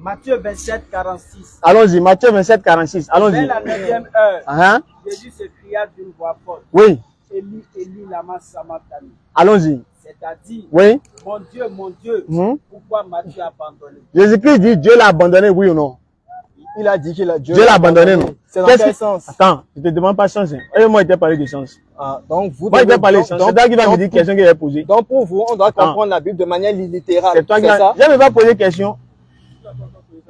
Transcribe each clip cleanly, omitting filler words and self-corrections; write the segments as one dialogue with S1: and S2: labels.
S1: Matthieu 27, 46.
S2: Allons-y, Matthieu 27, 46. Allons-y.
S1: Vers la 9e heure,
S2: Hein?
S1: Jésus se cria d'une voix forte.
S2: Oui.
S1: Élie, Élie, lama sabachthani.
S2: Allons-y.
S1: C'est-à-dire,
S2: Oui.
S1: mon Dieu, pourquoi m'as-tu abandonné?
S2: Jésus-Christ dit Dieu l'a abandonné, oui ou non?
S3: Il a dit que
S2: Dieu l'a abandonné, non?
S3: C'est dans quel sens?
S2: Attends, je ne te demande pas de chance. Et moi, il t'a parlé de chance.
S3: Ah, donc vous
S2: Moi, il t'a parlé de chance. C'est toi qui vas me dire question qu'il a posée.
S3: Donc pour vous, on doit comprendre la Bible de manière littérale.
S2: C'est toi qui vas. Je ne vais pas poser question.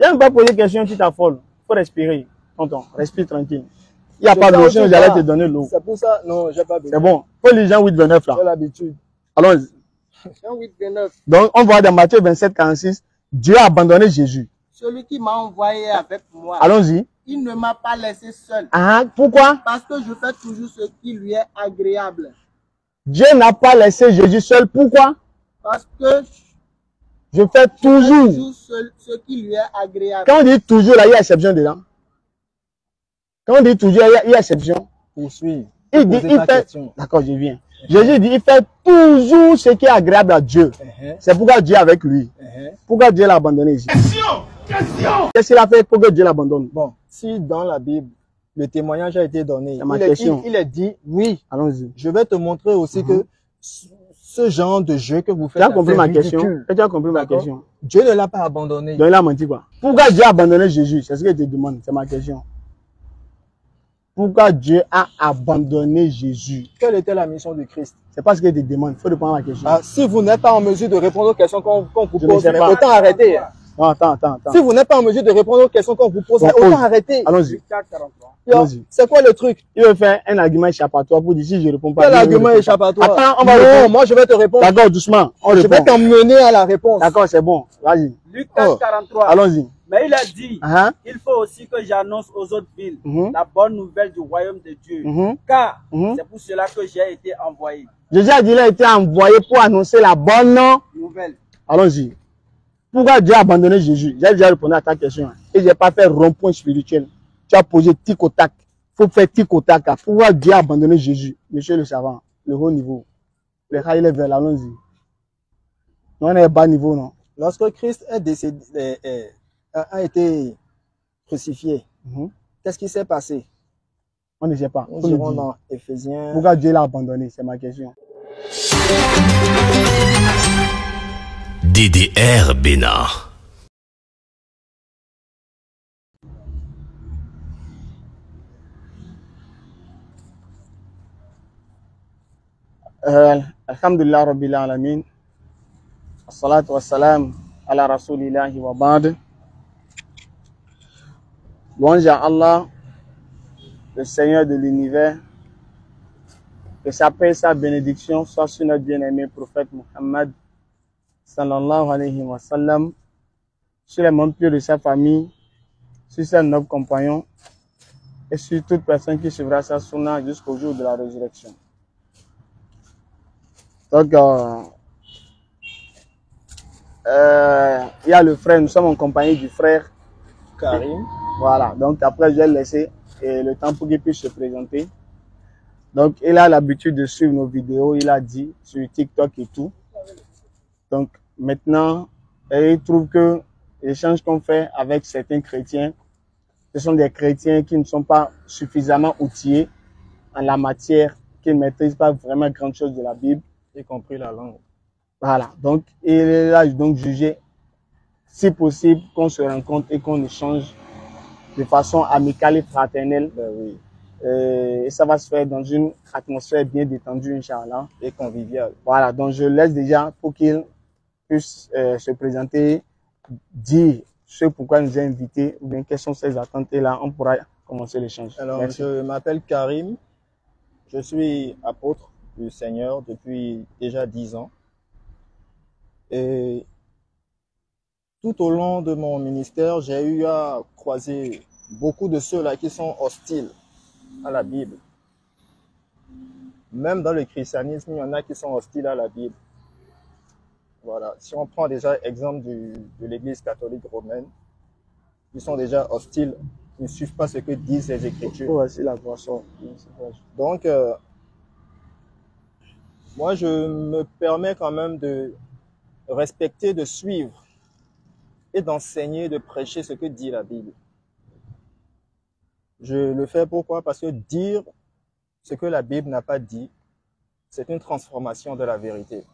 S2: Je ne vais pas poser question, tu t'affoles. Il faut respirer. Tonton, respire tranquille. Il n'y a pas d'eau, sinon j'allais te donner l'eau.
S3: C'est pour ça, non, j'ai pas besoin.
S2: C'est bon. Faut les gens 8-29 là.
S3: J'ai l'habitude.
S2: Allons-y.
S3: Jean 8-29.
S2: Donc, on voit dans Matthieu 27, 46, Dieu a abandonné Jésus.
S1: Celui qui m'a envoyé avec moi,
S2: allons-y,
S1: il ne m'a pas laissé seul.
S2: Ah, pourquoi?
S1: Parce que je fais toujours ce qui lui est agréable.
S2: Dieu n'a pas laissé Jésus seul. Pourquoi?
S1: Parce que
S2: je fais toujours
S1: ce qui lui est agréable.
S2: Quand on dit toujours, là, il y a exception dedans. Quand on dit toujours, il y a exception.
S3: Poursuis.
S2: Il dit, il fait. D'accord, je viens. Jésus dit, il fait toujours ce qui est agréable à Dieu. C'est pourquoi Dieu est avec lui. Pourquoi Dieu l'a abandonné ici? Question. Qu'est-ce qu'il a fait pour que Dieu l'abandonne?
S3: Bon, si dans la Bible, le témoignage a été donné, il est dit, oui,
S2: allons-y.
S3: Je vais te montrer aussi que ce genre de jeu que vous faites.
S2: Tu as compris ma question? Tu as compris ma question?
S3: Dieu ne l'a pas abandonné.
S2: Donc il a menti quoi? Pourquoi Dieu a abandonné Jésus? C'est ce que je te demande, c'est ma question. Pourquoi Dieu a abandonné Jésus?
S3: Quelle était la mission du Christ?
S2: C'est pas ce que je te demande, il faut répondre à la question.
S3: Ah, si vous n'êtes pas en mesure de répondre aux questions qu'on vous pose, autant arrêter.
S2: Non, attends.
S3: Si vous n'êtes pas en mesure de répondre aux questions qu'on vous pose, autant arrêter.
S2: Allons-y.
S3: C'est quoi le truc?
S2: Il veut faire un argument échappatoire pour dire si je réponds pas.
S3: Quel argument échappatoire?
S2: Attends, on va répondre.
S3: Moi je vais te répondre.
S2: D'accord, doucement.
S3: Je vais t'emmener à la réponse.
S2: D'accord, c'est bon. Vas-y.
S1: Luc 4:43.
S2: Allons-y.
S1: Mais il a dit, il faut aussi que j'annonce aux autres villes la bonne nouvelle du royaume de Dieu. Car c'est pour cela que j'ai été envoyé.
S2: Jésus a dit qu'il a été envoyé pour annoncer la bonne
S1: nouvelle.
S2: Allons-y. Pourquoi Dieu a abandonné Jésus? J'ai déjà répondu à ta question. Et je n'ai pas fait rond-point spirituel. Tu as posé tic au tac. Il faut faire tic au tac. Pourquoi Dieu a abandonné Jésus? Monsieur le savant, le haut niveau. Le high level, allons-y. Non, on est bas niveau, non?
S3: Lorsque Christ est décédé, a été crucifié, qu'est-ce qui s'est passé?
S2: On ne sait pas.
S3: Nous irons dans Éphésiens.
S2: Pourquoi Dieu l'a abandonné? C'est ma question.
S4: DDR Bénin.
S2: Alhamdulillah Rabbil Alamin. Assalatu wassalam ala rasulillahi wa ba'd. Louange à Allah, le Seigneur de l'univers. Que sa paix et sa bénédiction soient sur notre bien-aimé prophète Muhammad sallallahu alayhi wa sallam, sur les membres pieux de sa famille, sur ses nobles compagnons et sur toute personne qui suivra sa sunna jusqu'au jour de la résurrection. Donc, il y a le frère, nous sommes en compagnie du frère
S3: Karim.
S2: Voilà, donc après je vais laisser le temps pour qu'il puisse se présenter. Donc, il a l'habitude de suivre nos vidéos, il a dit sur TikTok et tout. Donc, maintenant, il trouve que l'échange qu'on fait avec certains chrétiens, ce sont des chrétiens qui ne sont pas suffisamment outillés en la matière, qui ne maîtrisent pas vraiment grand chose de la Bible,
S3: y compris la langue.
S2: Voilà, donc il a donc jugé, si possible, qu'on se rencontre et qu'on échange de façon amicale et fraternelle.
S3: Oui.
S2: Et ça va se faire dans une atmosphère bien détendue, Inch'Allah.
S3: Et conviviale.
S2: Voilà, donc je laisse déjà pour qu'il puisse se présenter, dire ce pourquoi il nous a invités, ou bien quelles sont ses attentes, et là on pourra commencer l'échange.
S3: Alors,
S2: merci.
S3: Je m'appelle Karim, je suis apôtre du Seigneur depuis déjà 10 ans. Et tout au long de mon ministère, j'ai eu à croiser beaucoup de ceux-là qui sont hostiles à la Bible. Même dans le christianisme, il y en a qui sont hostiles à la Bible. Voilà. Si on prend déjà exemple de l'Église catholique romaine, ils sont déjà hostiles, ils ne suivent pas ce que disent les Écritures.
S2: Voici la boisson.
S3: Donc, moi, je me permets quand même de respecter, de suivre et d'enseigner, de prêcher ce que dit la Bible. Je le fais pourquoi? Parce que dire ce que la Bible n'a pas dit, c'est une transformation de la vérité.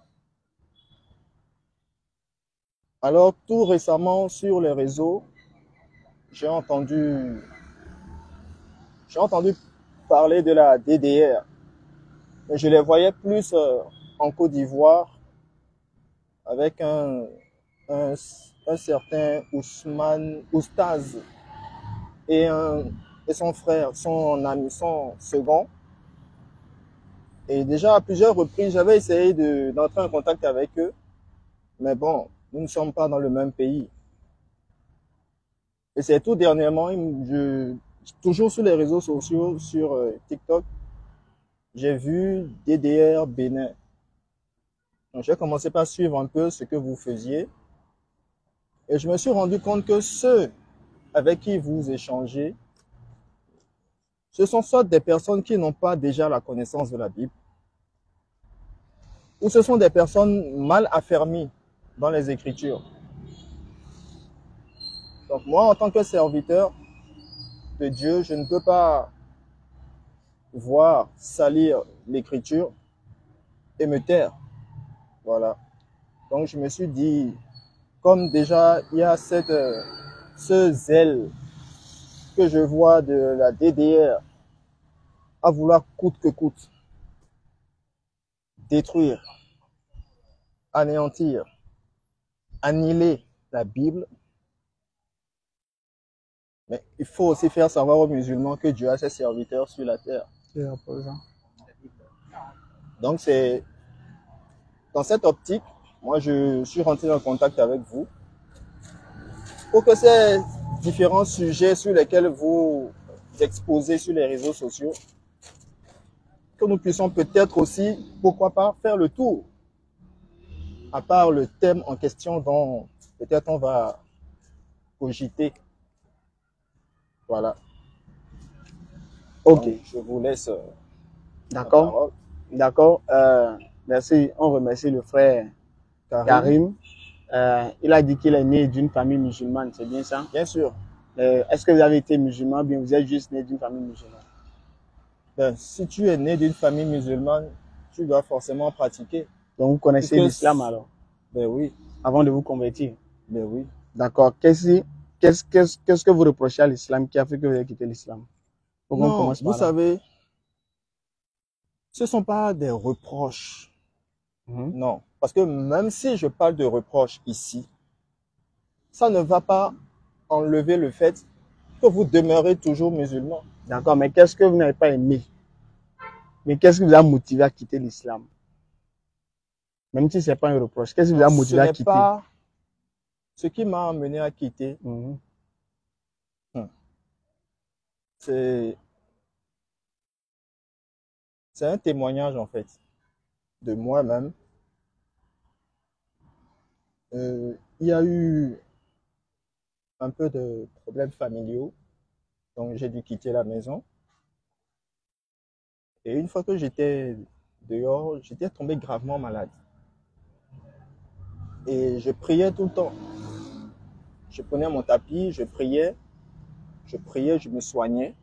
S3: Alors, tout récemment, sur les réseaux, j'ai entendu parler de la DDR. Mais je les voyais plus en Côte d'Ivoire avec un certain Ousmane Oustaz et son frère, son ami, son second. Et déjà, à plusieurs reprises, j'avais essayé d'entrer en contact avec eux. Mais bon, nous ne sommes pas dans le même pays. Et c'est tout dernièrement, toujours sur les réseaux sociaux, sur TikTok, j'ai vu DDR Bénin. Donc, j'ai commencé par suivre un peu ce que vous faisiez. Et je me suis rendu compte que ceux avec qui vous échangez, ce sont soit des personnes qui n'ont pas déjà la connaissance de la Bible, ou ce sont des personnes mal affermies dans les Écritures. Donc moi, en tant que serviteur de Dieu, je ne peux pas voir salir l'Écriture et me taire. Voilà. Donc je me suis dit, comme déjà il y a ce zèle que je vois de la DDR à vouloir coûte que coûte détruire, anéantir, annihiler la Bible, mais il faut aussi faire savoir aux musulmans que Dieu a ses serviteurs sur la terre. Donc c'est dans cette optique, moi je suis rentré en contact avec vous pour que ces différents sujets sur lesquels vous exposez sur les réseaux sociaux, que nous puissions peut-être aussi, pourquoi pas, faire le tour, à part le thème en question dont peut-être on va cogiter. Voilà.
S2: Ok.
S3: Donc, je vous laisse.
S2: D'accord. D'accord. Merci. On remercie le frère Karim. Il a dit qu'il est né d'une famille musulmane, c'est bien ça?
S3: Bien sûr.
S2: Est-ce que vous avez été musulman ou bien vous êtes juste né d'une famille musulmane?
S3: Ben, si tu es né d'une famille musulmane, tu dois forcément pratiquer.
S2: Donc vous connaissez l'islam alors?
S3: Ben oui.
S2: Avant de vous convertir?
S3: Ben oui.
S2: D'accord. Qu'est-ce que vous reprochez à l'islam qui a fait que vous avez quitté l'islam?
S3: Non, vous savez, ce ne sont pas des reproches. Non. Parce que même si je parle de reproches ici, ça ne va pas enlever le fait que vous demeurez toujours musulman.
S2: D'accord, mais qu'est-ce que vous n'avez pas aimé? Mais qu'est-ce qui vous a motivé à quitter l'islam? Même si ce n'est pas un reproche, qu'est-ce qui vous a motivé à quitter?
S3: Pas ce qui m'a amené à quitter. C'est un témoignage en fait de moi-même. Il y a eu un peu de problèmes familiaux, donc j'ai dû quitter la maison. Et une fois que j'étais dehors, j'étais tombé gravement malade. Et je priais tout le temps. Je prenais mon tapis, je priais, je me soignais.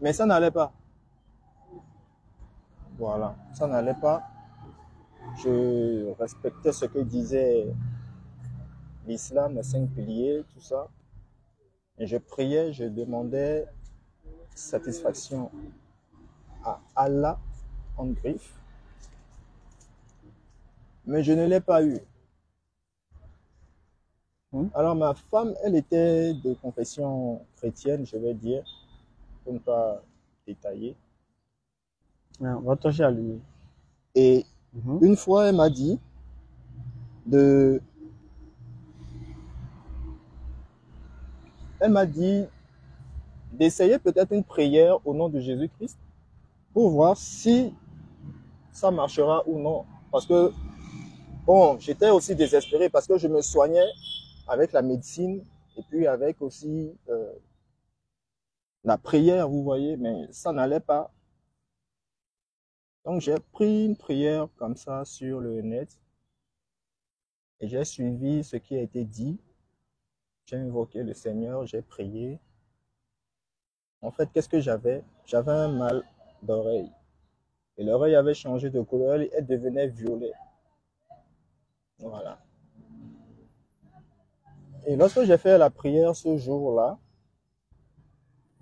S3: Mais ça n'allait pas. Voilà, ça n'allait pas. Je respectais ce que disait l'islam, les 5 piliers, tout ça. Et je priais, je demandais satisfaction à Allah en griffe. Mais je ne l'ai pas eu. Alors ma femme, elle était de confession chrétienne, je vais dire, pour ne pas détailler.
S2: On va toucher à lui.
S3: Et une fois, elle m'a dit d'essayer peut-être une prière au nom de Jésus-Christ pour voir si ça marchera ou non. Parce que, bon, j'étais aussi désespéré parce que je me soignais avec la médecine et puis avec aussi la prière, vous voyez, mais ça n'allait pas. Donc, j'ai pris une prière comme ça sur le net Et j'ai suivi ce qui a été dit. J'ai invoqué le Seigneur, j'ai prié. En fait, qu'est-ce que j'avais? J'avais un mal d'oreille. Et l'oreille avait changé de couleur et elle devenait violet. Voilà. Et lorsque j'ai fait la prière ce jour-là,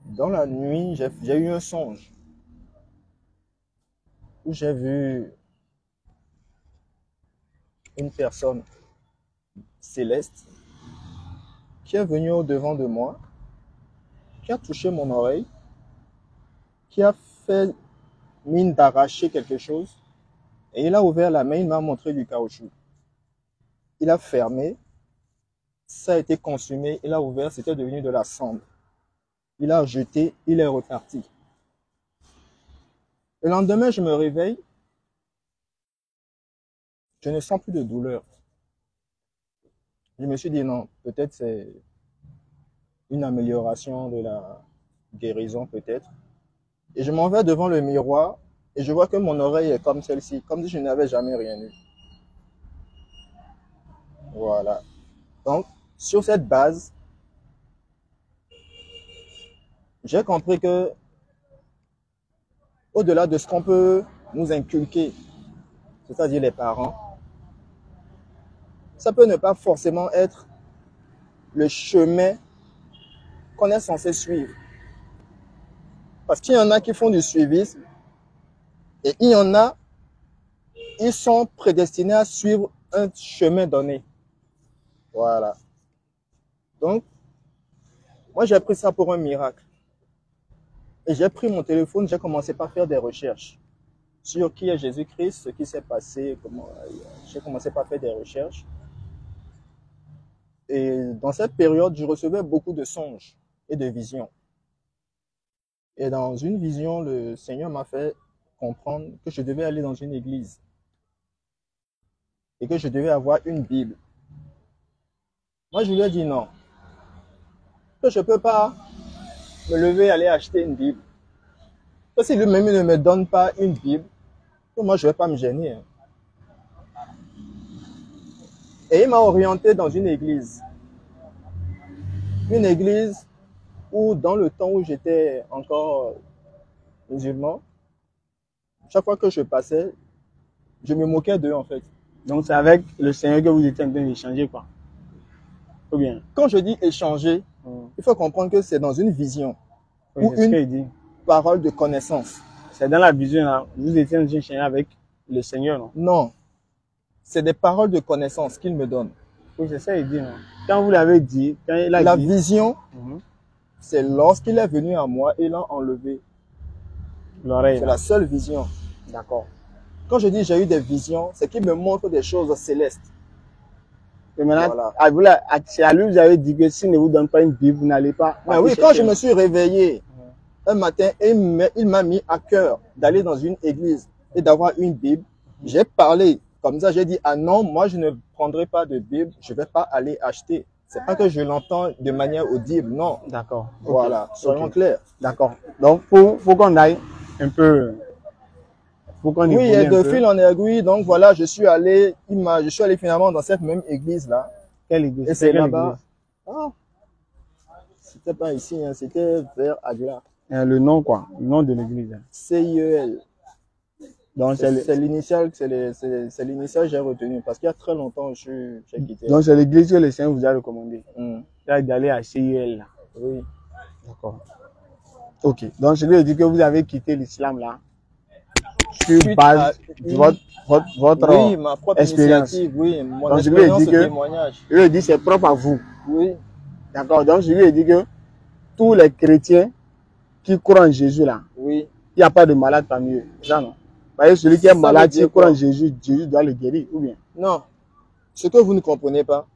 S3: dans la nuit, j'ai eu un songe où j'ai vu une personne céleste qui est venue au-devant de moi, qui a touché mon oreille, qui a fait mine d'arracher quelque chose, et il a ouvert la main, il m'a montré du caoutchouc. Il a fermé, ça a été consumé, il a ouvert, c'était devenu de la cendre. Il a jeté, il est reparti. Le lendemain, je me réveille, je ne sens plus de douleur. Je me suis dit non, peut-être c'est une amélioration de la guérison, peut-être. Et je m'en vais devant le miroir et je vois que mon oreille est comme celle-ci, comme si je n'avais jamais rien eu. Voilà. Donc, sur cette base, j'ai compris que, au-delà de ce qu'on peut nous inculquer, c'est-à-dire les parents, ça peut ne pas forcément être le chemin qu'on est censé suivre. Parce qu'il y en a qui font du suivisme et il y en a, ils sont prédestinés à suivre un chemin donné. Voilà. Donc, moi j'ai pris ça pour un miracle. Et j'ai pris mon téléphone, j'ai commencé par faire des recherches sur qui est Jésus-Christ, ce qui s'est passé, comment. J'ai commencé par faire des recherches. Et dans cette période, je recevais beaucoup de songes et de visions. Et dans une vision, le Seigneur m'a fait comprendre que je devais aller dans une église et que je devais avoir une Bible. Moi, je lui ai dit non, que je ne peux pas me lever et aller acheter une Bible. Que si lui-même ne me donne pas une Bible, que moi, je ne vais pas me gêner. Et il m'a orienté dans une église. Une église où, dans le temps où j'étais encore musulman, chaque fois que je passais, je me moquais d'eux en fait.
S2: Donc c'est avec le Seigneur que vous étiez en train d'échanger, quoi. Ou bien?
S3: Quand je dis échanger, il faut comprendre que c'est dans une vision ou une parole de connaissance.
S2: C'est dans la vision là, vous étiez en train d'échanger avec le Seigneur, non?
S3: Non, c'est des paroles de connaissance qu'il me donne.
S2: Oui, c'est ça, il dit, non? Quand vous l'avez dit, quand il a
S3: la
S2: dit...
S3: vision, c'est lorsqu'il est venu à moi et il a enlevé l'oreille. C'est la seule vision.
S2: D'accord.
S3: Quand je dis j'ai eu des visions, c'est qu'il me montre des choses célestes.
S2: Et maintenant, voilà. C'est à lui vous avez dit que s'il ne vous donne pas une Bible, vous n'allez pas...
S3: Mais oui, quand je me suis réveillé un matin, il m'a mis à cœur d'aller dans une église et d'avoir une Bible. J'ai parlé comme ça, j'ai dit, ah non, moi je ne prendrai pas de Bible, je ne vais pas aller acheter. C'est pas que je l'entends de manière audible, non.
S2: D'accord.
S3: Voilà, soyons clairs.
S2: D'accord. Donc, faut qu'on aille un peu...
S3: Oui, et de fil en aiguille, donc voilà, je suis allé finalement dans cette même église-là.
S2: Quelle église?
S3: Et c'est là-bas. Ah, c'était pas ici, hein, c'était vers Aguilar.
S2: Le nom, quoi? Le nom de l'église.
S3: CIEL.
S2: Donc
S3: c'est l'initial, c'est l'initial que j'ai retenu parce qu'il y a très longtemps j'ai quitté.
S2: Donc c'est l'église que le Seigneur vous a recommandé. D'aller à CIEL là.
S3: Oui.
S2: D'accord. Ok. Donc je lui ai dit que vous avez quitté l'islam là. Sur base de votre
S3: ma propre
S2: expérience.
S3: Initiative, oui, mon
S2: donc
S3: expérience, témoignage.
S2: Je lui ai dit c'est propre à vous.
S3: Oui.
S2: D'accord. Donc je lui ai dit que tous les chrétiens qui croient en Jésus là,
S3: oui.
S2: Il n'y a pas de malade parmi eux. Ça non. Voyez, celui qui est malade, qui croit en Jésus, Jésus doit le guérir, ou bien?
S3: Non. Ce que vous ne comprenez pas,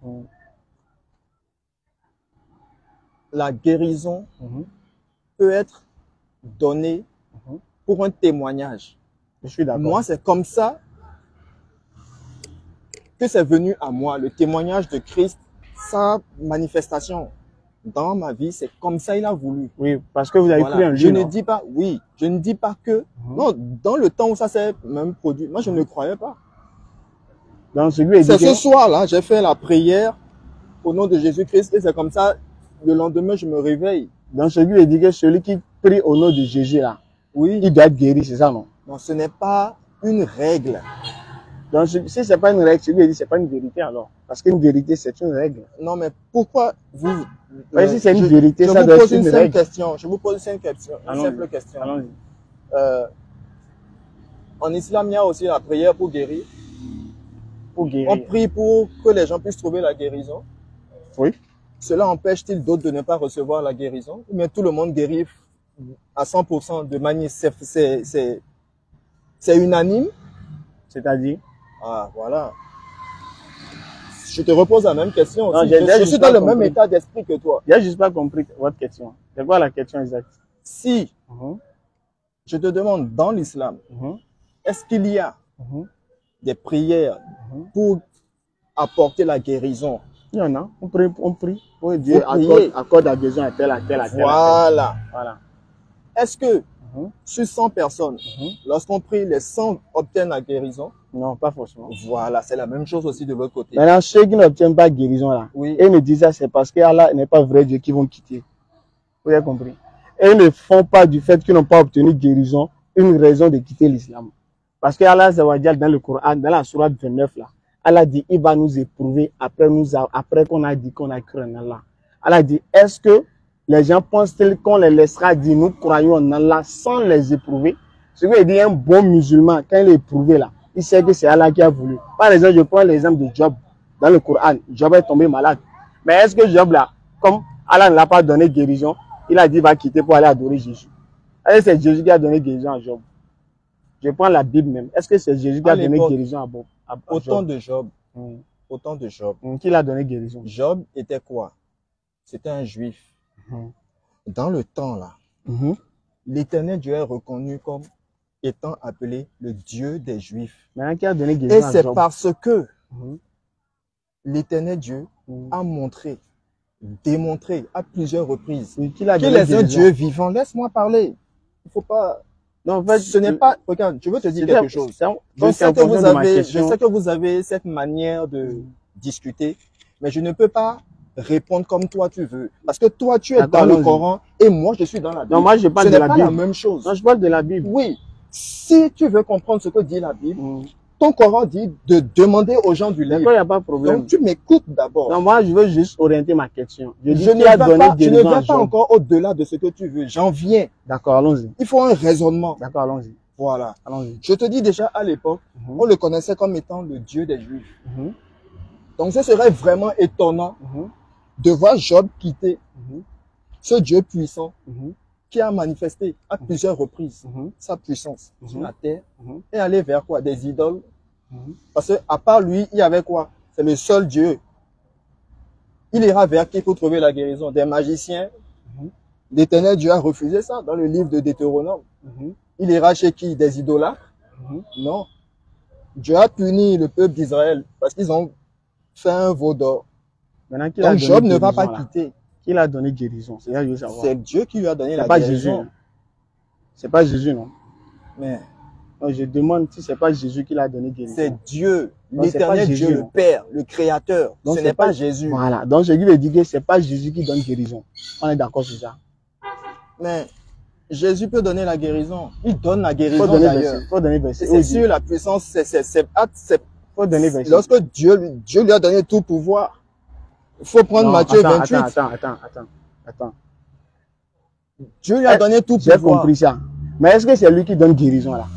S3: la guérison peut être donnée pour un témoignage.
S2: Je suis d'accord.
S3: Moi, c'est comme ça que c'est venu à moi, le témoignage de Christ, sa manifestation dans ma vie, c'est comme ça il a voulu.
S2: Oui, parce que vous avez cru en lui.
S3: Je ne dis pas, oui, je ne dis pas que, non, dans le temps où ça s'est même produit, moi je ne croyais pas.
S2: Donc, celui
S3: c'est ce soir-là, j'ai fait la prière au nom de Jésus-Christ et c'est comme ça, le lendemain, je me réveille.
S2: Donc, celui dit que celui qui prie au nom de Jésus, là,
S3: oui,
S2: il doit être guéri, c'est ça, non?
S3: Non, ce n'est pas une règle.
S2: Donc, si ce n'est pas une règle, celui dit c'est pas une vérité alors. Parce qu'une vérité, c'est une règle.
S3: Non, mais pourquoi vous...
S2: si c'est une vérité, ça
S3: doit être une règle. Je vous pose une simple question.
S2: Allons-y.
S3: En islam, il y a aussi la prière pour guérir.
S2: Pour guérir.
S3: On prie pour que les gens puissent trouver la guérison.
S2: Oui.
S3: Cela empêche-t-il d'autres de ne pas recevoir la guérison? Ou bien tout le monde guérit à 100% de manière... C'est unanime?
S2: C'est-à-dire?
S3: Ah, voilà. Je te repose la même question.
S2: Non,
S3: je suis dans le même état d'esprit que toi.
S2: Je n'ai juste pas compris votre question. C'est quoi la question exacte?
S3: Si je te demande dans l'islam, est-ce qu'il y a des prières pour apporter la guérison?
S2: Il y en a. On prie pour Dieu accorde la guérison à tel, à tel, à tel.
S3: Voilà.
S2: Voilà.
S3: Est-ce que sur 100 personnes, lorsqu'on prie, les 100 obtiennent la guérison?
S2: Non, pas forcément.
S3: Voilà, c'est la même chose aussi de l'autre côté.
S2: Maintenant, ceux qui n'obtiennent pas guérison là, ils me disent ça, c'est parce qu'Allah n'est pas vrai Dieu qui vont quitter. Vous avez compris? Et ils ne font pas du fait qu'ils n'ont pas obtenu guérison une raison de quitter l'islam. Parce qu'Allah dans le Coran, dans la sourate 29 là, Allah dit il va nous éprouver après qu'on a dit qu'on a cru en Allah. Allah dit est-ce que les gens pensent-ils qu'on les laissera dire nous croyons en Allah sans les éprouver? Ce que dit un bon musulman, quand il est éprouvé là, il sait que c'est Allah qui a voulu. Par exemple, je prends l'exemple de Job. Dans le Coran, Job est tombé malade. Mais est-ce que Job là, comme Allah ne l'a pas donné guérison, il a dit il va quitter pour aller adorer Jésus? Est-ce que c'est Jésus qui a donné guérison à Job? Je prends la Bible même. Est-ce que c'est Jésus qui a donné guérison à Job?
S3: Au temps de Job. Au temps de Job.
S2: Qui l'a donné guérison?
S3: Job était quoi? C'était un juif. Dans le temps là, l'Éternel Dieu est reconnu comme étant appelé le Dieu des Juifs.
S2: Maintenant, qui a donné guérison à Job?
S3: Et c'est parce que l'Éternel Dieu a démontré à plusieurs reprises qu'il est un Dieu vivant. Laisse-moi parler. Il faut pas... Non, en fait, ce n'est pas... Regarde, je veux te dire quelque chose. Je sais que vous avez cette manière de discuter, mais je ne peux pas répondre comme toi tu veux. Parce que toi, tu es dans le Coran et moi, je suis dans la Bible.
S2: Non, moi, je parle de la Bible.
S3: Ce n'est pas la même chose.
S2: Non, je parle de la Bible.
S3: Oui. Si tu veux comprendre ce que dit la Bible, ton Coran dit de demander aux gens du livre.
S2: D'accord, il n'y a pas de problème.
S3: Donc, tu m'écoutes d'abord.
S2: Non, moi, je veux juste orienter ma question.
S3: Je ne vais pas encore au-delà de ce que tu veux. J'en viens.
S2: D'accord, allons-y.
S3: Il faut un raisonnement.
S2: D'accord, allons-y.
S3: Voilà.
S2: Allons-y.
S3: Je te dis déjà, à l'époque, on le connaissait comme étant le Dieu des Juifs. Donc, ce serait vraiment étonnant de voir Job quitter ce Dieu puissant qui a manifesté à plusieurs reprises sa puissance sur la terre et aller vers quoi? Des idoles. Parce qu'à part lui, il y avait quoi? C'est le seul Dieu. Il ira vers qui pour trouver la guérison? Des magiciens. L'Éternel Dieu a refusé ça dans le livre de Deutéronome. Il ira chez qui? Des idolâtres? Non. Dieu a puni le peuple d'Israël parce qu'ils ont fait un veau d'or. Donc Job ne va pas quitter.
S2: Qui l'a donné guérison?
S3: C'est Dieu qui lui a donné la guérison.
S2: C'est pas Jésus, non?
S3: Mais
S2: non, je demande si c'est pas Jésus qui l'a donné guérison.
S3: C'est Dieu, l'Éternel Dieu, le Père, le Créateur. Donc, ce n'est pas Jésus.
S2: Voilà. Donc, je lui dis que c'est pas Jésus qui donne guérison. On est d'accord sur ça.
S3: Mais Jésus peut donner la guérison. Il donne la guérison d'ailleurs.
S2: Faut donner verset.
S3: C'est sur la puissance.
S2: Faut donner verset.
S3: Lorsque Dieu lui a donné tout pouvoir. Il faut prendre Matthieu 28.
S2: Attends.
S3: Dieu lui a donné tout pouvoir.
S2: J'ai compris ça. Mais est-ce que c'est lui qui donne guérison là?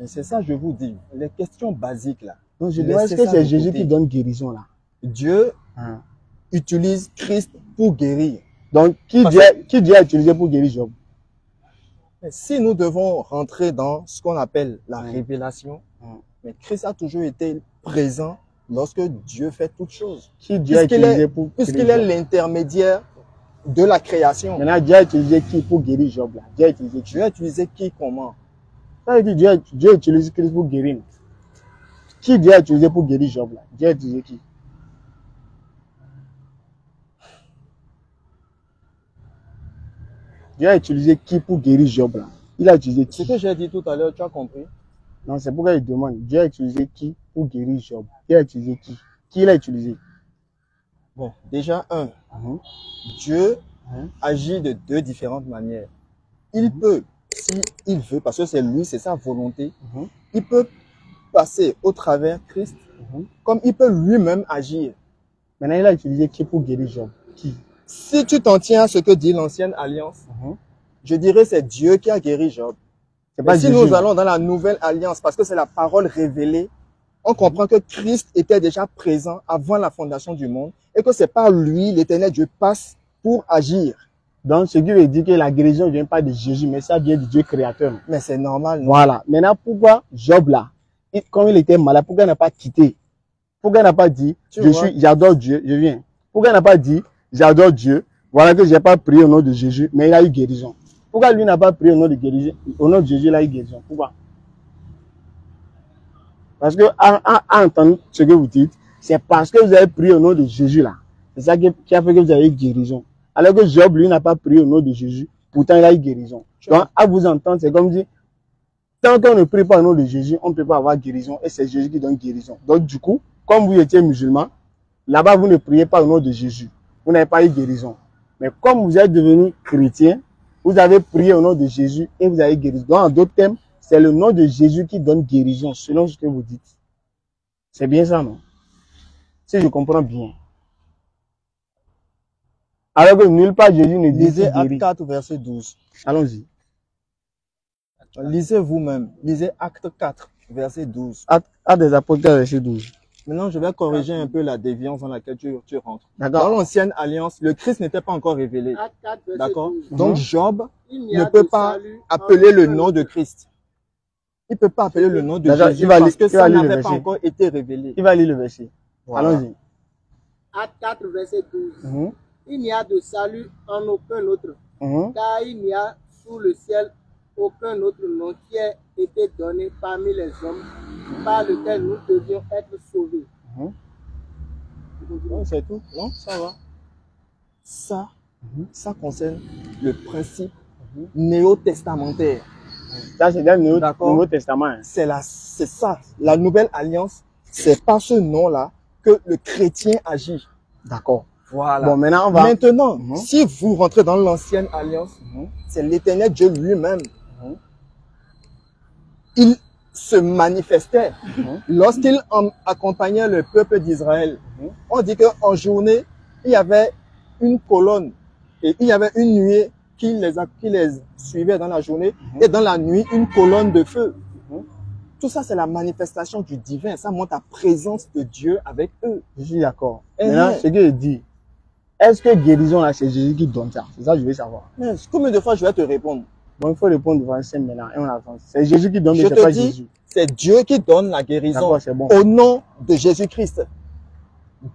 S3: C'est ça, je vous dis. Les questions basiques là.
S2: Donc je demande, est-ce que c'est Jésus qui donne guérison là?
S3: Dieu utilise Christ pour guérir.
S2: Donc qui Dieu a utilisé pour guérir Job?
S3: Si nous devons rentrer dans ce qu'on appelle la révélation, mais Christ a toujours été présent lorsque Dieu fait toutes choses.
S2: Qui Dieu a utilisé pour
S3: puisqu'il est l'intermédiaire de la création.
S2: Maintenant, Dieu a utilisé qui pour guérir Job là?
S3: Dieu a utilisé qui comment?
S2: Ça veut dire Dieu utilise Christ pour guérir. Qui Dieu a utilisé pour guérir Job là? Dieu a utilisé qui? Dieu a utilisé qui pour guérir Job là? Il a utilisé qui?
S3: Ce que j'ai dit tout à l'heure, tu as compris?
S2: Non, c'est pourquoi il demande. Dieu a utilisé qui pour guérir Job. Il a utilisé qui? Qui l'a utilisé?
S3: Bon, déjà, Dieu agit de deux différentes manières. Il peut, s'il veut, parce que c'est lui, c'est sa volonté, il peut passer au travers Christ, comme il peut lui-même agir.
S2: Maintenant, il a utilisé qui pour guérir Job? Qui?
S3: Si tu t'en tiens à ce que dit l'ancienne alliance, je dirais c'est Dieu qui a guéri Job. Mais si nous allons dans la nouvelle alliance, parce que c'est la parole révélée, on comprend que Christ était déjà présent avant la fondation du monde et que c'est par lui, l'Éternel Dieu passe pour agir.
S2: Donc, ce qui veut dire que la guérison ne vient pas de Jésus, mais ça vient du Dieu créateur.
S3: Mais c'est normal. Non?
S2: Voilà. Maintenant, pourquoi Job là, quand il était malade, pourquoi il n'a pas quitté? Pourquoi il n'a pas dit, j'adore Dieu, je viens? Pourquoi il n'a pas dit, j'adore Dieu, voilà que je n'ai pas prié au nom de Jésus, mais il a eu guérison? Pourquoi lui n'a pas prié au nom de guérison? Au nom de Jésus, il a eu guérison. Pourquoi? Parce que, en entendant ce que vous dites, c'est parce que vous avez prié au nom de Jésus là. C'est ça qui a fait que vous avez eu guérison. Alors que Job, lui, n'a pas prié au nom de Jésus, pourtant il a eu guérison. Donc, à vous entendre, c'est comme dire, tant qu'on ne prie pas au nom de Jésus, on ne peut pas avoir guérison et c'est Jésus qui donne guérison. Donc, du coup, comme vous étiez musulman, là-bas, vous ne priez pas au nom de Jésus. Vous n'avez pas eu guérison. Mais comme vous êtes devenu chrétien, vous avez prié au nom de Jésus et vous avez guérison. Donc, en d'autres termes, c'est le nom de Jésus qui donne guérison, selon ce que vous dites. C'est bien ça, non? Si je comprends bien. Alors que nulle part Jésus ne dit
S3: lisez Acte 4, verset 12.
S2: Allons-y.
S3: Lisez vous-même. Lisez Acte 4, verset 12.
S2: Acte des Apôtres, verset 12.
S3: Maintenant, je vais corriger un peu la déviance dans laquelle tu rentres.
S2: Dans
S3: l'ancienne alliance, le Christ n'était pas encore révélé. D'accord? Donc, Job ne
S1: peut
S3: peut pas appeler le nom de Christ. Il ne peut pas appeler le nom de Jésus parce que ça n'avait pas encore été révélé.
S2: Il va lire le verset.
S3: Voilà.
S2: Allons-y.
S1: Acte 4, verset 12. Il n'y a de salut en aucun autre, car il n'y a sous le ciel aucun autre nom qui ait été donné parmi les hommes par lequel nous devions être sauvés.
S3: C'est tout? Non, ça va. Ça concerne le principe néo-testamentaire.
S2: Ça, c'est dans le Nouveau Testament.
S3: C'est ça. La nouvelle alliance, c'est par ce nom-là que le chrétien agit.
S2: D'accord.
S3: Voilà.
S2: Bon, maintenant, on va...
S3: Maintenant, si vous rentrez dans l'ancienne alliance, c'est l'Éternel Dieu lui-même. Il se manifestait lorsqu'il accompagnait le peuple d'Israël. On dit qu'en journée, il y avait une colonne et il y avait une nuée qui les suivait dans la journée et dans la nuit, une colonne de feu. Tout ça, c'est la manifestation du divin. Ça montre la présence de Dieu avec eux.
S2: Je suis d'accord. Maintenant, ce que je dis, est-ce que guérison, là, c'est Jésus qui donne ça? C'est ça que je veux savoir.
S3: Mais combien de fois je vais te répondre?
S2: Bon, il faut répondre devant Saint maintenant et on avance. C'est Jésus qui donne, mais
S3: je
S2: c'est
S3: te
S2: pas
S3: dis,
S2: Jésus.
S3: C'est Dieu qui donne la guérison
S2: bon.
S3: au nom de Jésus-Christ.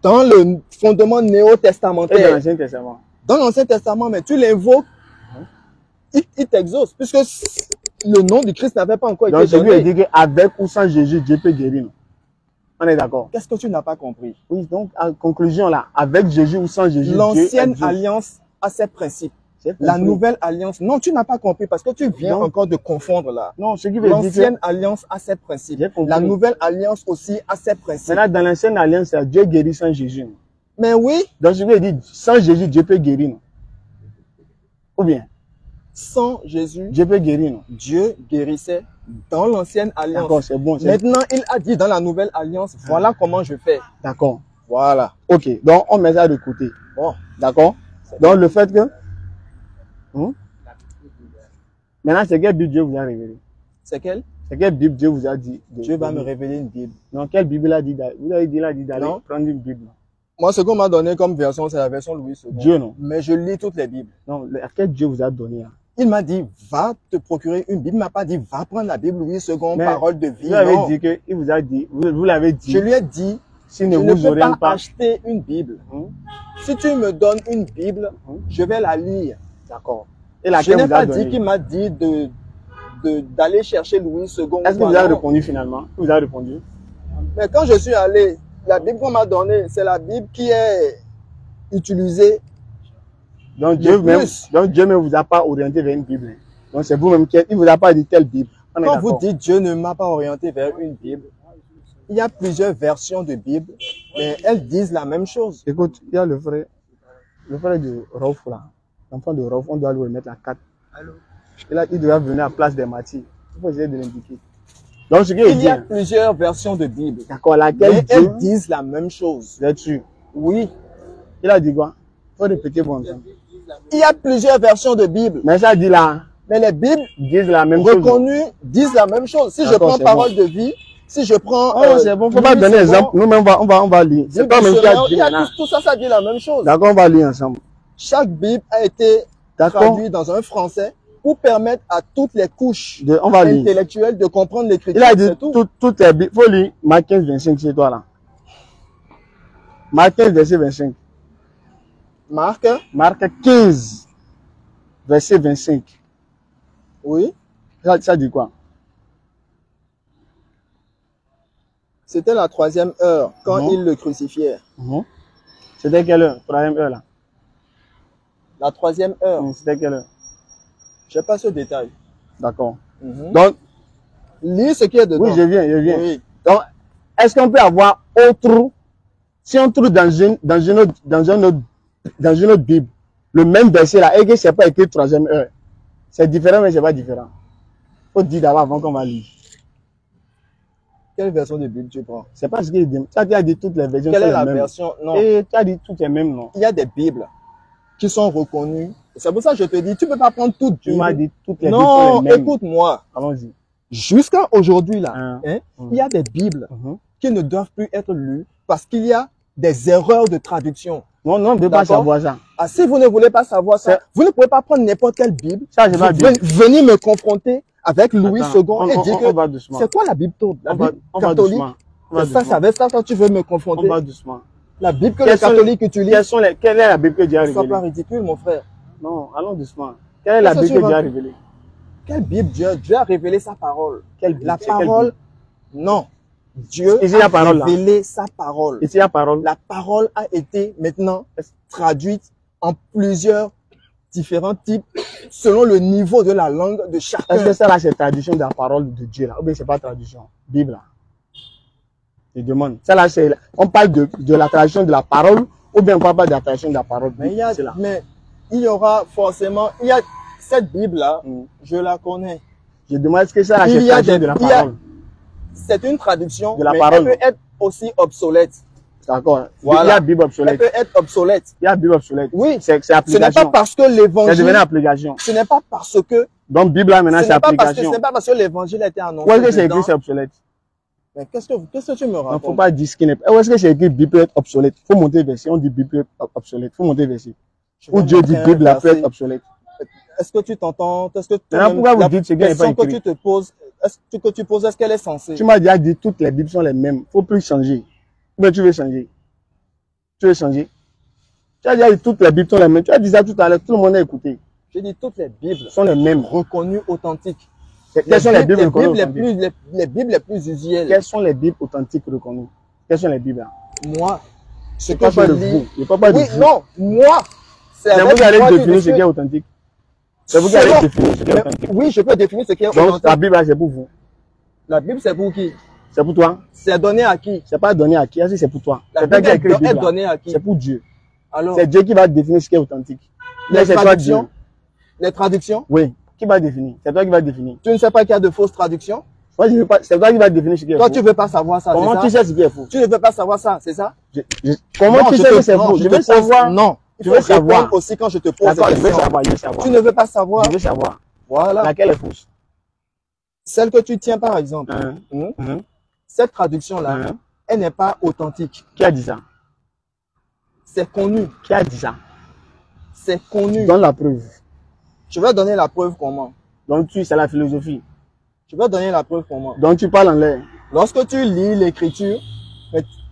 S3: Dans le fondement néo-testamentaire.
S2: Et dans l'Ancien Testament.
S3: Dans l'Ancien Testament, mais tu l'invoques, il t'exauce, puisque le nom du Christ n'avait pas encore été donné.
S2: Donc, je dit qu'avec ou sans Jésus, Dieu peut guérir. On est d'accord.
S3: Qu'est-ce que tu n'as pas compris?
S2: Oui, donc, en conclusion, là, avec Jésus ou sans Jésus,
S3: l'ancienne alliance a ses principes. La nouvelle alliance, non, tu n'as pas compris parce que tu viens encore de confondre là.
S2: Non, ce qui veut dire
S3: l'ancienne alliance a ses principes. La nouvelle alliance aussi a ses principes.
S2: Maintenant, dans l'ancienne alliance, Dieu guérit sans Jésus.
S3: Mais oui.
S2: Donc, je veux dire, sans Jésus, Dieu peut guérir. Non? Ou bien?
S3: Sans Jésus,
S2: Dieu peut guérir. Non?
S3: Dieu guérissait dans l'ancienne alliance.
S2: D'accord, c'est bon.
S3: Maintenant, il a dit dans la nouvelle alliance, voilà comment je fais.
S2: D'accord.
S3: Voilà.
S2: Ok, donc on met ça de côté.
S3: Bon.
S2: D'accord. Donc le fait que... Maintenant, c'est quelle Bible Dieu vous a révélé?
S3: C'est quelle?
S2: C'est quelle Bible Dieu vous a dit?
S3: Dieu va me révéler une Bible.
S2: Non, quelle Bible a dit? Vous avez dit d'aller prendre une Bible.
S3: Moi, ce qu'on m'a donné comme version, c'est la version Louis II.
S2: Dieu, non.
S3: Mais je lis toutes les Bibles.
S2: Non, quel Dieu vous a donné? Hein?
S3: Il m'a dit, va te procurer une Bible. Il m'a pas dit, va prendre la Bible Louis II, parole de vie.
S2: Vous avez dit que, il vous a dit, vous l'avez dit.
S3: Je lui ai dit,
S2: si
S3: je ne peux pas acheter une Bible. Si tu me donnes une Bible, je vais la lire.
S2: D'accord.
S3: Et je n'ai pas dit qu'il m'a dit d'aller chercher Louis II.
S2: Est-ce que vous avez répondu finalement? Vous avez répondu?
S3: Mais quand je suis allé, la Bible qu'on m'a donnée, c'est la Bible qui est utilisée.
S2: Donc Dieu ne vous a pas orienté vers une Bible. Donc c'est vous-même qui, il vous a pas dit telle Bible.
S3: Quand vous dites Dieu ne m'a pas orienté vers une Bible, il y a plusieurs versions de Bible, mais elles disent la même chose.
S2: Écoute, il y a le frère de Raouf là. L'enfant de Raouf, on doit lui remettre la carte.
S1: Allô?
S2: Et là, il doit venir à la place des martyrs. Il faut essayer de l'indiquer. Donc, ce qu'il
S3: Il y
S2: dit,
S3: a plusieurs versions de Bible,
S2: d'accord, laquelle
S3: mais
S2: Dieu,
S3: elles disent la même chose.
S2: vous êtes sûr?
S3: Oui,
S2: Il a dit quoi? Il faut répéter bon temps.
S3: il y a plusieurs versions de Bible,
S2: Mais ça dit là,
S3: mais les Bibles
S2: disent la même chose.
S3: reconnues disent la même chose. Si je
S2: D'accord,
S3: prends
S2: c'est
S3: parole de vie, si je prends...
S2: Oh, c'est bon, faut pas donner exemple. Nous-mêmes, on va lire. C'est pas même qui a dit maintenant.
S3: tout ça, ça dit la même chose.
S2: D'accord, on va lire ensemble.
S3: Chaque Bible a été
S2: D'accord.
S3: traduite dans un français pour permettre à toutes les couches
S2: On va lire.
S3: intellectuelles de comprendre l'écriture.
S2: Il a dit
S3: c'est tout.
S2: toutes les Bibles. Il faut lire Marc 15, 25 chez toi là. Marc 15, verset 25.
S3: Marc,
S2: Marc 15, verset 25.
S3: oui,
S2: Ça dit quoi?
S3: c'était la 3e heure quand
S2: Mhm.
S3: ils le crucifièrent.
S2: C'était quelle heure? 3e heure là.
S3: La 3e heure,
S2: C'était quelle heure?
S3: je n'ai pas ce détail.
S2: D'accord.
S3: Mhm.
S2: Donc,
S3: Lis ce qui est dedans.
S2: oui, je viens.
S3: Oui.
S2: Donc, est-ce qu'on peut avoir autre, si on trouve dans une autre Bible, le même verset là, et que c'est pas écrit 3e heure, c'est différent, mais c'est pas différent. Faut dire d'abord avant qu'on va lire.
S3: Quelle version de Bible tu prends?
S2: C'est pas ce qu'il dit. Tu as dit toutes les versions
S3: Quelle
S2: sont
S3: est
S2: les
S3: la
S2: mêmes.
S3: version? Non.
S2: Et tu as dit toutes les mêmes, non?
S3: Il y a des Bibles qui sont reconnues. C'est pour ça que je te dis, tu peux pas prendre toutes.
S2: Tu m'as dit toutes les Bibles sont
S3: Non,
S2: les mêmes.
S3: écoute-moi.
S2: Allons-y.
S3: Jusqu'à aujourd'hui, là,
S2: Hein.
S3: il y a des Bibles
S2: Mhm.
S3: qui ne doivent plus être lues parce qu'il y a des erreurs de traduction.
S2: Non, on ne veut pas
S3: D'accord.
S2: savoir ça.
S3: Ah, si vous ne voulez pas savoir ça, vous ne pouvez pas prendre n'importe quelle Bible.
S2: Ça, c'est pas
S3: Vous
S2: Bible.
S3: venez me confronter avec Louis
S2: Attends,
S3: II et dire
S2: on va doucement.
S3: que c'est quoi la Bible tourne? La
S2: On va
S3: Bible catholique?
S2: doucement. On va
S3: C'est ça,
S2: doucement.
S3: avec ça, quand tu veux me
S2: On
S3: confronter.
S2: va doucement.
S3: La Bible que
S2: Quels
S3: les
S2: sont
S3: catholiques utilisent,
S2: Quelle est la Bible que Dieu a
S3: sois pas
S2: révélée?
S3: ridicule, mon frère.
S2: Non, allons doucement. Quelle est la
S3: Qu'est-ce
S2: Bible
S3: que
S2: que
S3: tu
S2: Dieu a
S3: vas-
S2: révélée?
S3: Quelle Bible? Dieu a révélé sa parole.
S2: Quelle Bible?
S3: La
S2: C'est quelle
S3: parole,
S2: Bible?
S3: non. Dieu
S2: Ici, la
S3: a
S2: parole, là.
S3: révélé sa parole.
S2: Ici, la parole.
S3: La parole a été maintenant traduite en plusieurs différents types selon le niveau de la langue de
S2: Est-ce que
S3: chacun.
S2: ça là, c'est traduction de la parole de Dieu là? Ou bien c'est pas traduction? Bible là. Je demande. Ça là, c'est, on parle de la traduction de la parole ou bien on parle pas de la traduction de la parole?
S3: Mais il y a,
S2: C'est là.
S3: mais il y aura forcément, il y a cette Bible-là, je la connais.
S2: Je demande est-ce que ça là,
S3: Il
S2: c'est
S3: y a
S2: traduction
S3: des-
S2: de la
S3: il y a-
S2: parole?
S3: C'est une traduction,
S2: De la
S3: mais
S2: parole.
S3: elle peut être aussi obsolète.
S2: D'accord.
S3: Voilà.
S2: Il y a Bible
S3: Elle
S2: obsolète.
S3: peut être obsolète.
S2: Il y a Bible obsolète.
S3: Oui.
S2: C'est
S3: Ce n'est
S2: application.
S3: pas parce que
S2: C'est
S3: l'évangile,
S2: devenu application.
S3: ce n'est pas parce que,
S2: Donc Bible là maintenant
S3: ce
S2: c'est
S3: n'est pas parce que,
S2: application.
S3: ce n'est pas parce que l'évangile a été annoncé
S2: Où est-ce que c'est
S3: dedans.
S2: écrit c'est obsolète?
S3: Mais qu'est-ce que tu me
S2: Il ne faut
S3: racontes?
S2: pas dire ce qui n'est pas. Où est-ce que c'est écrit Bible peut être obsolète? Il faut monter verset. On dit Bible peut être obsolète. Il faut monter verset.
S3: Je vais
S2: Où Dieu dit
S3: montrer un
S2: Bible là peut
S3: verset.
S2: être obsolète.
S3: Est-ce que tu t'entends? Est-ce que
S2: Maintenant, pourquoi vous
S3: la
S2: dites ce qui n'est
S3: question
S2: pas
S3: que
S2: écrit?
S3: tu te poses, est-ce qu'elle est censée?
S2: Tu m'as déjà dit toutes les Bibles sont les mêmes. Il ne faut plus changer. Ou bien tu veux changer? Tu veux changer? Tu as déjà dit toutes les Bibles sont les mêmes. Tu as dit ça tout à l'heure. Tout le monde a écouté.
S3: J'ai dit toutes les Bibles
S2: Sont les mêmes.
S3: reconnues authentiques.
S2: Quelles sont les Bibles reconnues
S3: les
S2: authentiques?
S3: les Bibles les plus usuelles.
S2: Quelles sont les Bibles authentiques reconnues? Quelles sont les Bibles là?
S3: Moi, ce
S2: Je
S3: que
S2: ne parle pas
S3: je
S2: de
S3: lis.
S2: vous. Je ne parle pas de
S3: Oui,
S2: vous.
S3: non, moi.
S2: C'est
S3: avec
S2: vous qui allez
S3: moi du
S2: définir ce qui est
S3: monsieur.
S2: authentique. C'est vous qui allez
S3: Selon-
S2: définir ce qui est
S3: Mais
S2: authentique.
S3: oui, je peux définir ce qui est
S2: Donc, la
S3: authentique.
S2: Bible, là, c'est pour vous.
S3: La Bible, c'est pour qui?
S2: C'est pour toi.
S3: C'est donné à qui?
S2: C'est pas donné à qui. Est-ce que c'est pour toi?
S3: La
S2: C'est toi
S3: Bible
S2: qui as écrit la
S3: est
S2: Bible. là.
S3: donnée à qui?
S2: C'est pour Dieu.
S3: Alors,
S2: C'est Dieu qui va définir ce qui est authentique.
S3: les
S2: Mais c'est toi
S3: traductions,
S2: Dieu.
S3: les traductions,
S2: Oui. Qui va définir? C'est toi qui va définir.
S3: tu ne sais pas qu'il y a de fausses traductions?
S2: Moi, je veux pas. C'est toi qui va définir ce qui est
S3: Toi,
S2: faux.
S3: tu veux pas savoir ça,
S2: Comment
S3: c'est
S2: tu
S3: ça?
S2: sais ce qui est faux?
S3: Tu ne veux pas savoir ça, c'est ça?
S2: Comment
S3: Non,
S2: tu
S3: je
S2: sais
S3: te-
S2: que c'est
S3: non,
S2: faux? Je
S3: te
S2: veux
S3: pose-
S2: savoir.
S3: Non. Il
S2: Je
S3: faut
S2: veux savoir.
S3: répondre aussi quand je te pose
S2: D'accord,
S3: des
S2: je veux
S3: questions.
S2: savoir. Je veux savoir.
S3: Tu ne veux pas savoir.
S2: Je veux savoir.
S3: Voilà.
S2: Laquelle est fausse?
S3: Celle que tu tiens, par exemple.
S2: Hein? Hein?
S3: Cette traduction-là,
S2: Hein?
S3: elle n'est pas authentique.
S2: Qui a dit ça?
S3: C'est connu.
S2: Qui a dit ça?
S3: C'est connu.
S2: Donne la preuve.
S3: Je vais donner la preuve comment?
S2: Donc, c'est la philosophie.
S3: Je vais donner la preuve comment?
S2: Donc, tu parles en l'air.
S3: Lorsque tu lis l'écriture,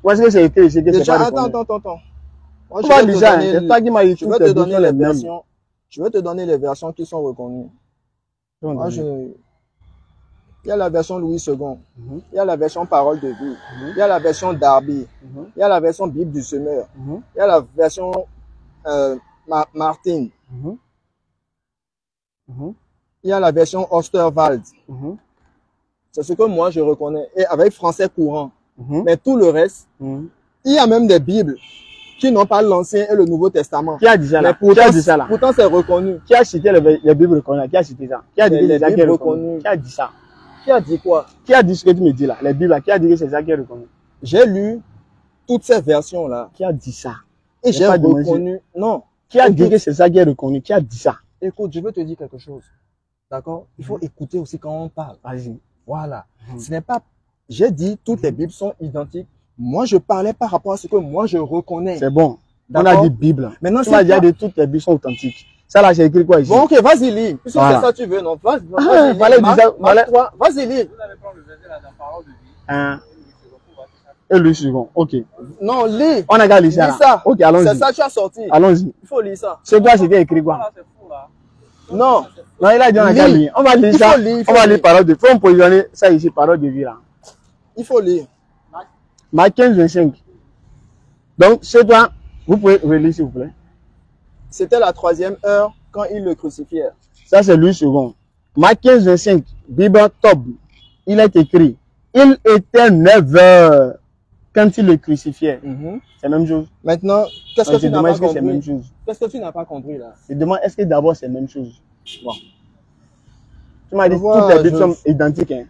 S2: Où est-ce que c'est écrit? C'est que c'est
S3: déjà,
S2: pas
S3: attends.
S2: reconnu.
S3: Moi,
S2: Tu vas dire ça, hein. C'est toi qui m'as dit
S3: je
S2: toutes
S3: vais te
S2: les Bibles
S3: donner
S2: sont
S3: les
S2: les mêmes.
S3: versions. Je vais te donner les versions qui sont reconnues. Moi, il y a la version Louis II.
S2: Mhm.
S3: Il y a la version Parole de vie. Il y a la version Darby.
S2: Mhm.
S3: Il y a la version Bible du Semeur.
S2: Mhm.
S3: Il y a la version Martin.
S2: Mhm. Mhm.
S3: Il y a la version Osterwald.
S2: Mhm.
S3: C'est ce que moi je reconnais. Et avec français courant. Mais tout le reste, il y a même des Bibles qui n'ont pas l'Ancien et le Nouveau Testament.
S2: Qui a dit ça là?
S3: Pourtant,
S2: Qui a dit ça là?
S3: Pourtant, c'est reconnu.
S2: Qui a cité les Bibles reconnues? Qui a cité ça? Qui a dit que c'est ça qui est reconnu? Qui a dit ça?
S3: Qui a dit quoi?
S2: Qui a dit ce que tu me dis là? Les Bibles là, qui a dit que c'est ça qui est reconnu?
S3: J'ai lu toutes ces versions-là.
S2: Qui a dit ça?
S3: Et j'ai reconnu. Non.
S2: Qui a dit que c'est ça qui est reconnu? Qui a dit ça?
S3: Écoute, je veux te dire quelque chose. D'accord? Il faut écouter aussi quand on parle.
S2: Vas-y.
S3: Voilà. Ce n'est pas. J'ai dit toutes les Bibles sont identiques. Moi, je parlais par rapport à ce que moi je reconnais.
S2: C'est bon. On a dit Bible.
S3: Maintenant,
S2: tu m'as déjà dit toutes les Bibles sont authentiques. Ça là, j'ai écrit quoi ici?
S3: Bon, ok, vas-y, lis. Puisque c'est ça que tu veux, non? Vas-y, vas-y, lis.
S1: Vous allez prendre le verset là dans Parole de vie.
S2: Hein? Et le second. Ok.
S3: Non, lis.
S2: On a gardé ça.
S3: Lis ça.
S2: Ok, allons-y.
S3: C'est ça que tu as sorti.
S2: Allons-y.
S3: Il faut lire ça.
S2: C'est quoi c'était écrit quoi?
S3: Non.
S2: Non, il a dit on a gardé. On va lire ça. On va lire parole de vie. Faut me positionner ça ici, parole de vie là.
S3: Il faut lire.
S2: Marc 15, 25. Donc, chez toi, vous pouvez relire s'il vous plaît.
S3: C'était la 3e heure quand ils le crucifièrent.
S2: Ça, c'est lui second. Marc 15, 25, Bible top. Il est écrit, il était 9 heures quand il le crucifiait. C'est la même chose.
S3: Maintenant, qu'est-ce que tu n'as pas compris?
S2: C'est la même chose.
S3: Qu'est-ce que tu n'as pas compris là?
S2: Je demande, est-ce que d'abord c'est la même chose? Bon. Tu m'as dit
S3: Voilà,
S2: toutes les Bibles sont identiques. Hein?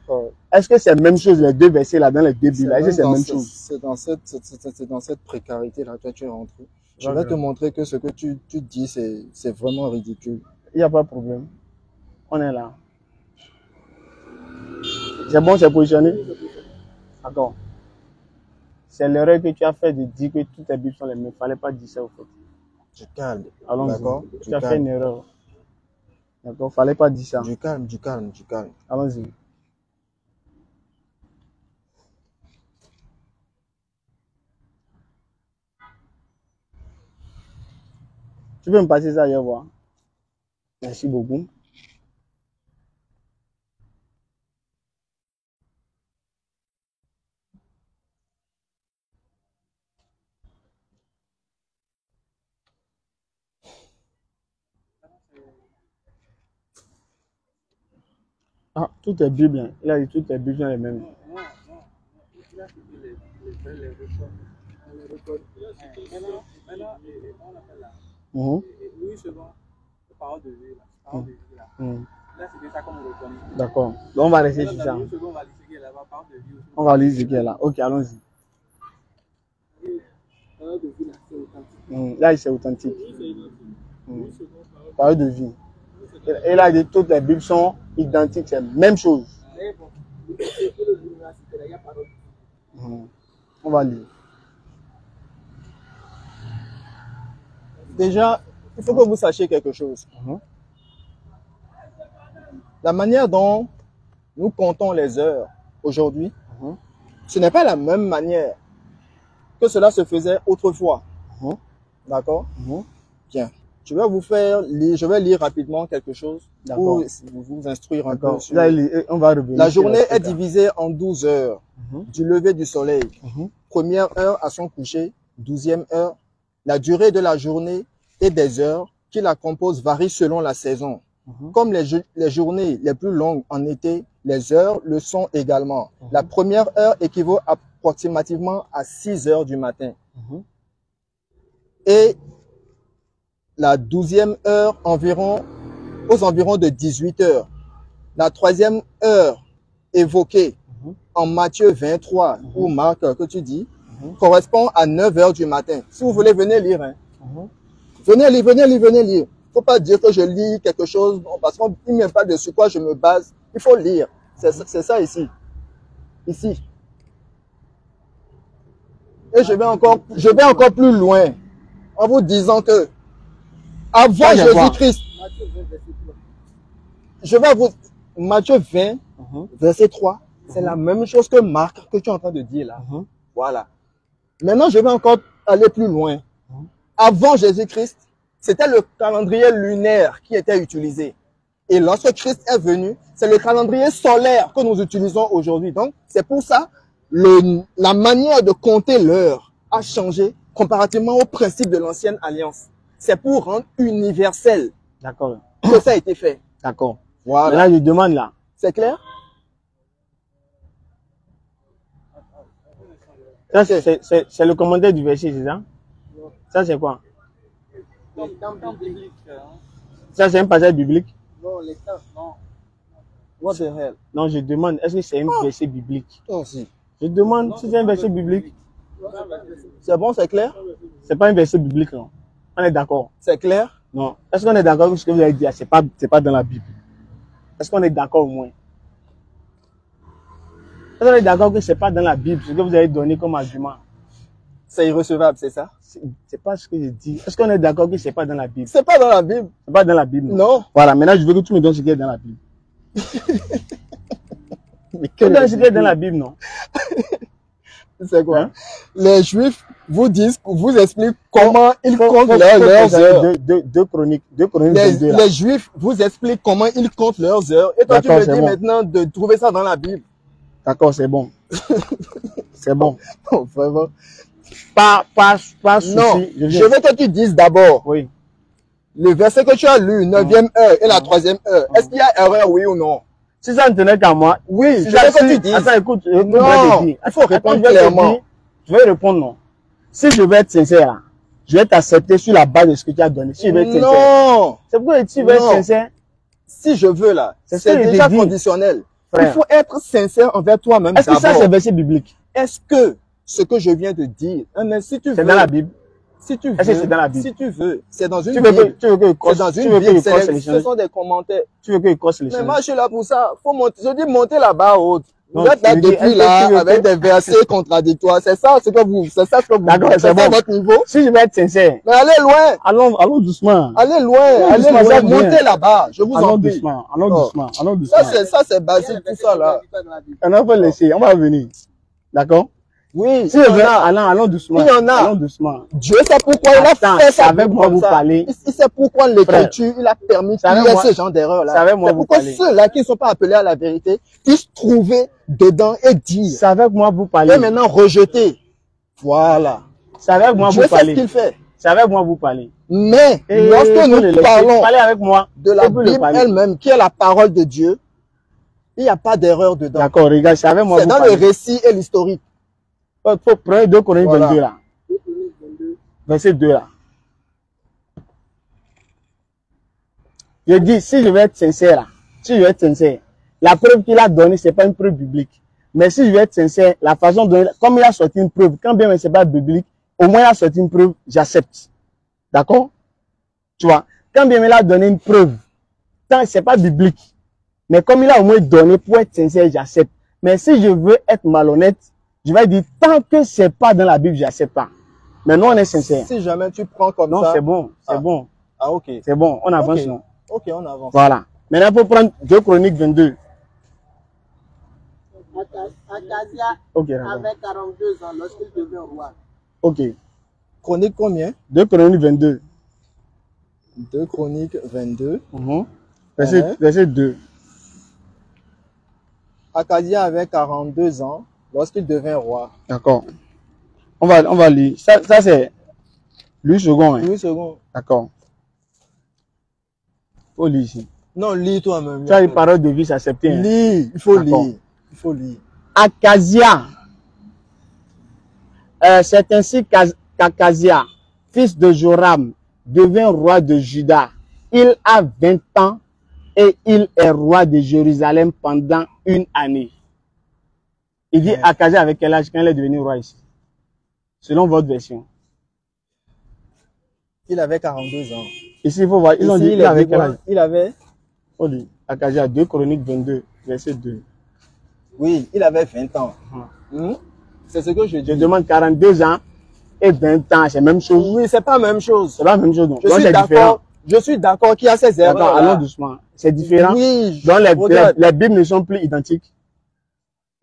S2: Est-ce que c'est la même chose, les deux versets là, dans les deux Bibles? Est-ce que c'est la même chose?
S3: C'est dans cette précarité là que tu es rentré. Je vais te montrer que ce que tu dis, c'est vraiment ridicule.
S2: Il n'y a pas de problème. On est là. C'est bon, c'est positionné? D'accord. C'est l'erreur que tu as fait de dire que toutes les Bibles sont les mêmes. Il ne fallait pas dire ça au fait.
S3: Du calme.
S2: Allons-y.
S3: D'accord.
S2: Tu as fait une erreur. D'accord, il ne fallait pas dire ça.
S3: Du calme, du calme, du calme.
S2: Allons-y. Tu peux me passer ça ailleurs voir? Merci beaucoup. Ah, toutes les Bibles, hein. Il a dit toutes les Bibles sont les mêmes.
S1: Oui, c'est bon. Parole de vie, parole de vie là. Là, c'était ça comme on reconnaît.
S2: D'accord. Donc, on va rester sur ça. On va lire ce qui est là. Ok, allons-y.
S1: Parole de vie là, c'est authentique.
S2: Là, c'est authentique. Parole de vie. Et là, toutes les Bibles sont identiques, c'est la même chose. On va lire.
S3: Déjà, il faut que vous sachiez quelque chose. La manière dont nous comptons les heures aujourd'hui, ce n'est pas la même manière que cela se faisait autrefois. D'accord? Bien. Je vais vous faire lire, je vais lire rapidement quelque chose pour vous instruire un peu. Sur...
S2: On va revenir.
S3: La journée est divisée en 12 heures du lever du soleil. Première heure à son coucher, 12e heure. La durée de la journée et des heures qui la composent varient selon la saison. Comme les journées les plus longues en été, les heures le sont également. La première heure équivaut approximativement à 6 heures du matin. Et la 12e heure aux environs de 18 heures. La 3e heure évoquée en Matthieu 23 ou Marc que tu dis correspond à 9 heures du matin. Si vous voulez, venez lire. Hein. Venez lire, venez lire, venez lire. Faut pas dire que je lis quelque chose parce qu'on ne met pas de sur quoi je me base. Il faut lire. C'est ça ici. Ici. Et je vais encore plus loin en vous disant que avant Jésus-Christ, je vais vous... Matthieu 20, verset 3, c'est la même chose que Marc que tu es en train de dire là. Voilà. Maintenant, je vais encore aller plus loin. Avant Jésus-Christ, c'était le calendrier lunaire qui était utilisé. Et lorsque Christ est venu, c'est le calendrier solaire que nous utilisons aujourd'hui. Donc, c'est pour ça, la manière de compter l'heure a changé comparativement au principe de l'ancienne alliance. C'est pour rendre universel que ça a été fait.
S2: D'accord.
S3: Voilà.
S2: Maintenant, je demande là.
S3: C'est clair?
S2: Ça, c'est le commentaire du verset, c'est ça? Ça, c'est quoi?
S1: Les temps bibliques.
S2: Ça, c'est un passage biblique?
S1: Non, les temps, non.
S3: What the hell?
S2: Non, je demande, est-ce que c'est un verset biblique?
S3: Toi aussi.
S2: Je demande si c'est un verset biblique.
S3: C'est bon, c'est clair?
S2: C'est pas un verset biblique, non? On est d'accord?
S3: C'est clair?
S2: Non. Est-ce qu'on est d'accord avec ce que vous avez dit? C'est pas dans la Bible. Est-ce qu'on est d'accord au moins? Est-ce qu'on est d'accord que c'est pas dans la Bible, ce que vous avez donné comme argument?
S3: C'est irrecevable, c'est ça?
S2: C'est pas ce que je dis. Est-ce qu'on est d'accord que c'est pas dans la Bible?
S3: C'est pas dans la Bible.
S2: C'est pas dans la Bible.
S3: Non.
S2: Voilà, maintenant je veux que tu me donnes ce qui est dans la Bible.
S3: Mais
S2: Tu me donnes ce qui est dans la Bible, non?
S3: C'est quoi?
S2: Hein?
S3: Les Juifs vous disent, vous expliquent comment ils comptent leurs heures.
S2: Deux chroniques 22, là.
S3: Les Juifs vous expliquent comment ils comptent leurs heures. Et toi, tu me dis maintenant de trouver ça dans la Bible.
S2: D'accord, c'est bon. C'est bon.
S3: Oh, vraiment.
S2: Pas souci.
S3: Non, je veux que tu dises d'abord.
S2: Oui.
S3: Le verset que tu as lu, 9e heure et la 3e heure, est-ce qu'il y a erreur, oui ou non?
S2: Si ça ne tenait qu'à moi.
S3: Oui,
S2: si
S3: je veux que tu dises.
S2: Attends, écoute,
S3: non, il faut répondre clairement.
S2: Je vais répondre non. Si je vais être sincère, je vais t'accepter sur la base de ce que tu as donné. Si je vais être sincère.
S3: Non.
S2: C'est pourquoi tu veux être sincère.
S3: Si je veux là, c'est déjà conditionnel.
S2: Frère.
S3: Il faut être sincère envers toi-même.
S2: Est-ce que ça c'est verset biblique?
S3: Est-ce que ce que je viens de dire, mais si tu veux,
S2: c'est dans la Bible?
S3: Si tu veux,
S2: est-ce que c'est dans la Bible?
S3: Si tu veux, c'est dans une
S2: Bible. Tu veux que
S3: c'est dans une Bible. Ce sont des commentaires.
S2: Tu veux que je crosse les choses?
S3: Mais moi, je suis là pour ça. Faut monter. Je dis monter la barre haute.
S2: Non,
S3: vous êtes là depuis là, avec des versets contradictoires. C'est ça ce que vous,
S2: d'accord, c'est bon.
S3: Votre niveau.
S2: Si je vais être sincère.
S3: Mais allez loin.
S2: Allons doucement.
S3: Allez loin. Montez la barre. Je vous en prie.
S2: Allons doucement.
S3: Ça, c'est basique, tout ça là.
S2: On va laisser. On va revenir. D'accord?
S3: Oui,
S2: si allons doucement.
S3: Il y en a.
S2: Allons doucement.
S3: Dieu sait pourquoi il a fait ça.
S2: Avec moi vous parlez.
S3: Il sait pourquoi l'écriture, il a permis qu'il y ait ce genre d'erreur là. C'est pourquoi ceux-là qui ne sont pas appelés à la vérité puissent trouver dedans et dire.
S2: C'est avec moi vous parlez.
S3: Et maintenant rejeter. Voilà.
S2: C'est avec moi vous parlez.
S3: Dieu sait ce qu'il fait.
S2: C'est avec moi vous parlez.
S3: Mais lorsque nous parlons
S2: avec moi
S3: de la Bible elle-même, qui est la parole de Dieu, il n'y a pas d'erreur dedans.
S2: D'accord, regarde, c'est avec moi vous parlez.
S3: C'est dans le récit et l'historique.
S2: Faut prendre 2 Corinthiens 22 là. Verset 2 là. Je dis, si je vais être sincère là, la preuve qu'il a donnée, c'est pas une preuve biblique. Mais si je vais être sincère, la façon dont, comme il a sorti une preuve, quand bien même c'est pas biblique, au moins il a sorti une preuve, j'accepte. D'accord? Tu vois? Quand bien même il a donné une preuve, tant c'est pas biblique, mais comme il a au moins donné pour être sincère, j'accepte. Mais si je veux être malhonnête, je vais dire, tant que c'est pas dans la Bible, j'accepte pas. Mais nous, on est sincère.
S3: Si jamais tu prends comme ça.
S2: Non, c'est bon, c'est bon.
S3: Ah, ok.
S2: C'est bon, on avance, non?
S3: Ok, on avance.
S2: Voilà. Maintenant, il faut prendre 2 Chroniques 22.
S1: Akazia avait 42 ans lorsqu'il devint roi.
S2: Ok.
S3: Chronique combien?
S2: 2 Chroniques 22.
S3: 2 Chroniques 22.
S2: Verset 2.
S3: Akazia avait 42 ans lorsqu'il devint roi.
S2: D'accord. On va lire. Ça c'est Louis II. Hein?
S3: Louis II.
S2: D'accord. Faut lire ici.
S3: Non, lis toi-même.
S2: Tu as une parole de vie s'accepter. Hein?
S3: Lis, il faut lire. Il faut lire.
S2: Akazia. C'est ainsi qu'Akazia, fils de Joram, devint roi de Juda. Il a 20 ans et il est roi de Jérusalem pendant 1 année. Il dit Akazia avec quel âge quand il est devenu roi ici? Selon votre version.
S3: Il avait 42 ans.
S2: Ici, il faut voir. Ils ont dit
S3: il avait quel âge? Il avait.
S2: On dit Akazia 2 Chroniques 22, verset 2.
S3: Oui, il avait 20 ans. C'est ce que je dis.
S2: Je demande 42 ans et 20 ans, c'est la même chose.
S3: Oui, c'est pas la même chose.
S2: C'est pas la même chose. Donc
S3: je suis d'accord qu'il y a ces erreurs.
S2: Allons doucement. C'est différent.
S3: Oui.
S2: Donc les Bibles ne sont plus identiques.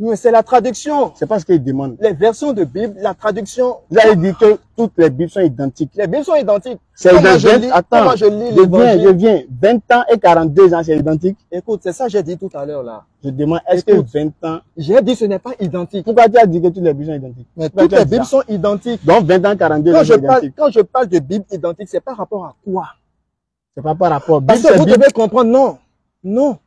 S3: Mais c'est la traduction.
S2: C'est pas ce qu'ils demandent.
S3: Les versions de Bible, la traduction.
S2: Vous avez dit que toutes les Bibles sont identiques.
S3: Les Bibles sont identiques.
S2: C'est identique.
S3: Attends,
S2: je viens. 20 ans et 42 ans, c'est identique.
S3: Écoute, c'est ça que j'ai dit tout à l'heure là.
S2: Je demande, est-ce que 20 ans...
S3: J'ai dit ce n'est pas identique.
S2: Pourquoi tu as dit que toutes les Bibles sont identiques?
S3: Mais toutes les Bibles sont identiques.
S2: Donc 20 ans, 42 ans, c'est identique.
S3: Quand je parle de Bible identique, c'est par rapport à quoi?
S2: C'est pas par rapport.
S3: Parce que vous devez comprendre, non.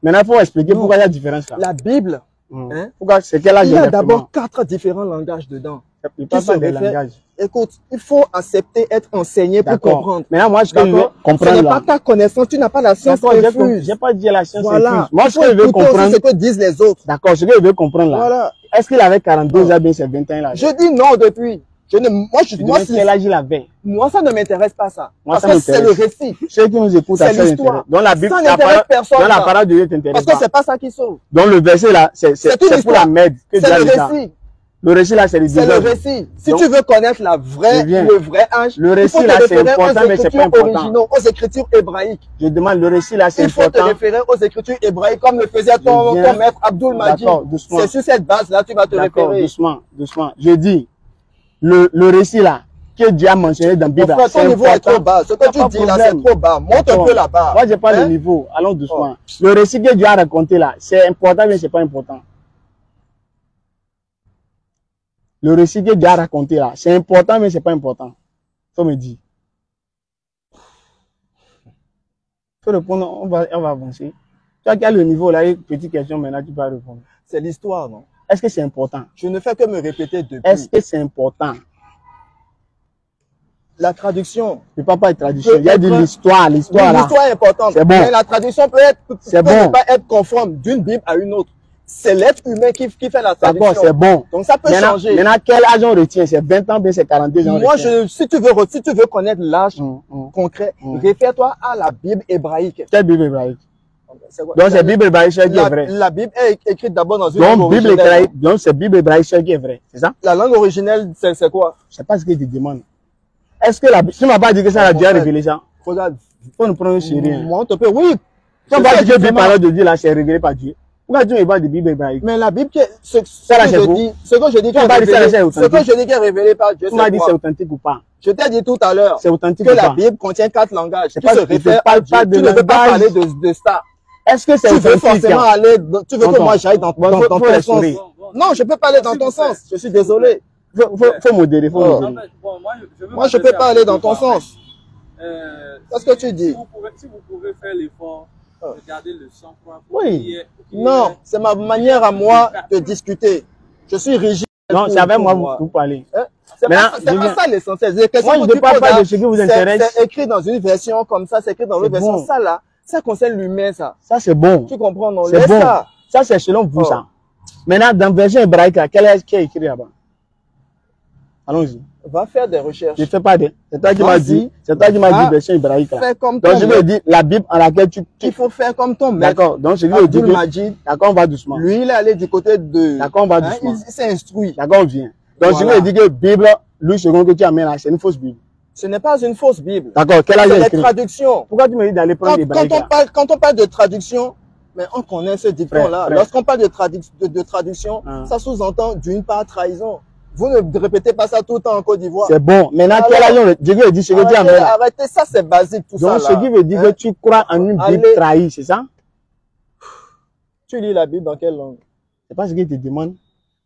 S2: Maintenant, il faut expliquer pourquoi il y a différence là.
S3: La Bible, Hein?
S2: Pourquoi c'est quel âge?
S3: Il y a d'abord 4 différents langages dedans.
S2: Il parle pas des langages.
S3: Écoute, il faut accepter être enseigné pour comprendre.
S2: Maintenant, moi, je veux comprendre.
S3: Ce n'est pas ta connaissance, tu n'as pas la science infuse.
S2: J'ai pas dit la science
S3: voilà.
S2: infuse. Moi, ce que je veux comprendre,
S3: c'est ce que disent les autres.
S2: D'accord, ce que je veux comprendre là. Voilà. Est-ce qu'il avait 42 ans, bien c'est 21 là?
S3: Je dis non depuis. Moi,
S2: quel âge il avait?
S3: Moi, ça ne m'intéresse pas ça.
S2: Moi,
S3: parce que c'est le récit.
S2: Ceux qui nous écoutent,
S3: c'est l'histoire.
S2: Dans la Bible,
S3: ça n'intéresse personne.
S2: Dans la parole de Dieu t'intéresse.
S3: Parce que c'est pas ça qui sauve.
S2: Donc le verset là, c'est pour la merde.
S3: C'est le récit.
S2: Le récit là, c'est le
S3: C'est le récit. Si tu veux connaître le vrai âge,
S2: le récit là, c'est important, mais c'est pas important.
S3: Aux écritures hébraïques.
S2: Je demande le récit là, c'est important.
S3: Il faut te référer aux écritures hébraïques comme le faisait ton maître Abdul Majid. C'est sur cette base là, tu vas te référer.
S2: Doucement, doucement. Je dis, le récit là, que Dieu a mentionné dans la Bible,
S3: ton niveau est trop bas. Ce que tu dis là, c'est trop bas. Monte un peu là-bas.
S2: Moi, j'ai pas le niveau. Allons doucement. Le récit que Dieu a raconté là, c'est important, mais c'est pas important. Le récit que Dieu a raconté là, c'est important, mais c'est pas important. Faut me dire. Faut répondre, on va avancer. Tu as quel niveau là, une petite question maintenant, tu peux répondre.
S3: C'est l'histoire, non?
S2: Est-ce que c'est important?
S3: Je ne fais que me répéter depuis.
S2: Est-ce que c'est important?
S3: La traduction.
S2: Je ne parle pas de traduction. Il y a de l'histoire. L'histoire là.
S3: L'histoire est importante.
S2: C'est bon.
S3: Mais la traduction peut pas être conforme d'une Bible à une autre. C'est l'être humain qui fait la traduction.
S2: D'accord, c'est bon.
S3: Donc ça peut changer.
S2: Maintenant, quel âge on retient? C'est 20 ans, bien c'est 42 ans.
S3: Moi, si tu veux connaître l'âge concret, réfère-toi à la Bible hébraïque.
S2: Quelle Bible hébraïque? Donc c'est Bible hébraïque qui est vrai.
S3: La Bible est écrite d'abord dans une langue originelle.
S2: Donc c'est Bible hébraïque qui est vrai, c'est ça?
S3: La langue originelle, c'est quoi?
S2: Je sais pas ce que tu demandes. Est-ce que tu ne m'as pas dit que ça a déjà révélé ça?
S3: Regarde.
S2: Faut nous prendre sur rien.
S3: Moi, on te peut, oui.
S2: Tu m'as dit que la parole de Dieu là, c'est révélé par Dieu. Pourquoi tu me parles de Bible hébraïque?
S3: Mais la Bible, ce que je dis qui est révélé par Dieu,
S2: tu m'as dit c'est authentique ou pas?
S3: Je t'ai dit tout à l'heure
S2: que
S3: la Bible contient 4 langages.
S2: Tu ne
S3: veux pas parler de ça.
S2: Est-ce que c'est
S3: authentique? Tu veux forcément aller, tu veux que moi j'aille dans ton sens? Non, je peux pas aller dans ton sens. Je suis désolé.
S2: Faut modérer, faut modérer.
S3: Moi, je peux pas aller dans ton sens. Qu'est-ce que tu dis?
S1: Si vous pouvez faire l'effort de garder le sang-froid.
S3: Oui. Non, c'est ma manière à moi de discuter. Je suis rigide.
S2: Non, c'est avec moi que vous parlez.
S3: C'est pas ça l'essentiel.
S2: Moi, je ne parle pas de ce qui vous intéresse.
S3: C'est écrit dans une version comme ça, c'est écrit dans l'autre version. Ça là, ça concerne l'humain, ça.
S2: Ça, c'est bon.
S3: Tu comprends, non?
S2: C'est bon. Ça, c'est selon vous, ça. Maintenant, dans la version hébraïque, quel est qui est écrit là-bas? Allons-y.
S3: Va faire des recherches.
S2: Je ne fais pas de. C'est toi qui m'as dit. C'est toi qui m'as dit version hébraïque là.
S3: Donc
S2: je veux dire la Bible en laquelle
S3: il faut faire comme ton maître.
S2: D'accord. Donc je veux dire. D'accord, on va doucement.
S3: Lui, il est allé du côté de.
S2: D'accord, on va doucement.
S3: Il s'est instruit.
S2: D'accord, on vient. Donc je veux dire que Bible, Louis II que tu amènes là, c'est une fausse Bible.
S3: Ce n'est pas une fausse Bible.
S2: D'accord. Quelle âge
S3: c'est la traduction.
S2: Pourquoi tu me dis d'aller prendre l'hébraïque?
S3: Quand on parle de traduction, mais on connaît ce dicton-là. Lorsqu'on parle de traduction, ça sous-entend d'une part trahison. Vous ne répétez pas ça tout le temps en Côte d'Ivoire.
S2: C'est bon. Maintenant, quel âge Dieu dit ce que tu amènes là?
S3: Arrêtez, ça c'est basique tout ça.
S2: Donc, ce qui veut dire que tu crois en une Bible trahie, c'est ça?
S3: Tu lis la Bible dans quelle langue?
S2: C'est pas ce qu'il te demande.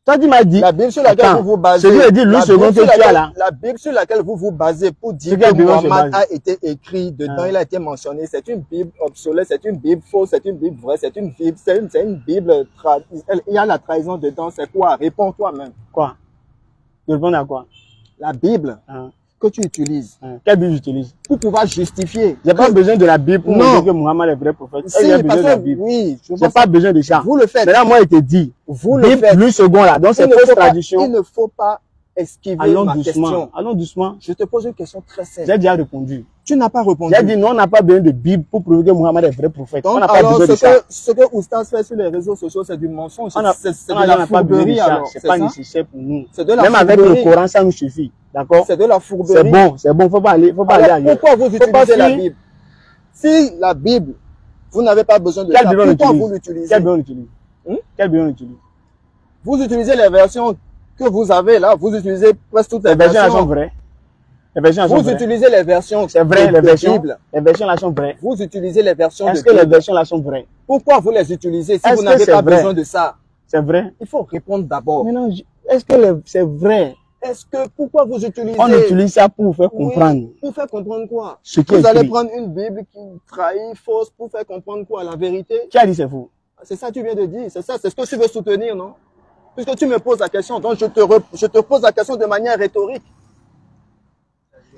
S2: Toi, tu m'as dit.
S3: La Bible sur laquelle vous vous basez.
S2: Ce qui veut dire Louis II que tu as là.
S3: La Bible sur laquelle vous vous basez pour dire que Mohammed a été écrit dedans, il a été mentionné. C'est une Bible obsolète, c'est une Bible fausse, c'est une Bible vraie, c'est une Bible, c'est une Bible il y a la trahison dedans, c'est quoi? Réponds toi-même.
S2: Quoi? Je réponds à quoi?
S3: La Bible que tu utilises.
S2: Quelle Bible j'utilise?
S3: Pour pouvoir justifier.
S2: J'ai pas besoin de la Bible pour dire que Mohammed est le vrai prophète.
S3: Si, parce que oui,
S2: j'ai pas besoin de ça.
S3: Vous le faites.
S2: Maintenant, moi, il te dit.
S3: Vous le faites.
S2: Louis II là. Donc, c'est fausse tradition.
S3: Il ne faut pas esquiver ma question.
S2: Allons doucement.
S3: Je te pose une question très simple.
S2: J'ai déjà répondu.
S3: Tu n'as pas répondu.
S2: J'ai dit non, on n'a pas besoin de Bible pour prouver que Mohammed est le vrai prophète.
S3: Donc,
S2: on n'a pas besoin de ça.
S3: Ce que Oustaz fait sur les réseaux sociaux, c'est du mensonge. C'est de la
S2: fourberie alors. C'est pas nécessaire pour nous.
S3: Même
S2: avec le Coran, ça nous suffit. D'accord?
S3: C'est de la fourberie.
S2: C'est bon, faut pas aller ailleurs.
S3: Pourquoi vous utilisez la Bible? Si la Bible, vous n'avez pas besoin de ça, pourquoi vous l'utilisez?
S2: Quelle Bible on utilise? Quelle Bible on utilise?
S3: Vous utilisez les versions que vous avez là, vous utilisez presque toutes les versions.
S2: Les versions sont vraies. Les versions sont vraies.
S3: Vous utilisez les versions.
S2: C'est vrai, les versions. Les versions là sont vraies.
S3: Vous utilisez les versions de
S2: Est-ce que les versions là sont vraies?
S3: Pourquoi vous les utilisez si vous n'avez pas besoin de ça?
S2: C'est vrai.
S3: Il faut répondre d'abord.
S2: Mais non, est-ce que c'est vrai?
S3: Pourquoi vous utilisez?
S2: On utilise ça pour vous faire comprendre.
S3: Oui, pour faire comprendre quoi?
S2: Ce qui est
S3: vous allez prendre une Bible qui trahit, fausse, pour faire comprendre quoi? La vérité?
S2: Qui a dit c'est faux?
S3: C'est ça que tu viens de dire, c'est ça, c'est ce que tu veux soutenir, non? Puisque tu me poses la question, donc je te pose la question de manière rhétorique.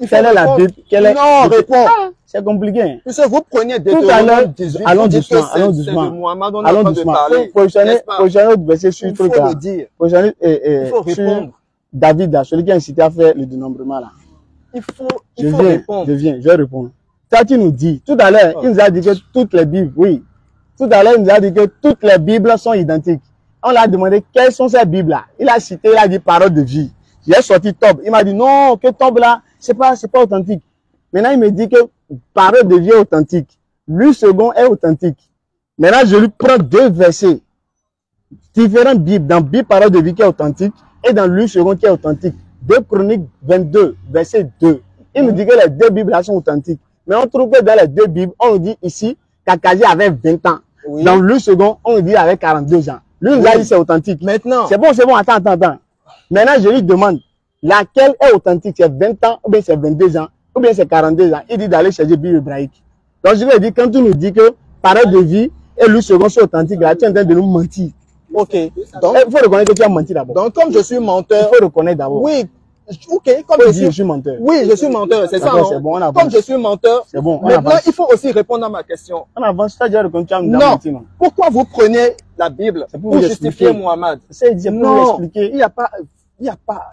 S2: Quelle est la Bible?
S3: Non, réponds.
S2: C'est compliqué.
S3: Puisque vous preniez des
S2: allons doucement, allons doucement. Allons doucement. Positionner votre verset sur le truc là. Positionner sur David là, celui qui a incité à faire le dénombrement là.
S3: Il faut répondre.
S2: Je vais répondre. Ça, tu nous dis, tout à l'heure, il nous a dit que toutes les Bibles, oui. Tout à l'heure, il nous a dit que toutes les Bibles sont identiques. On l'a demandé quelles sont ces Bibles-là. Il a cité, il a dit parole de vie. J'ai sorti Tob. Il m'a dit non, que Tob là, c'est pas authentique. Maintenant, il me dit que parole de vie est authentique. Lui second est authentique. Maintenant, je lui prends deux versets. Différentes Bibles. Dans Bible parole de vie qui est authentique et dans lui second qui est authentique. 2 Chroniques 22, verset 2. Il nous dit que les deux Bibles là sont authentiques. Mais on trouve que dans les deux Bibles, on nous dit ici qu'Akazi avait 20 ans. Oui. Dans le second, on nous dit avec 42 ans. Lui, nous a dit c'est authentique. Maintenant. C'est bon, attends. Maintenant, je lui demande, laquelle est authentique? C'est 20 ans, ou bien c'est 22 ans, ou bien c'est 42 ans. Il dit d'aller chercher Bible hébraïque. Donc, je lui ai dit, quand tu nous dis que parole de vie et le second sont authentiques, là, tu es en train de nous mentir.
S3: Ok. Donc,
S2: il faut reconnaître que tu as menti d'abord.
S3: Donc, comme je suis menteur.
S2: Il faut reconnaître d'abord.
S3: Oui. Ok, comme
S2: je suis menteur.
S3: Oui, je suis menteur, c'est ça.
S2: C'est bon, on avance.
S3: Comme je suis menteur,
S2: c'est bon,
S3: maintenant il faut aussi répondre à ma question.
S2: On avance, tu as déjà reconnu, tu as
S3: menti, non. Pourquoi vous prenez la Bible pour justifier Mohammed?
S2: Non,
S3: il n'y a pas.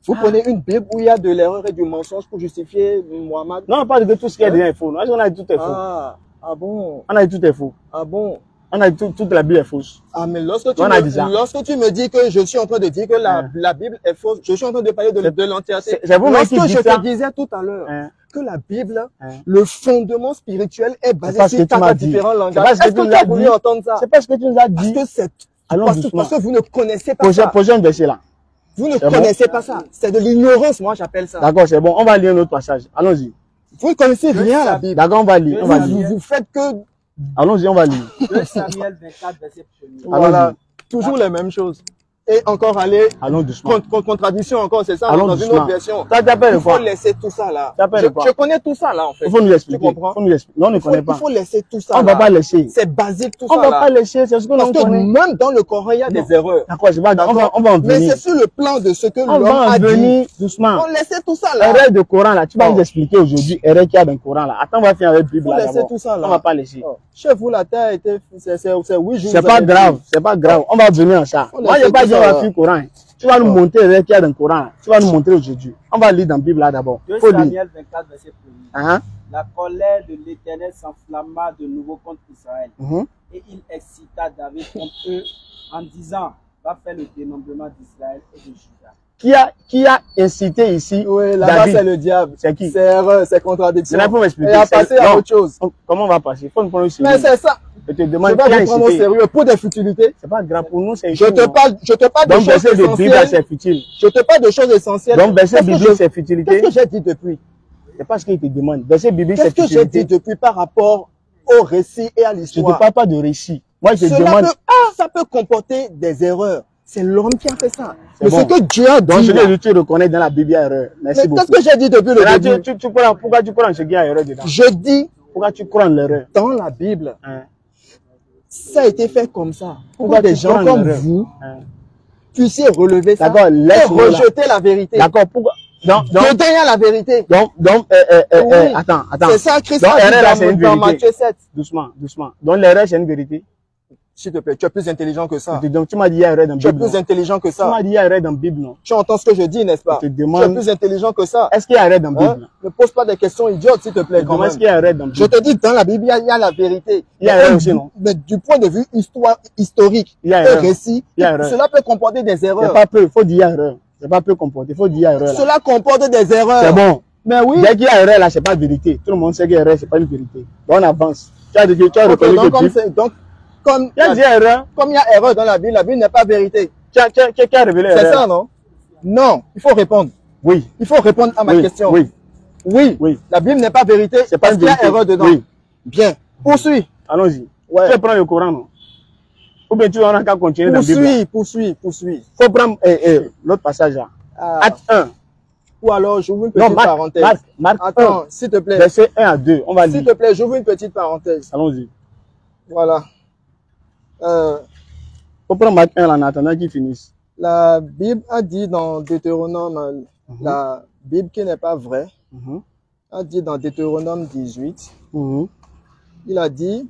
S3: Vous prenez une Bible où il y a de l'erreur et du mensonge pour justifier Mohammed?
S2: Non, on parle de tout ce qui est bien faux. On a dit tout est faux.
S3: Ah bon?
S2: On a dit tout est faux.
S3: Ah bon?
S2: On a dit toute la Bible est fausse.
S3: Ah, mais lorsque tu me dis que je suis en train de dire que la Bible est fausse, je suis en train de parler de l'entièreté. Lorsque je te disais tout à l'heure que la Bible, le fondement spirituel est basé sur 4 différents langages. Est-ce que tu as voulu entendre ça?
S2: C'est pas ce que tu nous as dit.
S3: Parce que vous ne connaissez pas ça.
S2: Posez un verset là.
S3: Vous ne connaissez pas ça. C'est de l'ignorance, moi j'appelle ça.
S2: D'accord, c'est bon. On va lire un autre passage. Allons-y.
S3: Vous ne connaissez rien à la Bible.
S2: D'accord, on va lire.
S3: Vous faites que...
S2: Allons-y, on va lire.
S1: 2 Samuel 24, verset 1er.
S3: Voilà, toujours les mêmes choses. Et encore aller.
S2: Allons doucement.
S3: Contradiction encore, c'est ça,
S2: allons
S3: dans
S2: doucement.
S3: une autre version.
S2: Il
S3: faut laisser tout ça là. Je connais tout ça là en fait.
S2: Il faut nous expliquer.
S3: Tu comprends?
S2: Faut nous expliquer. Non, on ne connaît pas.
S3: Il faut laisser tout ça.
S2: On ne va pas laisser.
S3: C'est basique tout ça.
S2: On ne va pas laisser, c'est ce que l'on connaît.
S3: Même dans le Coran, il y a des erreurs.
S2: D'accord, c'est pas grave. On va en venir.
S3: Mais c'est sur le plan de ce que l'homme a dit.
S2: On va en venir doucement.
S3: On laissait tout ça là.
S2: Erreur de Coran là. Tu vas nous expliquer aujourd'hui erreur qu'il y a dans le Coran là. Attends, on va finir avec la Bible là.
S3: Laisser tout ça là.
S2: On va pas laisser.
S3: Chez vous, la terre était, c'est 8 jours.
S2: C'est pas grave, c'est pas grave. On va venir en ça. Moi, je n'ai pas dit on va finir le Coran. Tu vas nous montrer ce qu'il y a dans le Coran. Tu vas nous montrer aujourd'hui. On va lire dans la Bible là d'abord.
S1: 2 Samuel 24, verset 1er.
S2: La
S1: colère de l'Éternel s'enflamma de nouveau contre Israël. Et il excita David contre eux en disant, va faire le dénombrement d'Israël et de Juda.
S2: Qui a incité ici?
S3: Oui, là-bas c'est le diable.
S2: C'est qui?
S3: C'est erreur, c'est contradiction.
S2: Maintenant, pour m'expliquer.
S3: Et à passer à autre chose.
S2: Comment on va passer? Il faut nous prendre au sérieux.
S3: Mais c'est ça.
S2: Je te demande
S3: qui a incité. Au sérieux pour des futilités.
S2: C'est pas grave pour nous, c'est
S3: je te parle de choses essentielles.
S2: C'est futile.
S3: Je te parle de choses essentielles.
S2: Donc, verset biblique, c'est futilité.
S3: Qu'est-ce que j'ai dit depuis?
S2: C'est pas ce qu'il te demande. Verset biblique, c'est futilité.
S3: Qu'est-ce que j'ai dit depuis par rapport au récit et à l'histoire?
S2: Je ne te parle pas de récit. Moi, je te demande.
S3: Ça peut comporter des erreurs. C'est l'homme qui a fait ça. Mais ce que Dieu a dit.
S2: Donc, je vais tu reconnais dans la Bible, il y a erreur. Merci beaucoup.
S3: Qu'est-ce que j'ai dit depuis le début?
S2: Pourquoi tu crois en ce qu'il y a erreur dedans?
S3: Je dis.
S2: Pourquoi tu crois en l'erreur?
S3: Dans la Bible. Ça a été fait comme ça. Pourquoi des gens comme vous puissiez relever ça et rejeter la vérité.
S2: D'accord. Pourquoi? Donc,
S3: dedans, il y a la vérité.
S2: Oui. Attends.
S3: C'est ça, Christ a dit dans Matthieu 7.
S2: Doucement. Donc, l'erreur, c'est une vérité.
S3: S'il te plaît, tu es plus intelligent que ça.
S2: Donc, tu m'as dit il y a erreur dans la Bible.
S3: Tu es plus intelligent que ça.
S2: Tu m'as dit il y a erreur dans la Bible, non?
S3: Tu entends ce que je dis, n'est-ce pas?
S2: Je te demande.
S3: Tu es plus intelligent que ça.
S2: Est-ce qu'il y a erreur dans la Bible?
S3: Ne pose pas des questions idiotes, s'il te plaît.
S2: Comment est-ce qu'il y a erreur dans la Bible?
S3: Je te dis, dans la Bible, il y a la vérité.
S2: Il y a erreur aussi, non?
S3: Mais du point de vue historique et récit, cela peut comporter des erreurs.
S2: C'est pas peu, il faut dire il y a erreur. C'est pas peu comporter, il faut dire il y a erreur.
S3: Cela comporte des erreurs.
S2: C'est bon.
S3: Mais oui.
S2: Dès qu'il y a erreur là, c'est pas vérité. Tout le monde sait qu'il y a erreur, c'est pas une vérité. Donc on avance. Tu as reconnu que
S3: comme
S2: il y a erreur.
S3: Comme il y a erreur dans la Bible n'est pas vérité.
S2: Qui a révélé erreur?
S3: C'est ça, non? Non, il faut répondre.
S2: Oui.
S3: Il faut répondre à ma question. Oui. La Bible n'est pas vérité.
S2: C'est pas une vérité.
S3: Il y a erreur dedans.
S2: Oui.
S3: Bien. Poursuis.
S2: Allons-y.
S3: Ouais.
S2: Tu vas prendre le Coran, non? Ou bien tu vas encore continuer dans la Bible?
S3: Poursuis.
S2: Faut prendre l'autre passage là. Acte 1.
S3: Ou alors, j'ouvre une petite parenthèse.
S2: Marc
S3: Attends, s'il te plaît.
S2: Verset 1 à 2. On va lire.
S3: S'il te plaît, j'ouvre une petite parenthèse.
S2: Allons-y.
S3: Voilà.
S2: Faut prendre Marc 1 en attendant qu'il finisse.
S3: La Bible a dit dans Deutéronome, la Bible qui n'est pas vraie, a dit dans Deutéronome 18, il a dit,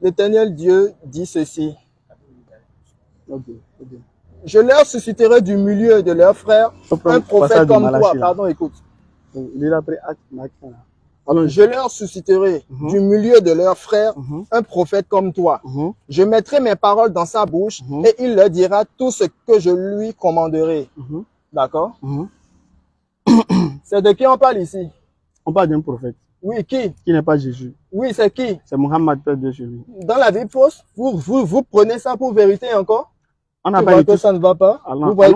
S3: l'Éternel Dieu dit ceci. Je leur susciterai du milieu de leurs frères un prophète comme toi. Pardon, écoute. Je leur susciterai du milieu de leurs frères un prophète comme toi. Je mettrai mes paroles dans sa bouche et il leur dira tout ce que je lui commanderai. D'accord? C'est de qui on parle ici?
S2: On parle d'un prophète.
S3: Oui, qui?
S2: Qui n'est pas Jésus.
S3: Oui, c'est qui?
S2: C'est Mohammed, père de Jésus.
S3: Dans la Bible fausse, vous prenez ça pour vérité encore?
S2: On n'a
S3: vous
S2: pas
S3: voyez
S2: dit
S3: que ça ne va pas?
S2: Allons,
S3: vous voyez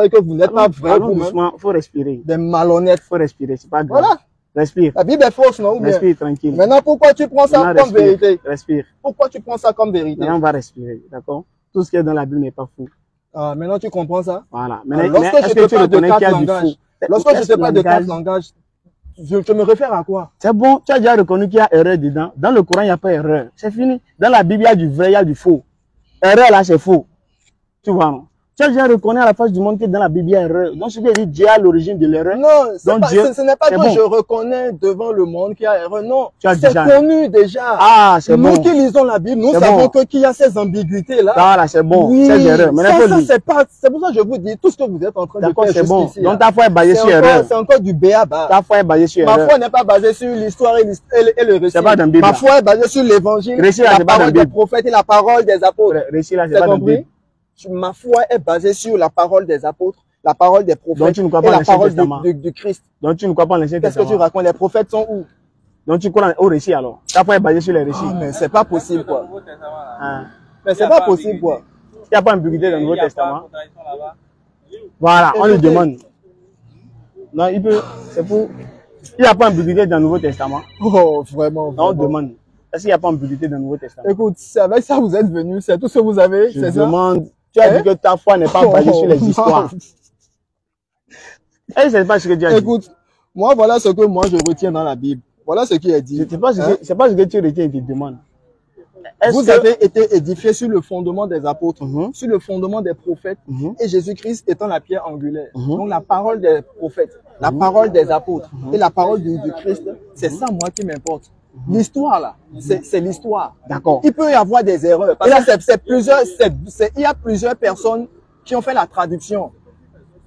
S3: que vous n'êtes pas vrai vous-même?
S2: Il faut respirer.
S3: Des malhonnêtes.
S2: Il faut respirer, c'est pas grave.
S3: Voilà.
S2: Respire.
S3: La Bible est fausse, non?
S2: Respire tranquille.
S3: Maintenant, pourquoi tu prends ça comme vérité?
S2: Respire.
S3: Pourquoi tu prends ça comme vérité?
S2: Maintenant, on va respirer, d'accord? Tout ce qui est dans la Bible n'est pas faux.
S3: Ah, maintenant, tu comprends ça?
S2: Voilà.
S3: Maintenant, lorsque je te parle de quatre langages, lorsque je te parle de quatre langages, je me réfère à quoi?
S2: C'est bon, tu as déjà reconnu qu'il y a erreur dedans. Dans le Coran, il n'y a pas erreur. C'est fini. Dans la Bible, il y a du vrai, il y a du faux. Erreur là, c'est faux. Tu vois, non? Tu as déjà reconnu à la face du monde que dans la Bible, il y a erreur. Donc, ce qui dit Dieu à l'origine de l'erreur.
S3: Non, ce n'est pas que je reconnais devant le monde qu'il y a erreur. Non, c'est connu déjà.
S2: Ah, c'est bon.
S3: Nous qui lisons la Bible, nous savons qu'il y a ces ambiguïtés-là.
S2: Voilà, c'est bon.
S3: Oui,
S2: ces erreurs. Mais
S3: ça c'est pour ça que je vous dis, tout ce que vous êtes en train de faire
S2: c'est bon.
S3: ici.
S2: Donc, ta foi est basée sur erreur.
S3: C'est encore du béaba.
S2: Ta foi est basée sur erreur.
S3: Ma foi n'est pas basée sur l'histoire et le récit.
S2: C'est pas dans la Bible.
S3: Ma foi est basée sur l'évangile, la parole des prophètes et la parole des apôtres.
S2: Récit là, c'est pas dans la Bible.
S3: Ma foi est basée sur la parole des apôtres, la parole des prophètes
S2: donc, tu ne crois pas
S3: et la parole du Christ.
S2: Donc tu ne crois pas en l'Ancien Testament.
S3: Qu'est-ce que tu racontes? Les prophètes sont où?
S2: Donc tu crois au récit alors. Ta foi est basée sur les récits.
S3: Ah, mais c'est pas possible quoi. Mais c'est pas possible quoi.
S2: Il n'y a pas ambiguïté dans le Nouveau Testament. Voilà, on lui demande. Non, il peut. C'est pour. Il n'y a pas ambiguïté dans le Nouveau Testament.
S3: Oh, vraiment.
S2: On demande. Est-ce qu'il n'y a pas ambiguïté dans le Nouveau Testament?
S3: Écoute, c'est avec ça vous êtes venu, c'est tout ce que vous avez.
S2: Je demande. Tu as dit que ta foi n'est pas basée sur les histoires. Et c'est pas ce que tu as dit.
S3: Écoute, moi, voilà ce que moi je retiens dans la Bible. Voilà ce qui est dit.
S2: C'est pas ce que tu retiens et tu demandes.
S3: Vous avez été édifiés sur le fondement des apôtres, sur le fondement des prophètes, et Jésus-Christ étant la pierre angulaire. Donc la parole des prophètes, la parole des apôtres et la parole du Christ, c'est ça moi qui m'importe. L'histoire là, c'est l'histoire.
S2: D'accord.
S3: Il peut y avoir des erreurs parce que il y a plusieurs personnes qui ont fait la traduction.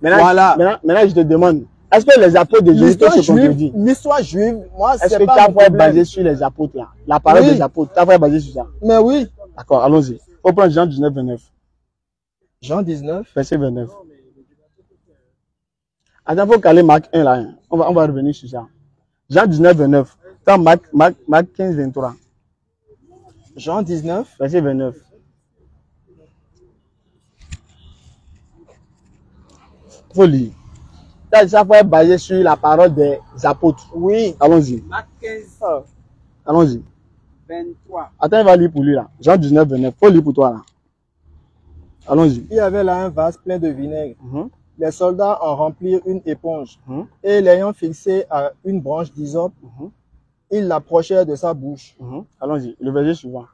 S2: Maintenant, je te demande, est-ce que les apôtres de Jésus se contredisent?
S3: L'histoire juive, moi,
S2: est-ce que ta foi est basée sur les apôtres là? La parole des apôtres, ta foi est basée sur ça?
S3: Mais oui.
S2: D'accord, allons-y. On prend Jean 19, 29.
S3: Jean 19.
S2: Verset 29. Attends, il faut caler Marc 1 là. Hein. On va revenir sur ça. Jean 19, 29. Dans Marc 15, 23.
S3: Jean 19.
S2: Verset 29. Il faut lire. Ça faut être basé sur la parole des apôtres.
S3: Oui.
S2: Allons-y.
S1: Marc 15.
S2: Allons-y.
S1: 23.
S2: Attends, il va lire pour lui là. Jean 19, 29. Faut lire pour toi là. Allons-y.
S3: Il y avait là un vase plein de vinaigre. Les soldats en remplirent une éponge et l'ayant fixé à une branche d'hysope, ils l'approchèrent de sa bouche.
S2: Allons-y. Le verset suivant.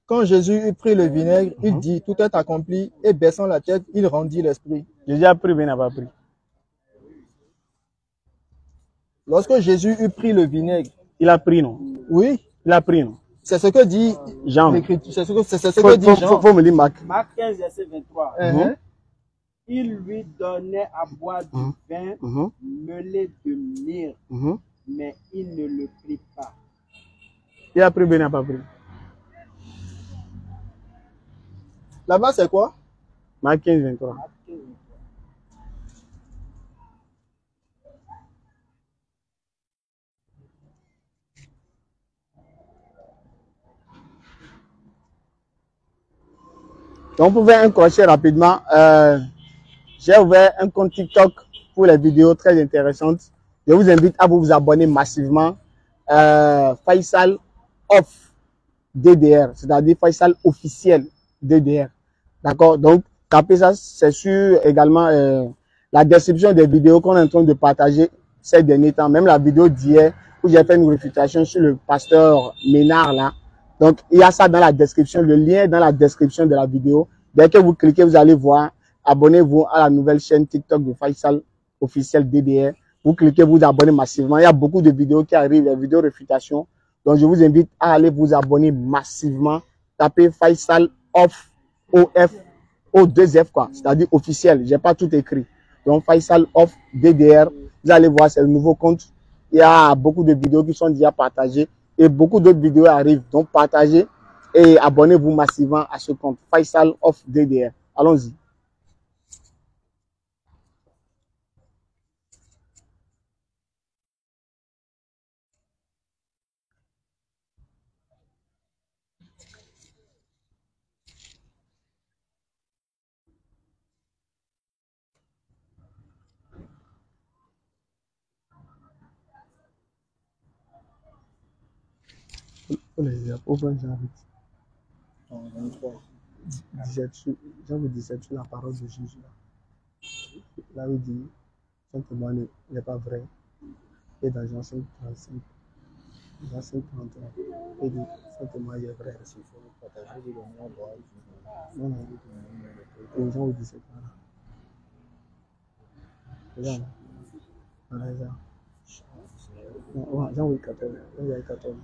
S3: Quand Jésus eut pris le vinaigre, il dit, tout est accompli, et baissant la tête, il rendit l'esprit.
S2: Jésus a pris, mais n'a pas pris.
S3: Lorsque Jésus eut pris le vinaigre,
S2: il a pris, non?
S3: Oui.
S2: Il a pris, non?
S3: C'est ce que dit
S2: Jean.
S3: C'est ce que dit Jean.
S2: Faut me lire Marc.
S1: Marc 15, verset 23. Il lui donnait à boire du vin mêlé de myrrhe, mais il ne le prit pas.
S2: Il a pris, mais n'a pas pris.
S3: Là-bas, c'est quoi?
S2: Marc 15, 23. Donc, pour faire un crochet rapidement, j'ai ouvert un compte TikTok pour les vidéos très intéressantes. Je vous invite à vous abonner massivement. Faisal Off DDR, c'est-à-dire Faisal officiel DDR. D'accord? Donc, tapez ça, c'est sur également la description des vidéos qu'on est en train de partager ces derniers temps. Même la vidéo d'hier où j'ai fait une réfutation sur le pasteur Ménard là. Donc, il y a ça dans la description. Le lien est dans la description de la vidéo. Dès que vous cliquez, vous allez voir. Abonnez-vous à la nouvelle chaîne TikTok de Faisal officiel DDR. Vous cliquez, vous abonnez massivement. Il y a beaucoup de vidéos qui arrivent, des vidéos réfutation. Donc, je vous invite à aller vous abonner massivement. Tapez Faisal Off, OF, O2F, quoi. C'est-à-dire officiel. J'ai pas tout écrit. Donc, Faisal Off DDR. Vous allez voir, c'est le nouveau compte. Il y a beaucoup de vidéos qui sont déjà partagées et beaucoup d'autres vidéos arrivent. Donc, partagez et abonnez-vous massivement à ce compte. Faisal Off DDR. Allons-y. Open Jean 17 sur la parole de Jésus. Là, il dit, son témoignage n'est pas vrai. Et dans Jean 5, 35, Jean 5, 33, il dit, son témoignage est vrai. Non, non, et Jean 17, voilà. Regarde. Jean 8, 14. Jean 8, 14.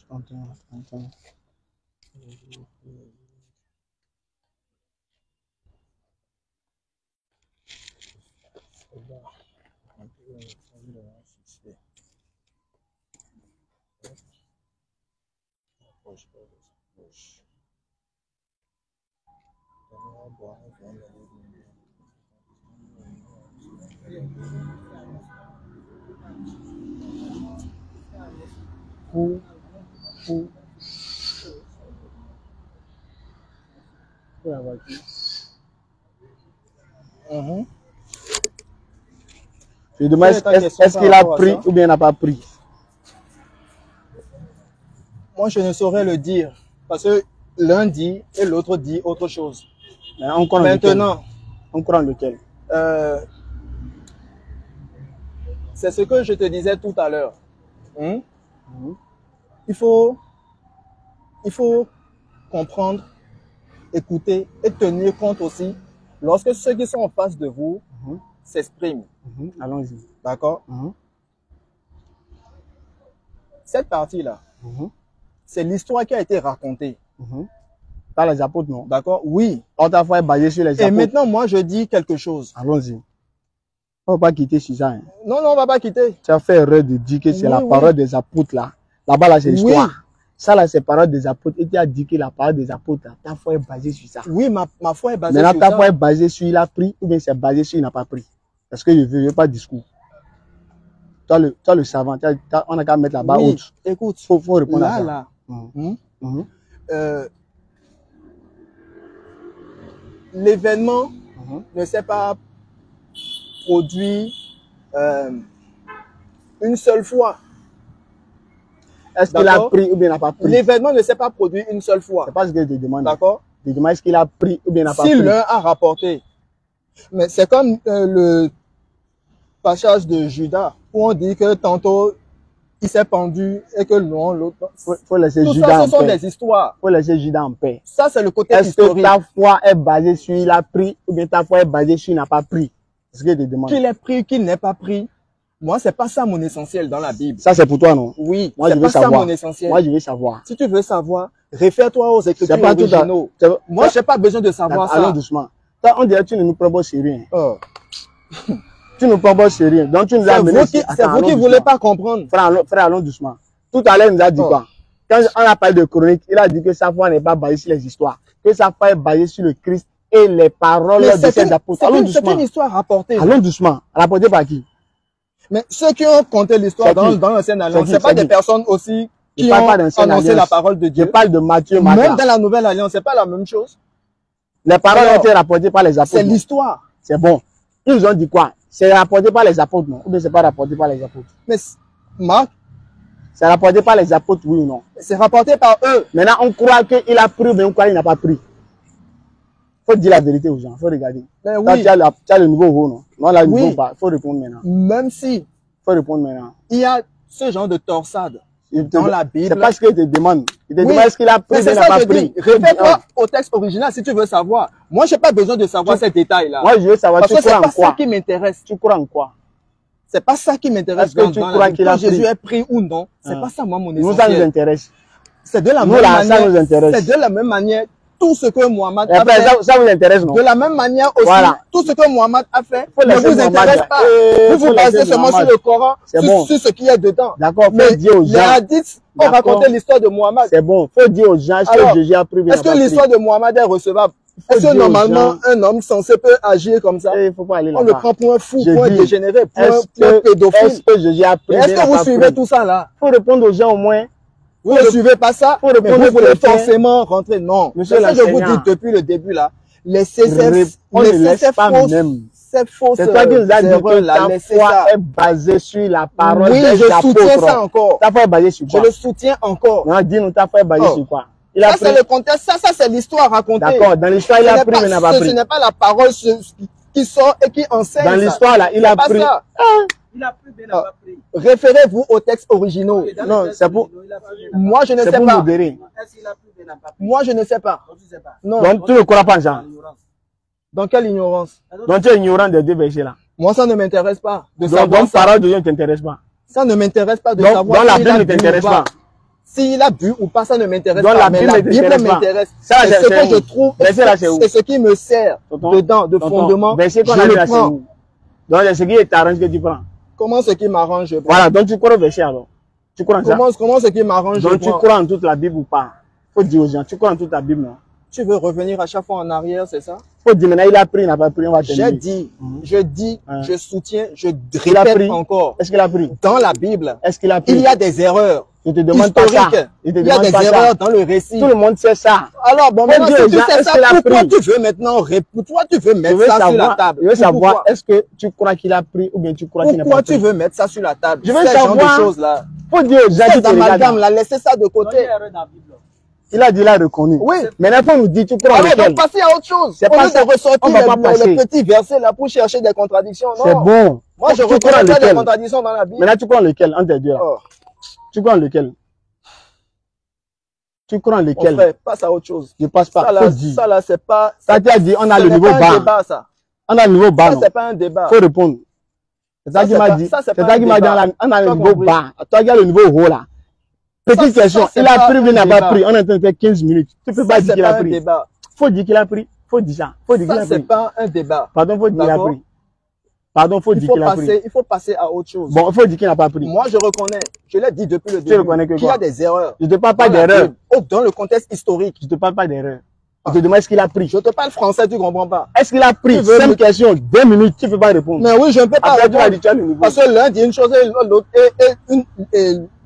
S2: Attends. Je demande est-ce qu'il a pris ou bien n'a pas pris?
S3: Moi, je ne saurais le dire parce que l'un dit et l'autre dit autre chose.
S2: Maintenant, on croit lequel?
S3: C'est ce que je te disais tout à l'heure. Il faut comprendre, écouter et tenir compte aussi lorsque ceux qui sont en face de vous s'expriment.
S2: Allons-y.
S3: D'accord? Cette partie-là, c'est l'histoire qui a été racontée.
S2: Par les apôtres, non?
S3: D'accord? Oui.
S2: Autrefois, basé sur les apôtres.
S3: Et maintenant, moi, je dis quelque chose.
S2: Allons-y. On ne va pas quitter sur ça. Hein.
S3: Non, on ne va pas quitter.
S2: Tu as fait erreur de dire que c'est la parole des apôtres là. Là-bas, là, c'est l'histoire. Ça, là, c'est la parole des apôtres. Et tu as dit que la parole des apôtres, là, ta foi est basée sur ça.
S3: Oui, ma foi est basée sur ça.
S2: Maintenant, ta foi est basée sur il a pris ou bien c'est basé sur il n'a pas pris. Parce que je ne veux pas de discours. Toi, le savant, on a qu'à mettre là-bas autre.
S3: Écoute,
S2: faut répondre à ça.
S3: Là. L'événement ne s'est pas produit une seule fois.
S2: Est-ce qu'il a pris ou bien n'a pas pris?
S3: L'événement ne s'est pas produit une seule fois.
S2: C'est pas ce que je te demande.
S3: D'accord?
S2: Je te demande est-ce qu'il a pris ou bien n'a pas pris.
S3: Si l'un a rapporté. Mais c'est comme le passage de Judas où on dit que tantôt il s'est pendu et que non, l'autre.
S2: Faut laisser Judas
S3: ça,
S2: en
S3: ce sont
S2: paix.
S3: des histoires.
S2: Faut laisser Judas en paix.
S3: Ça, c'est le côté
S2: Est-ce
S3: historique.
S2: que ta foi est basée sur il a pris ou bien ta foi est basée sur il n'a pas pris? C'est ce que je te demande.
S3: Qu'il ait pris, qu'il n'ait pas pris. Moi, c'est pas ça mon essentiel dans la Bible.
S2: Ça, c'est pour toi, non?
S3: Oui,
S2: moi, je veux
S3: pas
S2: savoir.
S3: Ça mon essentiel.
S2: Moi, je veux savoir.
S3: Si tu veux savoir, réfère-toi aux écritures originaux. Moi, j'ai pas besoin de savoir ça.
S2: Allons doucement. On dirait que tu ne nous proposes rien.
S3: Oh.
S2: Tu ne nous proposes rien. Donc, tu nous as mené.
S3: C'est vous qui ne voulez pas comprendre.
S2: Frère, allons doucement. Tout à l'heure, il nous a dit quoi? Quand on a parlé de chronique, il a dit que sa foi n'est pas basée sur les histoires. Que sa foi est basée sur le Christ et les paroles de ses apôtres. Allons doucement.
S3: C'est une histoire rapportée.
S2: Allons doucement. Rapportée par qui?
S3: Mais ceux qui ont conté l'histoire dans l'Ancienne Alliance, c'est pas des personnes aussi qui ont annoncé la parole de Dieu.
S2: Je parle de Matthieu,
S3: Même dans la Nouvelle Alliance, c'est pas la même chose.
S2: Les paroles ont été rapportées par les apôtres.
S3: C'est l'histoire.
S2: C'est bon. Ils nous ont dit quoi? C'est rapporté par les apôtres, non? Ou bien c'est pas rapporté par les apôtres?
S3: Mais Marc,
S2: c'est rapporté par les apôtres, oui ou non?
S3: C'est rapporté par eux.
S2: Maintenant, on croit qu'il a pris, mais on croit qu'il n'a pas pris. Faut dire la vérité aux gens, faut regarder.
S3: Mais
S2: Là,
S3: oui.
S2: tu as le nouveau haut, non? Non, là, le
S3: Oui.
S2: nouveau pas. Faut répondre maintenant.
S3: Même si
S2: Faut répondre maintenant.
S3: il y a ce genre de torsade dans la Bible.
S2: C'est pas ce qu'il te demande. Il te
S3: Oui.
S2: demande est-ce qu'il a pris
S3: Mais
S2: ou
S3: c'est
S2: il
S3: ça
S2: n'a
S3: que
S2: pas
S3: je
S2: pris.
S3: dis. Réfère-toi au texte original si tu veux savoir. Moi, j'ai pas besoin de savoir ces détails-là.
S2: Moi, je veux savoir,
S3: Parce
S2: tu
S3: que c'est
S2: crois en
S3: pas ça
S2: quoi?
S3: qui m'intéresse.
S2: Tu crois en quoi?
S3: C'est pas ça qui m'intéresse.
S2: Est-ce que tu
S3: dans la
S2: crois
S3: Bible.
S2: qu'il a
S3: Quand Jésus
S2: pris?
S3: est pris ou non, c'est pas ça, moi, mon
S2: Nous, ça nous
S3: essentiel.
S2: intéresse.
S3: C'est de la
S2: Nous,
S3: même
S2: là, ça
S3: manière.
S2: nous intéresse.
S3: C'est de la même manière tout ce que Mohammed
S2: Et
S3: a
S2: après,
S3: fait.
S2: ça vous intéresse, non?
S3: De la même manière aussi,
S2: Voilà.
S3: tout ce que Mohammed a fait
S2: Faut
S3: ne
S2: laisser
S3: vous
S2: Mohammed.
S3: intéresse pas. Vous
S2: Faut
S3: vous basez
S2: laisser
S3: seulement sur
S2: Mohammed.
S3: le Coran,
S2: C'est
S3: sur,
S2: bon.
S3: sur ce qu'il y a dedans.
S2: D'accord, faut
S3: Mais
S2: dire aux
S3: les
S2: gens.
S3: hadiths ont
S2: D'accord.
S3: raconté l'histoire de Mohammed.
S2: C'est bon. Faut dire aux gens, est-ce
S3: Alors,
S2: que Jésus a pris ou il n'a
S3: Est-ce
S2: pas
S3: que
S2: pris?
S3: l'histoire de Mohammed est recevable? Est-ce
S2: dire
S3: que
S2: aux
S3: normalement
S2: gens-
S3: un homme censé peut agir comme ça?
S2: Il faut pas aller
S3: On le
S2: là-bas.
S3: prend pour un fou,
S2: Je
S3: pour un
S2: dis,
S3: dégénéré, pour un
S2: Est-ce
S3: pédophile.
S2: que Jésus a pris
S3: Et
S2: ou
S3: est-ce
S2: il
S3: que
S2: n'a
S3: vous
S2: pas
S3: suivez
S2: pris?
S3: tout ça là?
S2: Faut répondre aux gens au moins.
S3: Vous ne suivez pas ça,
S2: Faut
S3: mais
S2: répondre
S3: vous voulez
S2: quelqu'un.
S3: forcément rentrer. Non.
S2: Monsieur
S3: C'est ça que je vous
S2: l'enseignant.
S3: dis depuis le début là. Laissez
S2: On ne laisse pas
S3: fausses,
S2: même.
S3: ces fausses
S2: C'est toi qui nous as dit
S3: erreurs
S2: que
S3: là,
S2: ta
S3: laissez
S2: foi
S3: ça.
S2: est basée sur la parole
S3: Oui,
S2: des
S3: je soutiens
S2: apôtres.
S3: ça encore.
S2: Ta foi est basée sur
S3: Je
S2: quoi?
S3: le soutiens encore.
S2: Non, dis-nous, ta foi est basée
S3: Oh.
S2: sur quoi? Il a
S3: Ça,
S2: pris.
S3: c'est le contexte. Ça, c'est l'histoire racontée.
S2: D'accord, dans l'histoire, il
S3: Ce
S2: a
S3: n'est
S2: pris, mais il n'a pas
S3: ce
S2: pris.
S3: n'est pas la parole qui sort et qui enseigne.
S2: Dans
S3: ça.
S2: l'histoire, là, il a
S3: C'est pas
S2: pris.
S3: ça.
S1: Il a pris, mais il n'a pas pris.
S3: Référez-vous aux textes originaux.
S2: Non, c'est pour,
S3: Moi, je ne
S2: c'est
S3: sais
S2: pour
S3: pas.
S2: modérer.
S1: Est-ce qu'il a pris, mais il n'a pas pris?
S3: Moi, je ne sais pas.
S1: Donc, tu sais pas.
S3: Non.
S2: Donc, tu ne crois pas en ça.
S3: Dans quelle ignorance?
S2: Donc, tu es ignorant des deux versets là.
S3: Moi, ça ne m'intéresse pas de
S2: Donc,
S3: savoir ça.
S2: parole de Dieu ne t'intéresse pas.
S3: Ça ne m'intéresse pas de
S2: Donc,
S3: savoir
S2: la
S3: s'il a
S2: Bible ne
S3: bu
S2: t'intéresse
S3: ou
S2: pas.
S3: S'il a bu ou pas, ça ne m'intéresse
S2: Donc,
S3: pas.
S2: la
S3: Mais
S2: Bible
S3: la
S2: ne
S3: Bible
S2: t'intéresse pas.
S3: m'intéresse.
S2: Ça,
S3: C'est ce
S2: c'est
S3: que
S2: où?
S3: je trouve
S2: Verset là, c'est où?
S3: et ce qui me sert
S2: Tonton,
S3: dedans, de
S2: tonton,
S3: fondement.
S2: verset qu'on
S3: Je
S2: a lu
S3: le
S2: là, c'est
S3: prends.
S2: où? Donc, c'est ce qui t'arrange que tu prends.
S3: Comment ce qui m'arrange, je prends.
S2: Voilà, donc tu crois au verset alors. Tu crois en ça.
S3: Comment ce qui m'arrange, je
S2: Donc, tu
S3: prends.
S2: crois en toute la Bible ou pas? Faut dire aux gens, tu crois en toute la Bible, non?
S3: Tu veux revenir à chaque fois en arrière, c'est ça?
S2: Faut dire maintenant, il a pris, il n'a pas pris, on va
S3: J'ai
S2: terminer.
S3: dit,
S2: Mhm.
S3: je dis,
S2: Hein.
S3: je soutiens, je
S2: Il a
S3: répète
S2: pris.
S3: encore.
S2: Est-ce qu'il a pris?
S3: Dans la Bible,
S2: Est-ce qu'il a pris?
S3: il y a des erreurs
S2: Je te demande pas ça.
S3: historiques.
S2: Je te
S3: Il y a
S2: demande
S3: des
S2: pas ça.
S3: erreurs dans le récit.
S2: Tout le monde sait ça.
S3: Alors, bon,
S2: Faut
S3: maintenant,
S2: dire
S3: si
S2: aux
S3: tu
S2: gens,
S3: sais
S2: est-ce
S3: ça,
S2: qu'il a
S3: pourquoi
S2: pris?
S3: tu veux maintenant, pourquoi tu veux
S2: Je
S3: mettre
S2: veux
S3: ça sur la
S2: savoir,
S3: table?
S2: je veux savoir,
S3: Pourquoi?
S2: est-ce que tu crois qu'il a pris ou bien tu crois qu'il n'a
S3: Pourquoi
S2: pas pris?
S3: tu veux mettre ça sur la table?
S2: Je veux
S3: Ces genre de
S2: savoir.
S3: choses-là.
S2: Faut dire aux gens qui
S3: Ces
S2: te regardent.
S3: amalgames là, laissez ça de
S1: Donc, il y
S3: côté.
S1: a erreur dans la Bible.
S2: Il a dit, il a reconnu.
S3: Oui.
S2: Maintenant, faut nous dire, tu crois en
S3: Alors,
S2: lequel?
S3: donc, passer à autre chose.
S2: C'est
S3: Au
S2: pas
S3: lieu
S2: ça.
S3: de ressortir
S2: On va pas passer.
S3: les petits versets là pour chercher des contradictions.
S2: C'est
S3: Non.
S2: bon.
S3: Moi, je
S2: Tu crois en
S3: reconnais pas des
S2: lequel?
S3: contradictions dans la Bible.
S2: Maintenant, tu crois en lequel? Entre les deux là.
S3: Oh,
S2: Tu crois en lequel? Tu crois en
S3: mon
S2: lequel?
S3: frère, passe à autre chose.
S2: Je passe pas.
S3: Ça
S2: Faut
S3: là,
S2: dire.
S3: ça là, c'est pas.
S2: Ça, tu as dit, on a
S3: ce
S2: le
S3: n'est
S2: niveau
S3: pas un
S2: bas.
S3: débat, ça.
S2: On a le niveau bas,
S3: Ça,
S2: non?
S3: c'est pas un débat.
S2: Faut répondre. C'est ça
S3: Ça,
S2: qui
S3: c'est
S2: m'a
S3: pas-
S2: dit.
S3: ça, c'est
S2: C'est
S3: pas
S2: ça
S3: un
S2: qui m'a dit,
S3: débat.
S2: on a le
S3: Pas
S2: niveau
S3: compris.
S2: bas. Toi, il y a le niveau haut là. Petite
S3: Ça,
S2: question.
S3: c'est
S2: Il a
S3: pas
S2: pris,
S3: un
S2: il n'a pas
S3: débat.
S2: pris. On est en train de faire 15 minutes. Tu peux pas
S3: Ça,
S2: dire
S3: c'est
S2: qu'il a
S3: pas un
S2: pris.
S3: débat.
S2: Faut dire qu'il a pris. Faut dire ça. Faut dire qu'il
S3: Ça,
S2: a
S3: c'est
S2: pris.
S3: pas un débat.
S2: Pardon, faut dire qu'il a
S3: D'accord.
S2: pris. Pardon, faut dire qu'il a pris.
S3: Il faut passer à autre chose.
S2: Bon, il faut dire qu'il n'a pas pris.
S3: Moi, je reconnais, je l'ai dit depuis le
S2: Tu
S3: début,
S2: reconnais que
S3: qu'il y a
S2: quoi?
S3: des erreurs.
S2: Je te parle pas
S3: dans la
S2: d'erreur.
S3: Bible. Oh, dans le contexte historique.
S2: Je te parle pas d'erreur. Je te demande est-ce qu'il a pris.
S3: Je te parle français, tu comprends pas.
S2: Est-ce qu'il a pris?
S3: Tu veux
S2: 5
S3: me-
S2: questions, 2 minutes, tu peux pas répondre.
S3: Mais oui, je ne peux pas
S2: Après, tu vas
S3: répondre.
S2: dire, tu as le niveau.
S3: Parce que l'un dit une chose et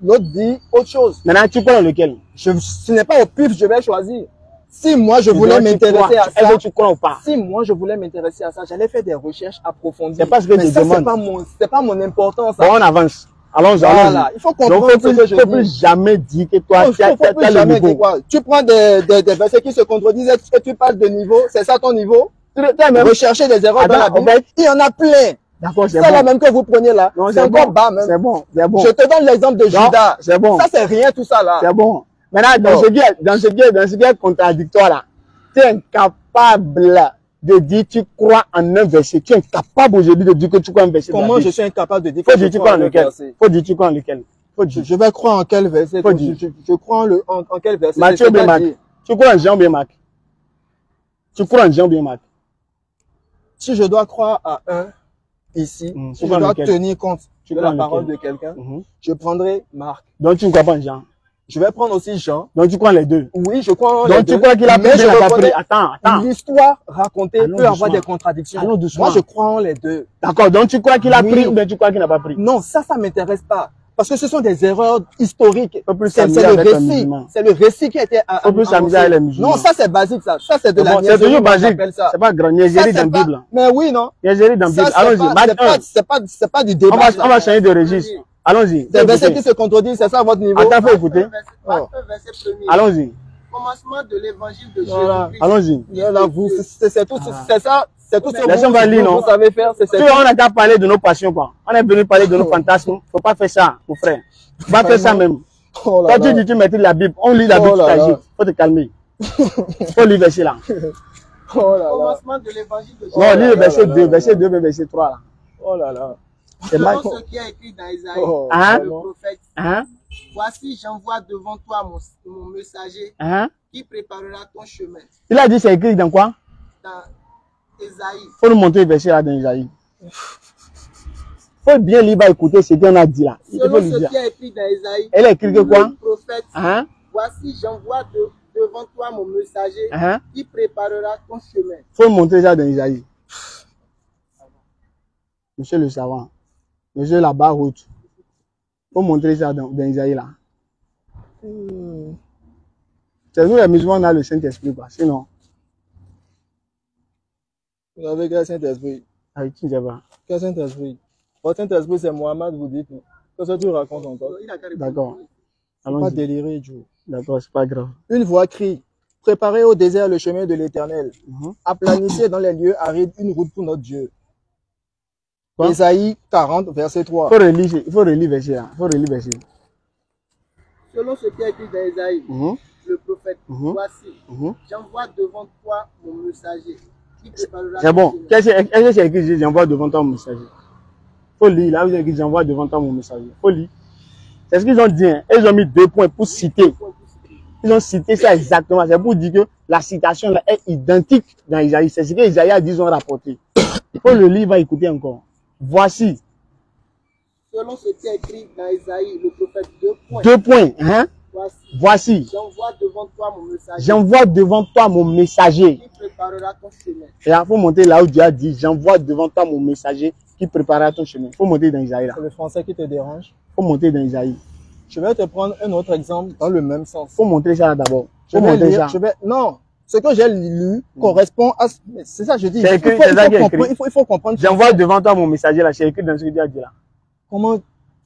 S3: l'autre dit autre chose.
S2: Maintenant, tu crois dans lequel?
S3: Ce n'est pas au pif, je vais choisir. Si moi, je voulais
S2: Tu
S3: m'intéresser
S2: crois.
S3: à
S2: Est-ce
S3: ça,
S2: que tu crois ou pas?
S3: si moi, je voulais m'intéresser à ça, j'allais faire des recherches approfondies.
S2: C'est pas ce que
S3: Mais
S2: je
S3: ça,
S2: demande.
S3: c'est pas mon importance.
S2: Bon, on avance. Allons-y, allons-y.
S3: Voilà. Il faut comprendre
S2: Donc, faut
S3: ce que
S2: plus,
S3: je
S2: faut
S3: dis.
S2: plus jamais dire que toi,
S3: Faut
S2: tu as
S3: plus
S2: le
S3: jamais dire
S2: niveau.
S3: quoi. Tu prends des versets qui se contredisent et tu parles de niveau. C'est ça ton niveau?
S2: Même-
S3: Rechercher des erreurs dans la
S2: Attends,
S3: Bible.
S2: en fait-
S3: Il y en a plein.
S2: D'accord, c'est
S3: Ça là
S2: bon.
S3: même que vous prenez là.
S2: Non,
S3: C'est encore bas même.
S2: C'est bon, c'est bon.
S3: Je te donne l'exemple de
S2: Non,
S3: Judas.
S2: c'est bon.
S3: Ça c'est rien tout ça là.
S2: C'est bon. Maintenant, dans
S3: Oh.
S2: ce qui est contradictoire là, tu es incapable de dire tu crois en un verset. Tu es incapable aujourd'hui de dire que tu crois en un verset. de la
S3: Comment
S2: Bible.
S3: je suis incapable de dire
S2: Faut
S3: que
S2: dire
S3: je
S2: tu
S3: crois
S2: crois en
S3: en un
S2: lequel?
S3: verset?
S2: Faut dire tu crois en lequel? Faut dire.
S3: Je vais croire en quel verset?
S2: Faut dire.
S3: Je crois en quel verset?
S2: Matthieu
S3: C'est
S2: bien Marc.
S3: c'est-à-dire,
S2: Tu crois en Jean bien Marc? Tu crois en Jean bien Marc?
S3: si je dois croire à un ici,
S2: Tu
S3: si je
S2: crois en
S3: dois
S2: lequel?
S3: tenir compte
S2: Tu
S3: de
S2: crois
S3: la
S2: en
S3: parole
S2: lequel?
S3: de quelqu'un,
S2: Mhm.
S3: je prendrai Marc.
S2: Donc tu ne crois pas en Jean?
S3: Je vais prendre aussi Jean.
S2: Donc tu crois en les deux?
S3: Oui, je crois en les
S2: Donc
S3: deux.
S2: tu crois qu'il a
S3: Mais
S2: pris,
S3: je
S2: il n'a pas
S3: reconnais
S2: pris? Attends.
S3: l'histoire racontée
S2: Allons
S3: peut avoir
S2: doucement.
S3: des contradictions.
S2: Allons doucement.
S3: Moi, je crois en les deux.
S2: D'accord, donc tu crois qu'il a
S3: Oui.
S2: pris ou bien tu crois qu'il n'a pas pris?
S3: Non, ça m'intéresse pas. Parce que ce sont des erreurs historiques.
S2: Faut plus
S3: C'est
S2: s'amuser
S3: le
S2: avec les
S3: récit.
S2: musulmans.
S3: C'est le récit qui a été
S2: Faut plus s'amuser avec les musulmans.
S3: Non, ça c'est basique ça. Ça c'est de la
S2: Bon, c'est
S3: niaiserie.
S2: toujours
S3: moi,
S2: basique.
S3: j'appelle ça.
S2: C'est pas grand.
S3: Ça,
S2: Niaiserie
S3: c'est
S2: dans la
S3: pas-
S2: Bible.
S3: Mais oui, non.
S2: Niaiserie dans la
S3: Ça,
S2: Bible.
S3: c'est
S2: Allons-y.
S3: pas-
S2: Marc
S3: c'est pas-
S2: 1.
S3: c'est pas du débat.
S2: On va changer de registre. Allons-y.
S3: Des versets qui se contredisent, c'est ça votre niveau?
S2: Attends, faut écouter.
S3: Oh.
S1: Verset premier.
S2: Allons-y.
S1: commencement de l'évangile de
S3: Voilà.
S1: Jésus-Christ.
S2: Allons-y.
S3: Là, c'est tout, c'est ça, c'est tout ce
S2: Laissons va lire, non?
S3: vous savez faire, c'est
S2: Tu vois, on a qu'à parler de nos passions, quoi. On est venu parler de nos fantasmes. Faut pas faire ça, mon frère. Faut pas faire ça même.
S3: Oh là
S2: Quand tu
S3: là.
S2: dis tu maîtrises la Bible, on lit la Bible,
S3: Oh
S2: tu
S3: là là.
S2: t'agites. Faut te calmer. Faut lire verset là.
S3: Oh là là.
S1: Commencement de l'évangile de
S2: Non,
S1: Jésus-Christ.
S2: lis le verset
S3: là
S2: 2,
S3: là.
S2: verset 2, verset 3 là.
S3: Oh là là.
S2: C'est mal.
S1: Selon ce qui est écrit dans Isaïe,
S3: Oh,
S2: Hein?
S1: le
S3: vraiment.
S1: prophète,
S2: Hein?
S1: voici j'envoie devant toi mon messager
S2: Hein?
S1: qui préparera ton chemin.
S2: Il a dit c'est écrit dans quoi?
S1: Dans Isaïe,
S2: Faut nous montrer le verset là dans Isaïe. Faut bien lire, écouter ce qu'on a dit là. Il faut
S1: selon
S2: le
S1: ce
S2: dire.
S1: qui est écrit dans Isaïe,
S2: Elle a écrit que quoi?
S1: le prophète,
S2: Hein?
S1: voici j'envoie devant toi mon messager
S2: Hein?
S1: qui préparera ton chemin.
S2: Faut montrer ça dans Isaïe. Monsieur le savant. Monsieur la barre haute. Faut montrer ça dans Isaïe là. C'est nous les musulmans, on a le Saint-Esprit quoi. Sinon,
S3: Vous avez quel Saint-Esprit?
S2: avec qui ça va?
S3: Quel Saint-Esprit? Votre Saint-Esprit, c'est Mohamed, vous dites. Qu'est-ce que tu racontes encore?
S1: Il a qu'à répondre.
S2: D'accord.
S3: Pas
S2: Allons-y.
S3: délirer, Joe.
S2: D'accord, c'est pas grave.
S3: Une voix crie, préparez au désert le chemin de l'Éternel.
S2: Mhm.
S3: Aplanissez dans les lieux arides une route pour notre Dieu.
S2: Quoi?
S3: Isaïe 40, verset 3.
S2: Il faut relire verset là. Faut relire verset.
S1: Selon ce qui est écrit dans Isaïe,
S2: Mhm.
S1: le prophète,
S2: Mhm.
S1: voici
S2: Mhm.
S1: j'envoie devant toi mon messager qui préparera
S2: C'est
S1: ton
S2: bon.
S1: chemin.
S2: Est-ce que c'est écrit j'envoie devant toi mon messager? Faut lire. Là, vous avez écrit j'envoie devant toi mon messager. Faut lire. C'est ce qu'ils ont dit. Hein. Ils ont mis 2 points pour citer. Ils ont cité ça exactement. C'est pour dire que la citation là est identique dans Isaïe. C'est ce que Isaïe a dit, ils ont rapporté. Faut le lire, va écouter encore. Voici
S1: Selon ce qui est écrit dans Isaïe, le prophète, 2 points.
S2: 2 points. Hein?
S1: Voici
S2: Voici.
S1: j'envoie devant toi mon messager
S2: J'envoie devant toi mon messager.
S1: qui préparera ton chemin.
S2: Et là, faut monter là où Dieu a dit, j'envoie devant toi mon messager qui préparera ton chemin. Faut monter dans Isaïe là.
S3: C'est le français qui te dérange.
S2: Faut monter dans Isaïe.
S3: Je vais te prendre un autre exemple dans le même sens.
S2: Faut montrer ça là d'abord.
S3: Je
S2: Faut
S3: vais
S2: montrer
S3: lire,
S2: ça.
S3: non, ce que j'ai lu correspond à... C'est ça, je dis.
S2: C'est écrit,
S3: Il faut-
S2: c'est ça qui est
S3: comprendre-
S2: écrit.
S3: il faut comprendre.
S2: J'envoie devant toi mon messager là. C'est écrit dans ce que Dieu a dit là.
S3: Comment,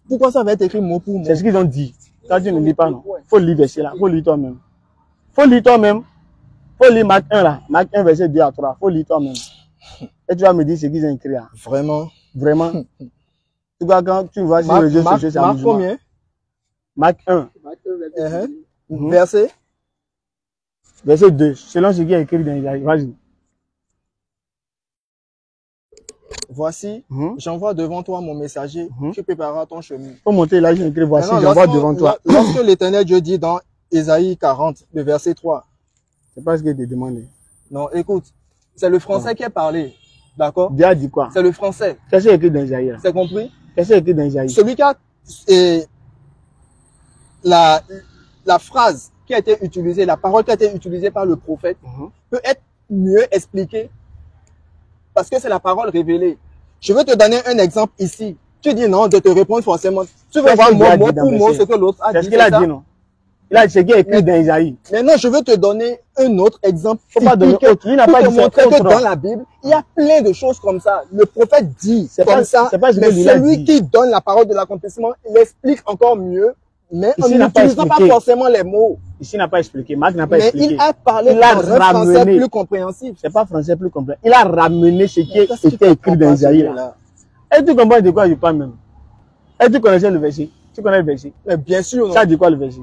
S3: pourquoi ça va être écrit mot pour mot?
S2: C'est ce qu'ils ont dit. Quand tu ne lis pas, non. Faut lire verset là. Faut lire toi-même. Faut lire toi-même. Faut lire Marc 1 là. Marc 1 verset 2 à 3. Faut lire toi-même. Et tu vas me dire ce qu'ils ont écrit là.
S3: Vraiment.
S2: Vraiment. Tu vois, quand tu vas sur les réseaux sociaux, c'est
S3: Marc
S2: amusant.
S3: combien?
S2: Marc 1,
S3: Verset?
S2: verset 2. Selon ce qui est écrit dans Isaïe. Vas-y.
S3: Voici,
S2: Mhm.
S3: j'envoie devant toi mon messager qui préparera ton chemin.
S2: Faut monter là, j'ai écrit voici,
S3: Maintenant,
S2: j'envoie devant toi.
S3: Lorsque l'Éternel Dieu dit dans Isaïe 40, le verset 3,
S2: C'est pas ce que je te demande.
S3: non, écoute, c'est le français qui est parlé. D'accord?
S2: Dieu a dit quoi?
S3: C'est le français.
S2: Qu'est-ce qui est écrit dans Isaïe là?
S3: C'est compris?
S2: Qu'est-ce qui est écrit dans Isaïe?
S3: Celui qui a la phrase qui a été utilisée, la parole qui a été utilisée par le prophète peut être mieux expliquée parce que c'est la parole révélée. Je vais te donner un exemple ici. Tu dis non de te répondre forcément. Tu veux
S2: Qu'est-ce
S3: voir
S2: que Dieu a
S3: mot
S2: dit dans
S3: pour mot
S2: verset?
S3: ce que l'autre a
S2: C'est
S3: dit.
S2: ce qu'il a
S3: c'est ça?
S2: dit, non? Il a dit ce qui est écrit dans Isaïe.
S3: Maintenant, je veux te donner un autre exemple.
S2: Faut pas donner
S3: typique
S2: autre. Il n'a
S3: pour
S2: pas
S3: te
S2: dit ça,
S3: montrer que
S2: autre.
S3: dans la Bible, il y a plein de choses comme ça. Le prophète dit
S2: C'est
S3: comme
S2: pas-
S3: ça,
S2: c'est pas ce que
S3: mais
S2: lui a
S3: celui
S2: dit.
S3: qui donne la parole de l'accomplissement, il explique encore mieux, mais en
S2: Ici, il n'a pas
S3: n'utilisant pas
S2: expliqué.
S3: forcément les mots.
S2: Ici, il n'a pas expliqué. Marc n'a pas
S3: Mais
S2: expliqué.
S3: il a parlé
S2: Il a
S3: dans un français
S2: ramené.
S3: plus compréhensible.
S2: C'est pas français plus complet. Il a ramené ce qui
S3: Qu'est-ce que tu
S2: était écrit
S3: comprends
S2: dans
S3: pas,
S2: Isaïe là.
S3: celui-là?
S2: Et tu comprends de quoi je parle même? Et tu connaissais le verset? Tu connais le verset?
S3: Mais bien sûr, non.
S2: Ça dit quoi le verset?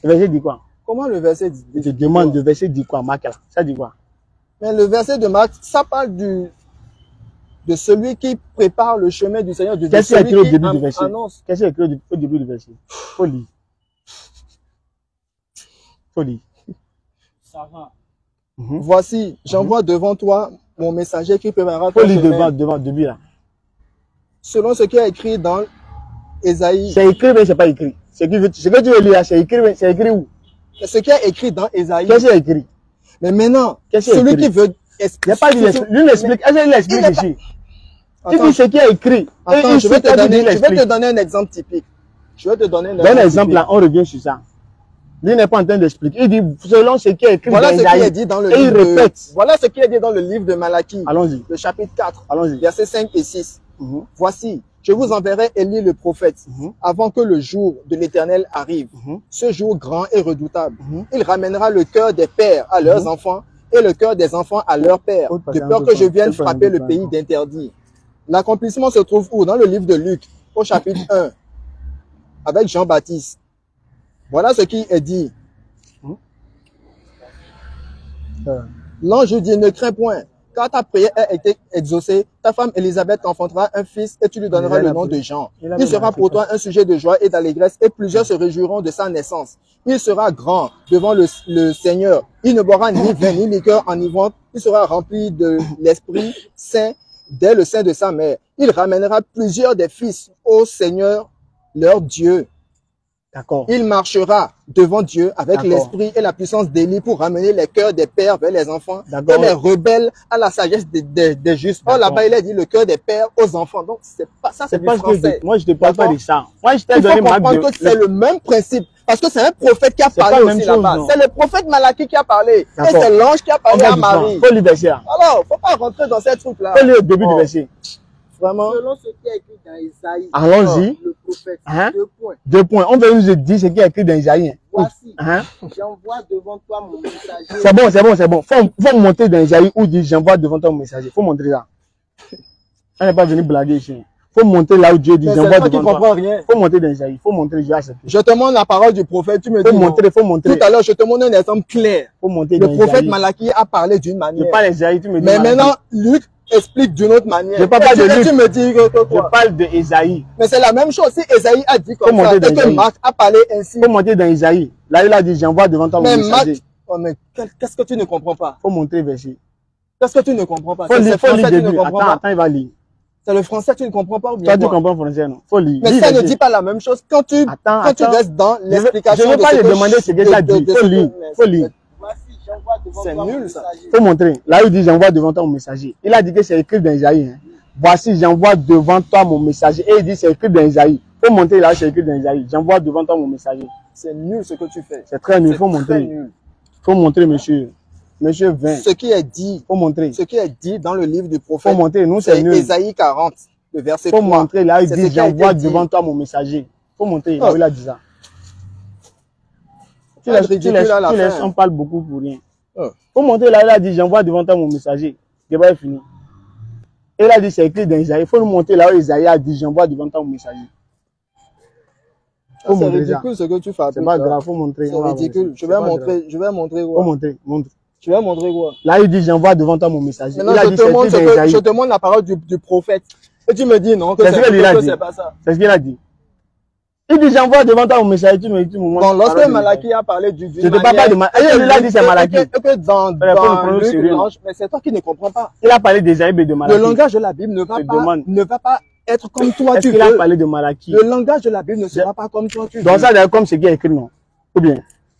S2: Le verset dit quoi?
S3: Comment le verset dit?
S2: Je te demande, le verset dit quoi, Marc là? Ça dit quoi?
S3: Mais le verset de Marc, ça parle de celui qui prépare le chemin du Seigneur, de
S2: Qu'est-ce qui est
S3: celui
S2: écrit au
S3: qui
S2: début du verset?
S3: annonce.
S2: Qu'est-ce qui est écrit au début du verset? Faut lire. Faut lire.
S1: Ça va.
S3: Voici, j'envoie devant toi mon messager qui préparera
S2: Faut
S3: ton
S2: lire
S3: chemin.
S2: devant, début là.
S3: Selon ce qui est écrit dans Ésaïe.
S2: C'est écrit, mais c'est pas écrit. Ce que tu veux lire là, c'est écrit, mais c'est écrit où?
S3: Ce qui est écrit dans Ésaïe.
S2: Qu'est-ce qui est écrit?
S3: Mais maintenant,
S2: Qu'est-ce qui est
S3: celui
S2: écrit?
S3: qui veut
S2: Il n'y a pas dit, lui l'explique. Est-ce qu'il l'explique
S3: Il est
S2: ici? Il
S3: Attends,
S2: dit ce qui est écrit.
S3: attends,
S2: Et
S3: je vais
S2: ici, quand il dit, il
S3: te
S2: explique.
S3: donner un exemple typique. Je vais te donner un
S2: Donne un exemple
S3: typique.
S2: là, on revient sur ça. Lui n'est pas en train d'expliquer. Il dit selon ce qui est écrit
S3: Voilà
S2: dans
S3: ce qui est
S2: Isaïe.
S3: dit dans le
S2: Et il
S3: livre de,
S2: répète.
S3: voilà ce qui est dit dans le livre de Malachie,
S2: Allons-y.
S3: le chapitre 4,
S2: Allons-y.
S3: versets 5 et 6. Voici, Je vous enverrai Élie le prophète avant que le jour de l'Éternel arrive. Ce jour grand et redoutable. Il ramènera le cœur des pères à leurs enfants et le cœur des enfants à leurs pères, de peur que je vienne frapper le pays d'interdit. L'accomplissement se trouve où? Dans le livre de Luc, au chapitre 1, avec Jean-Baptiste. Voilà ce qui est dit. L'ange dit, ne crains point, car ta prière a été exaucée. Ta femme Élisabeth enfantera un fils et tu lui donneras le nom de Jean. Il sera pour toi un sujet de joie et d'allégresse et plusieurs se réjouiront de sa naissance. Il sera grand devant le Seigneur. Il ne boira ni vin ni liqueur enivrante. Il sera rempli de l'Esprit Saint dès le sein de sa mère. Il ramènera plusieurs des fils au Seigneur leur Dieu.
S2: D'accord.
S3: Il marchera devant Dieu avec l'esprit et la puissance d'Élie pour ramener les cœurs des pères vers les enfants et les rebelles à la sagesse des justes. Or là-bas, il a dit le cœur des pères aux enfants. Donc, c'est pas ça, c'est pas français.
S2: Moi, je te parle pas de ça. Moi, je t'ai donné
S3: ma que c'est le même principe. Parce que c'est un prophète qui a parlé aussi là-bas. C'est le prophète Malachie qui a parlé. Et c'est l'ange qui a parlé à Marie.
S2: Faut lire verset.
S3: Alors, faut pas rentrer dans ces trucs-là.
S2: Faut lire le début du verset.
S3: Vraiment.
S1: Selon ce qui est écrit dans Isaïe.
S2: Allons-y.
S1: Le prophète. 2 points.
S2: 2 points. On veut nous dire ce qui est écrit dans Isaïe.
S1: Voici. J'envoie devant toi mon messager.
S2: C'est bon. Faut monter dans Isaïe où dit j'envoie devant toi mon messager. Faut montrer ça. On n'est pas venu blaguer ici. Faut monter là où Dieu dit j'envoie devant toi. Faut monter dans Isaïe. Faut montrer, je te montre la parole du prophète. Tu me dis. Faut montrer.
S3: Tout à l'heure, je te montre un exemple clair.
S2: Faut monter
S3: le prophète Malachie a parlé d'une manière.
S2: Je parle d'Isaïe, tu me dis.
S3: Mais maintenant, Luc explique d'une autre manière.
S2: Je parle pas de Luc.
S3: Tu me dis que quoi?
S2: Je parle de Isaïe.
S3: Mais c'est la même chose. Si Isaïe a dit comme ça, et que Marc a parlé ainsi.
S2: Faut monter dans Isaïe. Là, il a dit j'envoie devant toi mon messager.
S3: Mais qu'est-ce que tu ne comprends pas?
S2: Faut montrer verset.
S3: Qu'est-ce que tu ne comprends pas?
S2: Faut lire le début. Attends, il va lire.
S3: C'est le français, tu ne comprends pas ou bien?
S2: Toi, tu comprends le français, non? Faut lire.
S3: Mais ça ne dit pas la même chose. Quand tu restes dans l'explication.
S2: Je ne veux pas te demander ce que tu as dit. Faut lire. Faut lire.
S3: C'est nul, ça.
S2: Faut montrer. Là, il dit j'envoie devant toi mon messager. Il a dit que c'est écrit dans Isaïe. Voici, j'envoie devant toi mon messager. Et il dit c'est écrit dans Isaïe. Faut montrer là, c'est écrit dans Isaïe. J'envoie devant toi mon messager.
S3: C'est nul ce que tu fais.
S2: C'est très nul. Faut montrer. Faut montrer, monsieur. Monsieur 20.
S3: Ce qui est dit.
S2: Faut montrer.
S3: Ce qui est dit dans le livre du prophète.
S2: Faut montrer. Nous, c'est nul.
S3: Isaïe 40, le verset 3.
S2: Faut montrer. Là, il dit j'envoie devant toi mon messager. Faut montrer. Là, il a dit ça. Tu laisses, on parle beaucoup pour rien. Faut montrer là, il a dit j'envoie devant toi mon messager. Le débat est fini. Et il a dit c'est écrit dans Isaïe. Il faut nous montrer là où Isaïe a dit j'envoie devant toi mon messager.
S3: C'est ridicule ce que tu fais.
S2: C'est pas grave, faut montrer.
S3: C'est ridicule. Je vais montrer quoi.
S2: Faut montrer, montre.
S3: Tu vas montrer quoi?
S2: Là, il dit j'envoie devant toi mon messager.
S3: Maintenant, je te montre la parole du prophète. Et tu me dis non, que c'est pas ça.
S2: C'est ce qu'il a dit. Il dit j'envoie devant toi mon messager, tu me montres.
S3: Bon, lorsque Malachie a parlé du
S2: je ne te parle pas de Malachie. Il a dit c'est Malachie.
S3: Que dans Luc, mais c'est toi qui ne comprends pas.
S2: Il a parlé d'Isaïe et de Malachie.
S3: Le langage de la Bible ne va pas être comme toi tu veux.
S2: Il a parlé de Malachie.
S3: Le langage de la Bible ne sera pas comme toi tu veux.
S2: Donc ça d'ailleurs comme ce qui est écrit, non? Ou bien?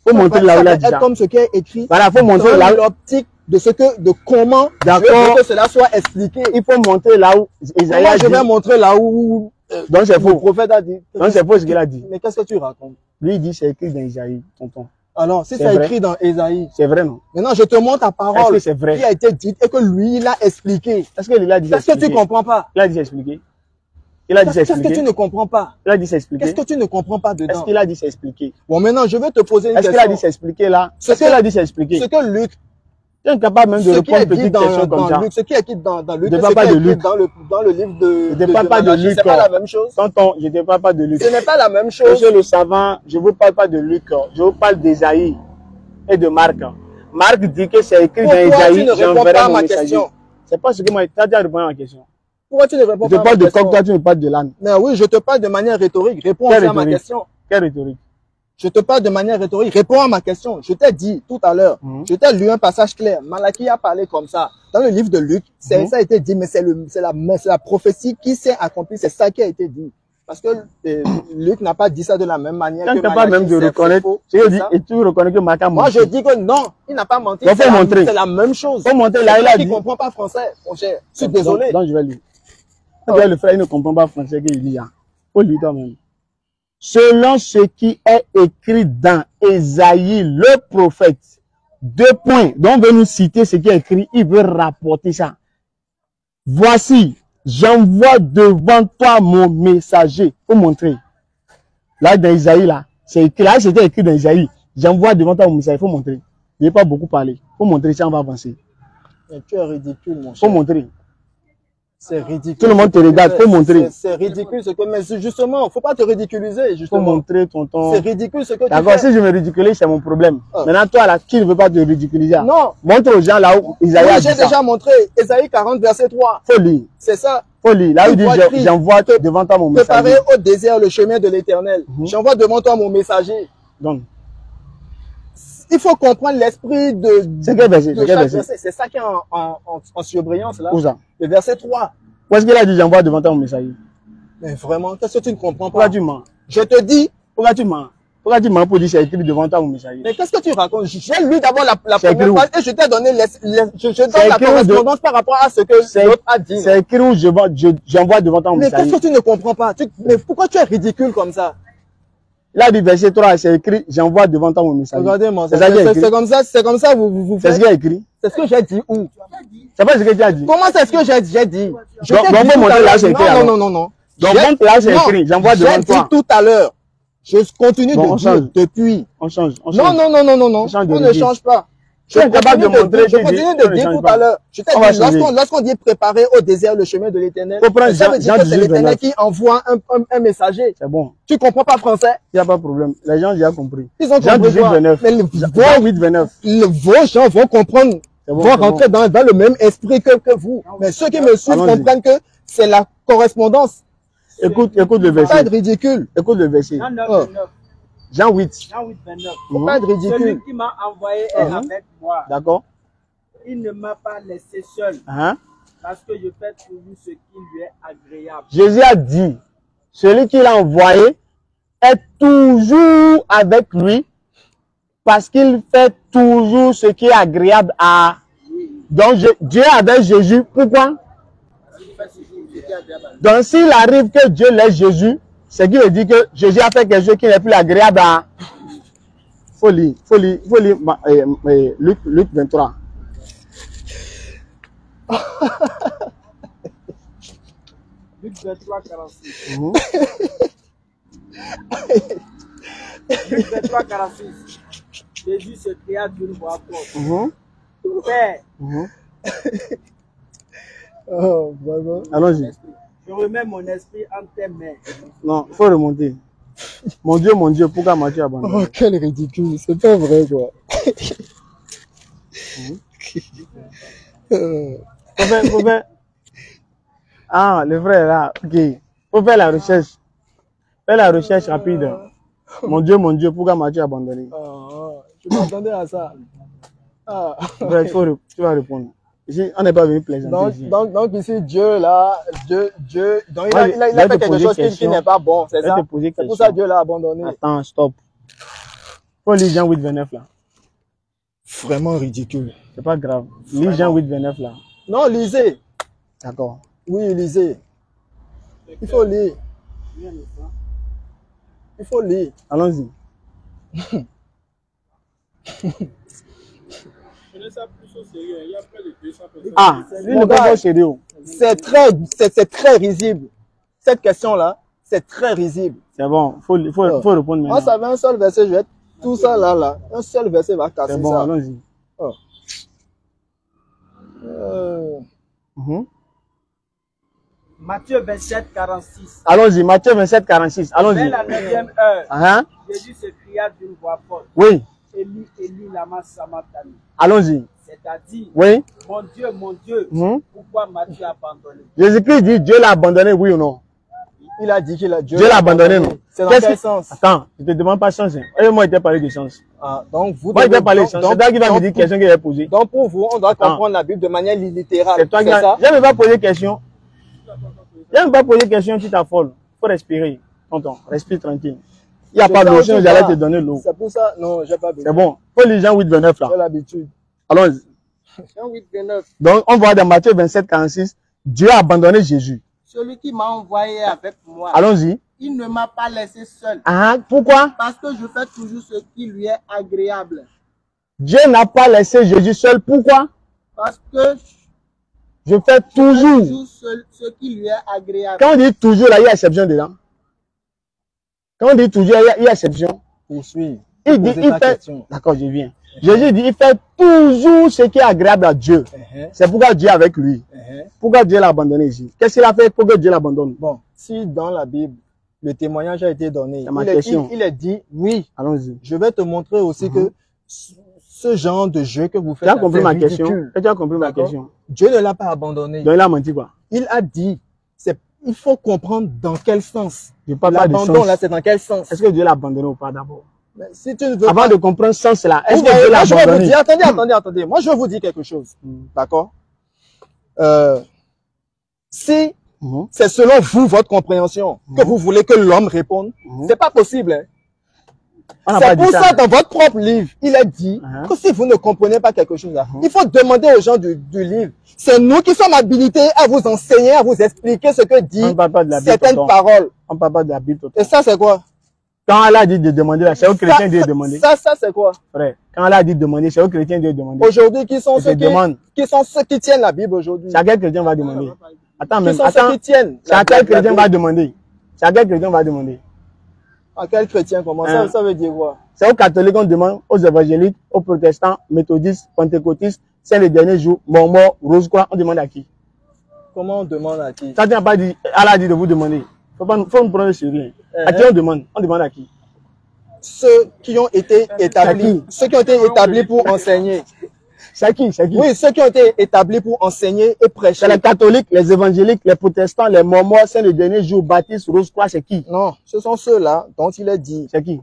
S2: Faut montrer là où il a dit ça.
S3: Comme ce qui est écrit.
S2: Voilà, faut montrer là où
S3: l'optique de comment que cela soit expliqué.
S2: Il faut montrer là où Isaïe a dit.
S3: Je vais montrer là où
S2: donc c'est faux.
S3: Le prophète a dit.
S2: Donc c'est faux ce qu'il a dit.
S3: Mais qu'est-ce que tu racontes?
S2: Lui il dit c'est écrit dans Isaïe, tonton.
S3: Alors si c'est écrit dans Isaïe.
S2: C'est vrai non?
S3: Maintenant je te montre ta parole
S2: c'est vrai?
S3: Qui a été dite et que lui il a expliqué.
S2: Est-ce qu'il a dit
S3: c'est expliqué? Qu'est-ce que tu comprends pas?
S2: Il a dit c'est expliqué. Il a dit c'est expliqué.
S3: Qu'est-ce que tu ne comprends pas?
S2: Il a dit c'est expliqué.
S3: Qu'est-ce que tu ne comprends pas dedans?
S2: Est-ce qu'il a dit c'est expliqué?
S3: Bon maintenant je vais te poser une question.
S2: Est-ce qu'il a dit c'est expliqué là? Est-ce qu'il a dit c'est expliqué?
S3: Ce que Luc.
S2: Tu es incapable même de répondre à petites questions comme ça.
S3: Ce qui est écrit dans Luc,
S2: je ne parle pas de Luc.
S3: Dans le livre de
S2: je ne parle pas de Luc.
S3: C'est pas la même chose.
S2: Tonton, je ne parle pas de Luc.
S3: Ce n'est pas la même chose.
S2: Monsieur le savant, je ne vous parle pas de Luc. Je vous parle d'Isaïe et de Marc. Marc dit que c'est écrit dans Isaïe.
S3: Tu ne réponds pas à ma question.
S2: C'est pas ce que moi, tu as déjà répondu à ma question.
S3: Pourquoi tu ne réponds pas à ma question?
S2: Je te parle de coq, toi tu me parles de l'âne.
S3: Mais oui, je te parle de manière rhétorique. Réponds à ma question.
S2: Quelle rhétorique?
S3: Je te parle de manière rhétorique. Réponds à ma question. Je t'ai dit tout à l'heure. Je t'ai lu un passage clair. Malachie a parlé comme ça. Dans le livre de Luc, ça a été dit, mais c'est la prophétie qui s'est accomplie. C'est ça qui a été dit. Parce que Luc n'a pas dit ça de la même manière que Malachie.
S2: Pas même de reconnaître. Et tu reconnais que Malachie a menti.
S3: Moi, je dis que non, il n'a pas menti. C'est la même chose.
S2: Faut montrer là, il a dit.
S3: Tu ne comprends pas français, mon cher. Je suis désolé.
S2: Donc, je vais lire. Le frère, il ne comprend pas français qu'il dit. Faut lire toi-même. Selon ce qui est écrit dans Ésaïe, le prophète, 2 points, donc on veut nous citer ce qui est écrit, il veut rapporter ça. Voici, j'envoie devant toi mon messager. Faut montrer. Là, dans Isaïe, là, c'est écrit, là, c'était écrit dans Isaïe. J'envoie devant toi mon messager. Faut montrer. Je n'ai pas beaucoup parlé. Faut montrer si on va avancer.
S3: Mais tu es ridicule, mon cher.
S2: Faut montrer.
S3: C'est ridicule.
S2: Tout le monde te regarde. Faut montrer.
S3: C'est ridicule ce que, mais justement, faut pas te ridiculiser, justement.
S2: Faut montrer, tonton.
S3: C'est ridicule ce que tu fais.
S2: D'accord, si je me ridiculise, c'est mon problème. Maintenant, toi, là, qui ne veut pas te ridiculiser?
S3: Non.
S2: Montre aux gens là où Isaïe a dit ça.
S3: J'ai déjà montré. Isaïe 40, verset 3.
S2: Faut lire.
S3: C'est ça.
S2: Faut lire. Là où il dit, j'envoie devant toi mon messager.
S3: Préparer au désert le chemin de l'Éternel. J'envoie devant toi mon messager.
S2: Donc,
S3: il faut comprendre l'esprit de.
S2: C'est quel verset?
S3: C'est ça qui est en surbrillance là.
S2: Où ça?
S3: Le verset 3.
S2: Où est-ce qu'il a dit, j'envoie devant toi mon messager?
S3: Mais vraiment, qu'est-ce que tu ne comprends pas?
S2: Pourquoi tu mens?
S3: Je te dis.
S2: Pourquoi tu mens? Pourquoi tu mens pour dire c'est écrit devant toi mon messager?
S3: Mais qu'est-ce que tu racontes? J'ai lu d'abord la première page et je t'ai donné je donne la correspondance par rapport à ce que l'autre a dit.
S2: C'est écrit où j'envoie devant toi mon messager.
S3: Mais qu'est-ce que tu ne comprends pas? Mais pourquoi tu es ridicule comme ça?
S2: Là, du verset 3, c'est écrit, j'envoie devant toi mon messager.
S3: Regardez-moi, c'est comme ça, vous
S2: c'est ce qu'il a écrit.
S3: C'est ce que j'ai dit où?
S2: C'est pas ce que tu as dit.
S3: Comment c'est ce que j'ai dit?
S2: Je t'ai dit montrer là, c'est écrit.
S3: Non.
S2: Donc, montre là, c'est écrit, j'envoie devant toi.
S3: J'ai dit tout à l'heure. Je continue de dire depuis.
S2: On change.
S3: Non. On ne change pas. Je continue de dire tout à l'heure. Je t'ai dit, lorsqu'on dit préparer au désert le chemin de l'Éternel, ça veut dire que c'est l'Éternel qui envoie un messager.
S2: C'est bon.
S3: Tu comprends pas français?
S2: Il n'y a pas de problème. Les gens ont déjà compris.
S3: Ils ont compris.
S2: Jean 18, 29. Jean 8, 29.
S3: Vos gens vont comprendre, vont rentrer dans le même esprit que vous. Mais ceux qui me suivent comprennent que c'est la correspondance.
S2: Écoute le verset.
S3: Pas être ridicule.
S2: Écoute le verset. Jean 8.
S1: Jean 8, 29.
S3: Faut pas être ridicule.
S1: Celui qui m'a envoyé est avec moi.
S2: D'accord.
S1: Il ne m'a pas laissé seul. Parce que je fais toujours ce qui lui est agréable.
S2: Jésus a dit, celui qui l'a envoyé est toujours avec lui parce qu'il fait toujours ce qui est agréable à... Donc Dieu est avec Jésus. Pourquoi? Donc s'il arrive que Dieu laisse Jésus, c'est qui veut dire que Jésus a fait quelque chose qui n'est plus agréable à... Faut lire Luc 23.
S1: Luc 23, 46. Luc 23, 46. Jésus se cria d'une voix forte. Père.
S3: Oh, vraiment.
S2: Allons-y.
S1: Je remets mon esprit en tes mains.
S2: Non, il faut remonter. Mon Dieu, pourquoi m'as-tu abandonné?
S3: Oh, quel ridicule, c'est pas vrai, quoi.
S2: Faut faire... Ah, le frère là, ok. Faut faire la recherche. Fais la recherche rapide. Mon Dieu, pourquoi m'as-tu abandonné?
S3: Je m'attendais à ça.
S2: Bref, tu vas répondre. Ici, on n'est pas venu plaisanter.
S3: Donc ici, Dieu là, Dieu, donc il a fait quelque chose qui n'est pas bon, c'est ça? C'est pour ça que Dieu l'a abandonné.
S2: Attends, stop. Faut lire Jean 8, 29 là.
S3: Vraiment ridicule.
S2: C'est pas grave. Lis Jean 8, 29 là.
S3: Non, lisez.
S2: D'accord.
S3: Oui, lisez. Il faut lire. Il faut lire.
S2: Allons-y. Ah, lui n'est pas sérieux.
S3: C'est très risible. Cette question-là, c'est très risible.
S2: C'est bon, faut répondre maintenant.
S3: Moi, ça va un seul verset, je vais tout ça là. Un seul verset va casser ça.
S2: C'est bon, allons-y.
S1: Matthieu 27, 46.
S2: Allons-y, Matthieu 27, 46. Allons-y.
S1: Vers la 9e heure, Jésus se cria d'une voix forte.
S2: Oui.
S1: Élie, Élie, lama sabachthani.
S2: Allons-y.
S1: C'est-à-dire,
S2: oui.
S1: Mon Dieu, pourquoi m'as-tu abandonné?
S2: Jésus-Christ dit, Dieu l'a abandonné, oui ou non?
S3: Il a dit qu'il a
S2: Dieu l'a abandonné, non?
S3: C'est dans quel sens?
S2: Attends, je te demande pas chance. Et moi, il t'a parlé de chance.
S3: Donc vous
S2: moi, il t'a parlé de chance. C'est toi qui vas me dire question qu'il a posée.
S3: Donc pour vous, on doit comprendre la Bible de manière littérale.
S2: C'est toi qui vas... Je ne vais pas poser question. Je ne vais pas poser question, tu t'affoles. Il faut respirer. Tonton, respire tranquille. Il n'y a pas d'eau, sinon j'allais te donner l'eau.
S3: C'est pour ça, non, j'ai pas besoin.
S2: C'est bon. Il faut lire Jean 8, 29 là.
S3: J'ai l'habitude.
S2: Allons-y.
S1: Jean 8, 29.
S2: Donc, on voit dans Matthieu 27, 46, Dieu a abandonné Jésus.
S1: Celui qui m'a envoyé avec moi.
S2: Allons-y.
S1: Il ne m'a pas laissé seul.
S2: Pourquoi?
S1: Parce que je fais toujours ce qui lui est agréable.
S2: Dieu n'a pas laissé Jésus seul. Pourquoi?
S1: Parce que
S2: Je fais toujours.
S1: Ce qui lui est agréable.
S2: Quand on dit toujours, là, il y a exception dedans. Quand on dit toujours, il y a exception.
S3: Poursuis.
S2: Il dit, il fait. D'accord, je viens. Jésus dit, il fait toujours ce qui est agréable à Dieu. C'est pourquoi Dieu est avec lui. Pourquoi Dieu l'a abandonné ici? Qu'est-ce qu'il a fait pour que Dieu l'abandonne?
S3: Bon, si dans la Bible, le témoignage a été donné, il est dit, oui,
S2: allons-y.
S3: Je vais te montrer aussi que ce genre de jeu que vous faites,
S2: tu as compris ma question? Tu as compris ma question?
S3: Dieu ne l'a pas abandonné.
S2: Donc il a menti quoi?
S3: Il a dit, il faut comprendre dans quel sens.
S2: L'abandon
S3: là, c'est dans quel sens?
S2: Est-ce que Dieu l'a abandonné ou pas d'abord?
S3: Si tu ne veux
S2: Avant de comprendre ce sens là, est-ce que Dieu l'a abandonné?
S3: Attendez. Moi, je vais vous dire quelque chose. D'accord? Si c'est selon vous, votre compréhension, que vous voulez que l'homme réponde, c'est pas possible. Hein? C'est pour ça, dans votre propre livre, il est dit que si vous ne comprenez pas quelque chose là, il faut demander aux gens du livre. C'est nous qui sommes habilités à vous enseigner, à vous expliquer ce que dit certaines paroles.
S2: On parle pas de la Bible.
S3: Et ça, c'est quoi?
S2: Quand Allah a dit de demander, c'est aux chrétiens de demander.
S3: Ça, c'est quoi?
S2: Frère, quand Allah a dit de demander, c'est aux chrétiens de demander.
S3: Aujourd'hui, qui sont ceux qui tiennent la Bible aujourd'hui?
S2: C'est à quel chrétien va demander? Attends, même.
S3: Ceux qui tiennent.
S2: C'est à quel chrétien va demander? C'est à quel chrétien va demander?
S3: À quel chrétien? Comment ça veut dire quoi?
S2: C'est aux catholiques qu'on demande, aux évangéliques, aux protestants, méthodistes, pentecôtistes, c'est les derniers jours, mormons, rose-croix, on demande à qui?
S3: Comment on demande à qui?
S2: Ça n'a pas dit, Allah a dit de vous demander. Faut nous prendre sur rien. À qui on demande? On demande à qui?
S3: Ceux qui ont été établis. Ceux qui ont été établis pour enseigner.
S2: C'est qui? C'est qui?
S3: Oui, ceux qui ont été établis pour enseigner et prêcher.
S2: C'est les catholiques, les évangéliques, les protestants, les mormons, c'est les derniers jours, baptistes, rose-croix, c'est qui?
S3: Non, ce sont ceux-là dont il est dit.
S2: C'est qui?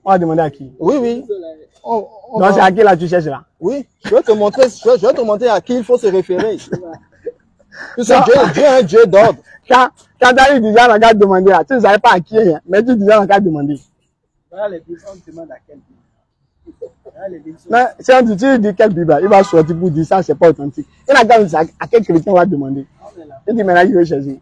S2: On va demander à qui?
S3: Oui.
S2: Donc c'est à qui là tu cherches là?
S3: Oui, je vais te montrer à qui il faut se référer. Dieu est un Dieu d'ordre.
S2: Quand David disait on a demandé, tu ne savais pas à qui, mais tu disais on a demandé.
S1: Voilà les Bibles, on demande à quelle Bible.
S2: Mais si on dit quelle Bible, il va sortir pour dire ça, c'est pas authentique. Il a dit à quel chrétien on va demander. Il dit maintenant il veut chercher.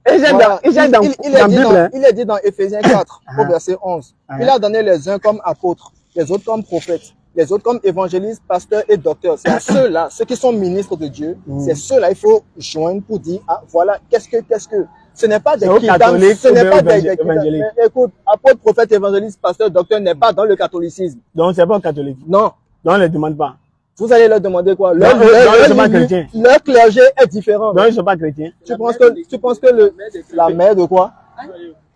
S2: Il
S3: est dit dans Ephésiens 4, au verset 11. Il a donné les uns comme apôtres, les autres comme prophètes, les autres comme évangélistes, pasteurs et docteurs. C'est ceux-là, ceux qui sont ministres de Dieu, c'est ceux-là il faut joindre pour dire, ah voilà, qu'est-ce que, ce n'est pas des catholiques, ce n'est pas des écoute, apôtre, prophète, évangéliste, pasteur, docteur n'est pas dans le catholicisme.
S2: Donc c'est pas catholique.
S3: Non.
S2: Donc on ne les demande pas.
S3: Vous allez leur demander quoi? Leur clergé est différent.
S2: Non, ils ne sont pas chrétiens.
S3: Tu penses que la mère de quoi?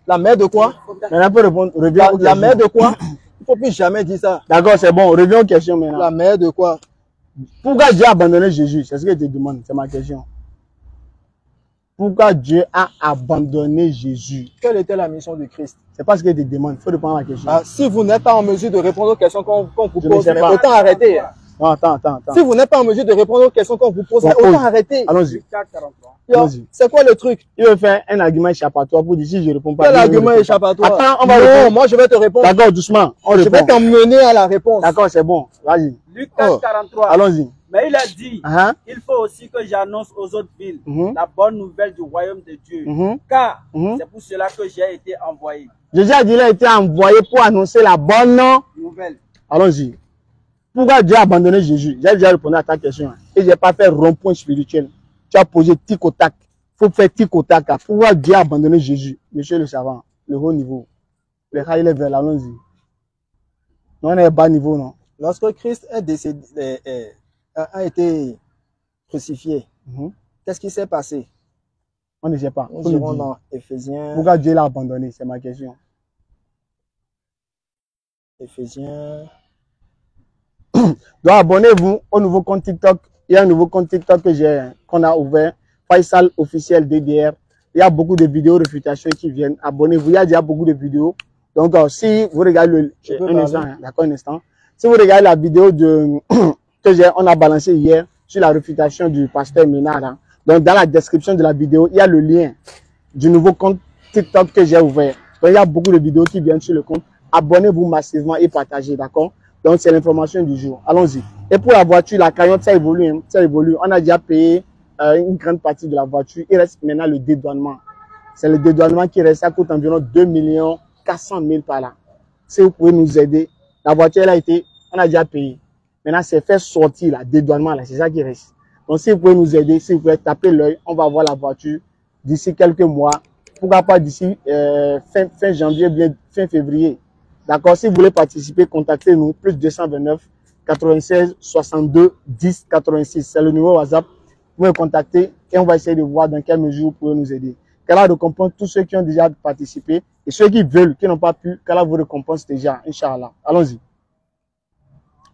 S3: La mère de quoi?
S2: Maintenant, pour répondre, reviens aux questions.
S3: La mère de quoi? Il ne faut plus jamais dire ça.
S2: D'accord, c'est bon. Reviens aux questions maintenant.
S3: La mère de quoi?
S2: Pourquoi Dieu a abandonné Jésus? C'est ce que je te demande. C'est ma question. Pourquoi Dieu a abandonné Jésus?
S3: Quelle était la mission du Christ?
S2: C'est pas ce que je te demande. Il faut répondre à la question.
S3: Si vous n'êtes pas en mesure de répondre aux questions qu'on vous pose, autant arrêter.
S2: Non, attends.
S3: Si vous n'êtes pas en mesure de répondre aux questions qu'on vous pose, autant arrêter.
S2: Allons-y.
S3: C'est quoi le truc?
S2: Il veut faire un argument échappatoire pour dire si je ne réponds pas.
S3: Quel argument échappatoire?
S2: Attends, on va répondre.
S3: Moi je vais te répondre.
S2: D'accord, doucement.
S3: Je vais t'emmener à la réponse.
S2: D'accord, c'est bon. Vas-y.
S4: Luc 4:43.
S2: Allons-y.
S4: Mais il a dit, il faut aussi que j'annonce aux autres villes la bonne nouvelle du royaume de Dieu. Car c'est pour cela que j'ai été envoyé.
S2: Jésus a dit qu'il a été envoyé pour annoncer la bonne
S4: nouvelle.
S2: Allons-y. Pourquoi Dieu a abandonné Jésus? J'ai déjà répondu à ta question. Et je n'ai pas fait rond-point spirituel. Tu as posé tic au tac. Il faut faire tic au tac. Pourquoi Dieu a abandonné Jésus? Monsieur le savant, le haut niveau. Le high level, allons-y. Non, on est bas niveau, non?
S3: Lorsque Christ est décédé, a été crucifié, qu'est-ce qui s'est passé?
S2: On ne sait pas.
S3: Nous irons dans Éphésiens.
S2: Pourquoi Dieu l'a abandonné? C'est ma question.
S3: Éphésiens.
S2: Donc abonnez-vous au nouveau compte TikTok. Il y a un nouveau compte TikTok qu'on a ouvert. Faisal officiel DDR. Il y a beaucoup de vidéos réfutations qui viennent. Abonnez-vous. Il y a déjà beaucoup de vidéos. Donc si vous regardez un instant. Si vous regardez la vidéo on a balancé hier sur la réfutation du pasteur Ménard. Donc dans la description de la vidéo, il y a le lien du nouveau compte TikTok que j'ai ouvert. Donc il y a beaucoup de vidéos qui viennent sur le compte. Abonnez-vous massivement et partagez, d'accord? Donc, c'est l'information du jour. Allons-y. Et pour la voiture, la cagnotte, ça évolue. Hein, ça évolue. On a déjà payé une grande partie de la voiture. Il reste maintenant le dédouanement. C'est le dédouanement qui reste. Ça coûte environ 2 400 000 par là. Si vous pouvez nous aider. La voiture, elle a été, on a déjà payé. Maintenant, c'est faire sortir la dédouanement là, c'est ça qui reste. Donc, si vous pouvez nous aider, si vous pouvez taper l'œil, on va voir la voiture d'ici quelques mois. Pourquoi pas d'ici fin janvier, bien fin février. D'accord? Si vous voulez participer, contactez-nous, plus 229 96 62 10 86. C'est le numéro WhatsApp. Vous pouvez contacter et on va essayer de voir dans quelle mesure vous pouvez nous aider. Qu'Allah récompense tous ceux qui ont déjà participé et ceux qui veulent, qui n'ont pas pu, qu'Allah vous récompense déjà, Inch'Allah. Allons-y.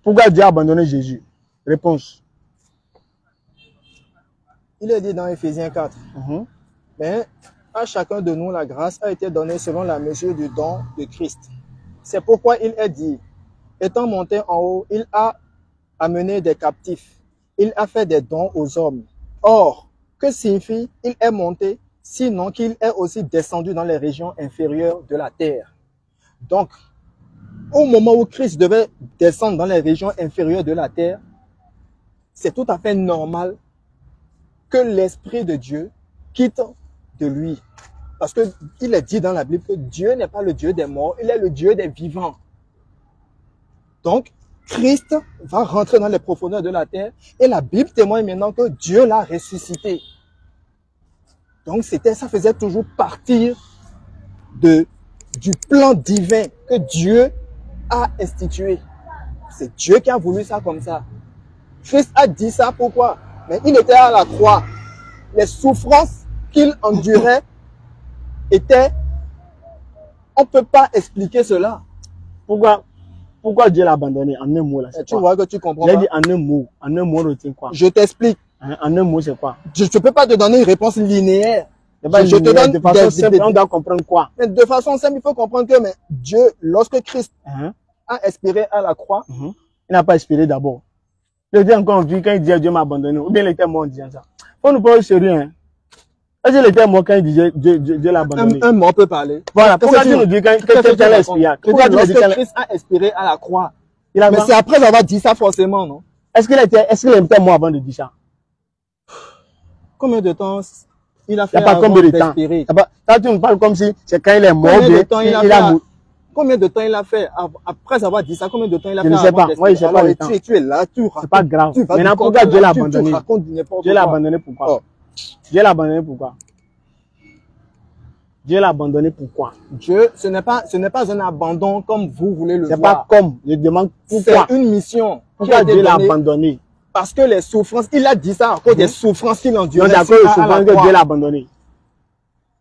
S2: Pourquoi Dieu a abandonné Jésus? Réponse.
S3: Il est dit dans Éphésiens 4. Mais à chacun de nous, la grâce a été donnée selon la mesure du don de Christ. C'est pourquoi il est dit, étant monté en haut, il a amené des captifs. Il a fait des dons aux hommes. Or, que signifie il est monté, sinon qu'il est aussi descendu dans les régions inférieures de la terre? Donc, au moment où Christ devait descendre dans les régions inférieures de la terre, c'est tout à fait normal que l'Esprit de Dieu quitte de lui. Parce qu'il est dit dans la Bible que Dieu n'est pas le Dieu des morts, il est le Dieu des vivants. Donc, Christ va rentrer dans les profondeurs de la terre et la Bible témoigne maintenant que Dieu l'a ressuscité. Donc, ça faisait toujours partie du plan divin que Dieu a institué. C'est Dieu qui a voulu ça comme ça. Christ a dit ça pourquoi? Mais il était à la croix. Les souffrances qu'il endurait étaient... On ne peut pas expliquer cela.
S2: Pourquoi Dieu l'a abandonné? En un mot là, c'est
S3: tu
S2: quoi?
S3: vois que tu comprends
S2: J'ai
S3: pas.
S2: dit en un mot. En un mot, retient quoi?
S3: Je t'explique.
S2: En un mot, c'est quoi?
S3: Je ne peux pas te donner une réponse linéaire.
S2: Je te donne de façon simple, on doit comprendre quoi?
S3: Mais de façon simple, il faut comprendre que Dieu, lorsque Christ a expiré à la croix,
S2: il n'a pas expiré d'abord. Le Dieu encore vu quand il dit Dieu m'a abandonné, ou bien il était mort en disant ça. Faut nous parler sérieux, hein. Est-ce qu'il était mort quand il disait Dieu l'a abandonné?
S3: Un mort peut parler.
S2: Voilà, pourquoi tu nous dis quand il a expiré? Pourquoi tu nous dis
S3: lorsque Christ a expiré à la croix?
S2: Mais
S3: c'est après avoir dit ça forcément, non?
S2: Est-ce qu'il était mort avant de dire ça?
S3: Combien de temps il a fait
S2: il n'y a pas combien de temps? Quand tu nous parles comme si c'est quand il est mort, il a mouru.
S3: Combien de temps il a fait après avoir dit ça? Combien de temps il a fait?
S2: Je ne sais pas. Moi, je ne sais pas le temps.
S3: Tu es là, tu racontes.
S2: C'est pas grave. Maintenant, pourquoi Dieu l'a abandonné? Dieu l'a abandonné pourquoi? Dieu l'a abandonné pourquoi? Dieu l'a abandonné pourquoi?
S3: Dieu, ce n'est pas un abandon comme vous voulez le voir.
S2: C'est pas comme. Je demande pourquoi.
S3: C'est une mission.
S2: Pourquoi Dieu l'a abandonné?
S3: Parce que les souffrances, il a dit ça à cause des souffrances qu'il endurait.
S2: Donc, c'est à cause des souffrances que Dieu l'a abandonné.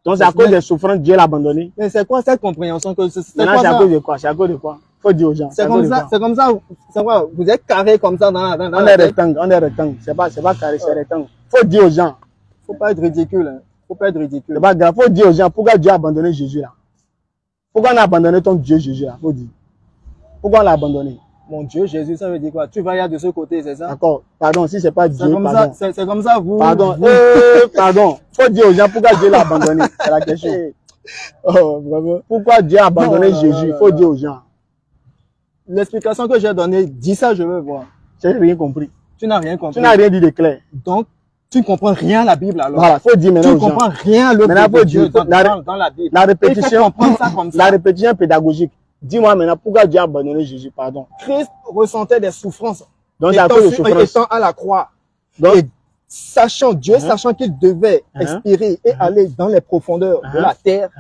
S2: Donc, c'est à cause des souffrances que Dieu l'a abandonné.
S3: Mais c'est quoi cette compréhension que c'est
S2: à cause de quoi? C'est à cause de quoi? Faut dire aux gens.
S3: C'est comme ça, c'est quoi? Vous êtes carré comme ça dans
S2: on est rectangle. C'est pas carré, c'est rectangle. Faut dire aux gens.
S3: Faut pas être ridicule, hein. Faut pas être ridicule.
S2: C'est pas grave. Faut dire aux gens pourquoi Dieu a abandonné Jésus là. Pourquoi on a abandonné ton Dieu Jésus là? Faut dire. Pourquoi on l'a abandonné?
S3: Mon Dieu Jésus, ça veut dire quoi? Tu vas y aller de ce côté, c'est ça?
S2: D'accord. Pardon, si c'est pas Dieu, pardon.
S3: C'est comme ça, vous.
S2: Pardon. Pardon. Faut dire aux gens pourquoi Dieu l'a abandonné. C'est la question.
S3: Oh, bravo.
S2: Pourquoi Dieu a abandonné Jésus? Faut dire aux gens.
S3: L'explication que j'ai donnée, dis ça, je veux voir.
S2: J'ai rien compris.
S3: Tu n'as rien compris.
S2: Tu n'as rien dit de clair.
S3: Donc, tu ne comprends rien à la Bible alors.
S2: Voilà, faut dire maintenant aux gens.
S3: Tu ne comprends rien à l'autre de Dieu dans la Bible.
S2: La répétition,
S3: il faut comprendre ça comme ça.
S2: La répétition pédagogique. Dis-moi maintenant pourquoi Dieu a abandonné Jésus, pardon.
S3: Christ ressentait des souffrances.
S2: Donc, à cause de souffrances.
S3: Étant à la croix. Donc, et sachant, Dieu sachant qu'il devait expirer et aller dans les profondeurs de la terre,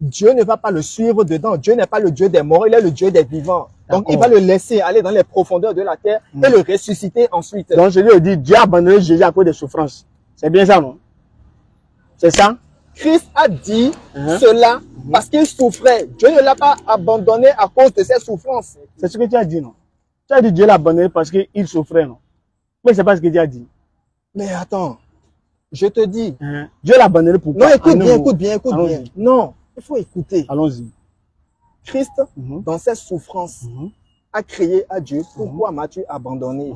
S3: Dieu ne va pas le suivre dedans. Dieu n'est pas le Dieu des morts, il est le Dieu des vivants. Donc, il va le laisser aller dans les profondeurs de la terre et le ressusciter ensuite.
S2: Donc, je lui ai dit, Dieu a abandonné Jésus à cause des souffrances. C'est bien ça, non? C'est ça?
S3: Christ a dit cela parce qu'il souffrait. Dieu ne l'a pas abandonné à cause de ses souffrances.
S2: C'est ce que tu as dit, non? Tu as dit Dieu l'a abandonné parce qu'il souffrait, non? Mais c'est pas ce que tu as dit.
S3: Mais attends, je te dis.
S2: Dieu l'a abandonné pourquoi?
S3: Non, écoute bien. Non, il faut écouter.
S2: Allons-y.
S3: Christ, dans ses souffrances, a crié à Dieu, pourquoi m'as-tu abandonné?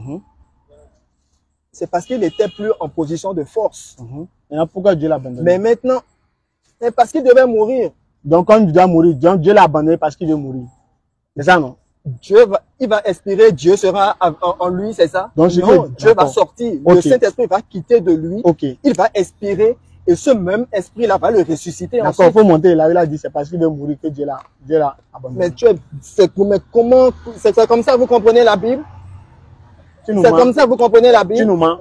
S3: C'est parce qu'il n'était plus en position de force.
S2: Et pourquoi Dieu l'a abandonné?
S3: Mais maintenant, c'est parce qu'il devait mourir.
S2: Donc quand il doit mourir, Dieu l'a abandonné parce qu'il veut mourir. C'est ça, non?
S3: Il va expirer, Dieu sera en lui, c'est ça?
S2: Donc,
S3: non, Dieu va sortir. Le Saint-Esprit va quitter de lui. Il va expirer. Et ce même esprit-là va le ressusciter.
S2: D'accord, il faut monter là. Il a dit c'est parce qu'il veut mourir que Dieu l'a abandonné.
S3: Mais c'est comme ça vous comprenez la Bible?
S2: Tu nous
S3: C'est
S2: mens.
S3: comme ça que vous comprenez la Bible.
S2: Tu nous mens.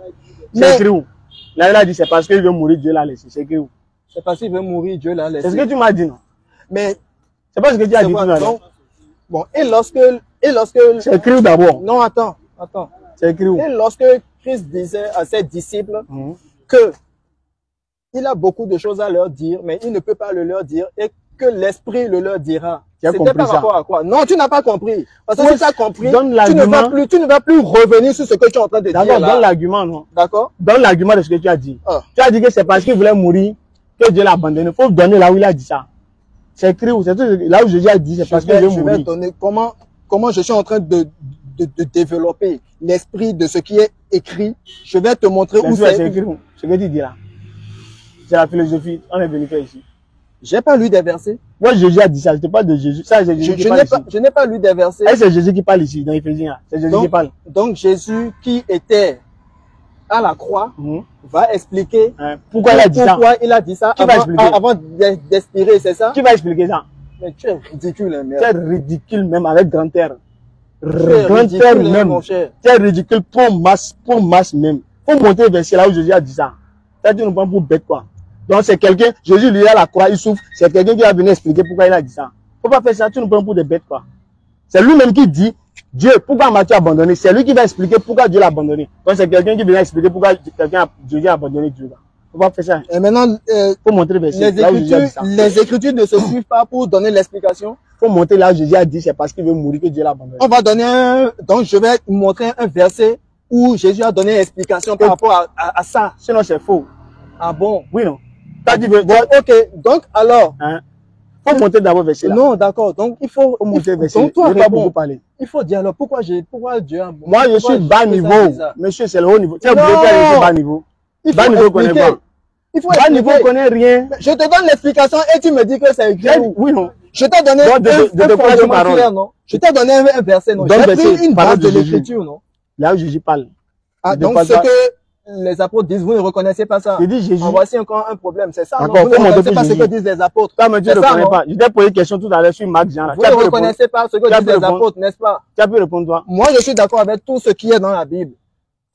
S3: Mais-
S2: C'est écrit où? Là, il a dit c'est parce qu'il veut mourir, Dieu l'a laissé. C'est écrit où?
S3: C'est parce qu'il veut mourir, Dieu l'a laissé.
S2: C'est ce que tu m'as dit, non?
S3: Mais
S2: C'est pas ce que tu as
S3: c'est
S2: dit tout à
S3: vrai,
S2: l'heure.
S3: donc, bon, et lorsque
S2: C'est écrit où d'abord?
S3: non, attends.
S2: C'est écrit où?
S3: Et lorsque Christ disait à ses disciples
S2: Mhm.
S3: que il a beaucoup de choses à leur dire, mais il ne peut pas le leur dire et que l'Esprit le leur dira.
S2: Tu as
S3: C'était
S2: compris
S3: par
S2: ça?
S3: rapport à quoi? Non, tu n'as pas compris. Parce que
S2: Oui,
S3: si tu as compris,
S2: donne
S3: tu ne
S2: l'argument.
S3: vas plus revenir sur ce que tu es en train de dire
S2: D'accord, donne
S3: là.
S2: l'argument, non?
S3: D'accord?
S2: Donne l'argument de ce que tu as dit.
S3: Ah.
S2: Tu as dit que c'est parce qu'il voulait mourir que Dieu l'a abandonné. Il faut donner là où il a dit ça. C'est écrit où? C'est tout là où Jésus a dit c'est parce qu'il veut
S3: Je vais
S2: mourir.
S3: donner comment je suis en train de développer l'esprit de ce qui est écrit. Je vais te montrer où
S2: C'est
S3: c'est.
S2: écrit où? Ce que tu dis là. C'est la philosophie. On est venu faire ici.
S3: J'ai pas lu des versets.
S2: Moi, Jésus a dit ça. Je te parle de Jésus. Ça, c'est Jésus qui parle ici.
S3: Je n'ai pas lu des versets.
S2: Et c'est Jésus qui parle ici, dans Éphésiens. C'est Jésus qui parle.
S3: Donc Jésus qui était à la croix
S2: Mhm.
S3: va expliquer
S2: Pourquoi il a dit ça?
S3: pourquoi il a dit ça
S2: Qui va expliquer?
S3: avant d'expirer, c'est ça?
S2: Qui va expliquer ça?
S3: Mais tu es ridicule, hein, merde.
S2: Tu es ridicule même avec grand air.
S3: Tu es
S2: Grand
S3: ridicule,
S2: air
S3: hein,
S2: même.
S3: mon cher.
S2: Tu es ridicule pour masse même. Faut monter vers là où Jésus a dit ça. Ça tu nous prends pour bête quoi. Donc c'est quelqu'un, Jésus lui à la croix, il souffre, c'est quelqu'un qui va venir expliquer pourquoi il a dit ça. Faut pas faire ça, tu nous prends pour des bêtes quoi. C'est lui-même qui dit, Dieu, pourquoi m'as-tu abandonné? C'est lui qui va expliquer pourquoi Dieu l'a abandonné. Donc c'est quelqu'un qui vient expliquer pourquoi Dieu a abandonné Dieu. Faut pas faire ça.
S3: Et maintenant,
S2: Faut montrer vers là où Jésus a dit ça.
S3: les écritures ne se suivent pas pour donner l'explication.
S2: Faut monter là où Jésus a dit c'est parce qu'il veut mourir que Dieu l'a abandonné.
S3: On va donner donc je vais montrer un verset où Jésus a donné explication par rapport à ça.
S2: Sinon c'est faux.
S3: Ah bon?
S2: Oui non. T'as dit
S3: Bon, ok. Donc alors,
S2: faut monter d'abord verset là.
S3: non, d'accord. Donc il faut
S2: monter verset.
S3: donc toi
S2: Je vais pas
S3: réponds.
S2: beaucoup parler.
S3: Il faut dire alors pourquoi Dieu a
S2: Moi, je suis bas niveau. Monsieur, c'est le haut niveau. Tu es obligé de bas niveau.
S3: Il faut
S2: Bas niveau connaît
S3: expliquer.
S2: pas.
S3: Il faut
S2: Bas niveau
S3: expliquer.
S2: connaît rien.
S3: Je te donne l'explication et tu me dis que c'est écrit où?
S2: Oui, non.
S3: Je t'ai donné
S2: Donc, de
S3: un
S2: quoi tu
S3: fondement
S2: parles?
S3: clair, non? Je t'ai donné un verset, non?
S2: Donc,
S3: J'ai
S2: verset,
S3: pris une
S2: parole
S3: base de
S2: de Jésus.
S3: l'écriture, non?
S2: Là où Jésus parle.
S3: Ah,
S2: Je
S3: donc
S2: parle
S3: ce
S2: pas.
S3: que les apôtres disent, vous ne reconnaissez pas ça.
S2: Je dis Jésus.
S3: En voici encore un problème, c'est ça, non?
S2: D'accord,
S3: Vous ne
S2: faut monter
S3: reconnaissez
S2: pour
S3: pas ce
S2: Jésus.
S3: que disent les apôtres.
S2: Toi, mais tu
S3: C'est
S2: ne
S3: ça,
S2: reconnais
S3: non?
S2: pas. Je t'ai posé une question tout à l'heure sur Marc Jean.
S3: Vous ne reconnaissez pas ce que
S2: Tu as
S3: disent
S2: pu
S3: les
S2: répondre.
S3: apôtres, n'est-ce pas?
S2: Tu as pu répondre toi.
S3: Moi, je suis d'accord avec tout ce qui est dans la Bible.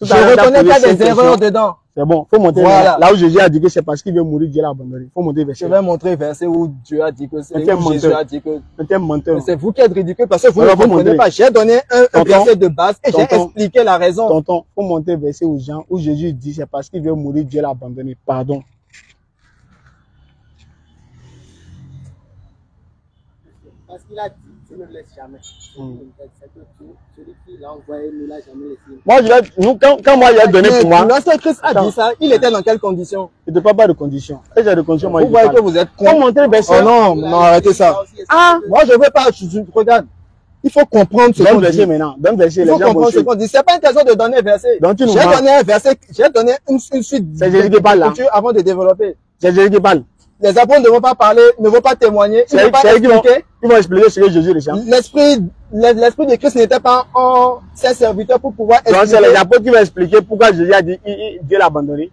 S2: Tout
S3: Je
S2: à l'heure, tu as
S3: reconnais
S2: posé
S3: pas
S2: cinq
S3: des erreurs
S2: questions.
S3: dedans.
S2: C'est bon, faut monter
S3: Voilà.
S2: là où Jésus a dit que c'est parce qu'il veut mourir, Dieu l'a abandonné. Faut monter
S3: Je
S2: verset.
S3: vais montrer verset où Dieu a dit que c'est,
S2: Mais t'es
S3: où Jésus
S2: menteur.
S3: a dit que
S2: Tu es menteur.
S3: mais c'est vous qui êtes ridicule parce que vous ne
S2: Alors, faut
S3: comprenez
S2: montrer.
S3: pas. J'ai donné un
S2: Tonton.
S3: verset de base et j'ai
S2: Tonton.
S3: expliqué la raison.
S2: Tonton, faut monter verset aux gens où Jésus dit c'est parce qu'il veut mourir, Dieu l'a abandonné. Pardon.
S1: Parce qu'il a dit, tu ne le laisses jamais. C'est que celui qui l'a envoyé ne l'a jamais laissé.
S2: Moi, quand moi, il a donné
S3: Mais
S2: pour moi,
S3: lorsque Christ a
S2: Attends.
S3: dit ça, il était dans quelles conditions?
S2: je ne te parle pas de conditions. Et j'ai de conditions, moi,
S3: Vous
S2: je
S3: voyez
S2: parle.
S3: que vous êtes
S2: Faut
S3: con.
S2: montrer verset.
S3: Oh non, non, arrêtez ça.
S1: Ah,
S3: Moi, je veux pas, regarde. Il faut comprendre ce qu'on
S2: Donne
S3: dit.
S2: verset maintenant. Donne verset,
S3: Il
S2: les
S3: faut
S2: gens vont
S3: comprendre ce
S2: suivre.
S3: qu'on dit. C'est pas une question de donner un verset.
S2: Donc, tu nous
S3: J'ai
S2: mens.
S3: donné un verset, j'ai donné une suite
S2: C'est Jésus qui parle là.
S3: d'écritures avant de développer.
S2: C'est Jésus qui parle.
S3: Les apôtres ne vont pas parler, ne vont pas témoigner, ils ne vont pas
S2: C'est eux qui vont,
S3: expliquer.
S2: ils vont expliquer ce que Jésus ressent.
S3: L'esprit de Christ n'était pas en ses serviteurs pour pouvoir
S2: Donc, c'est
S3: expliquer.
S2: les apôtres qui vont expliquer pourquoi Jésus a dit, Dieu l'a abandonné.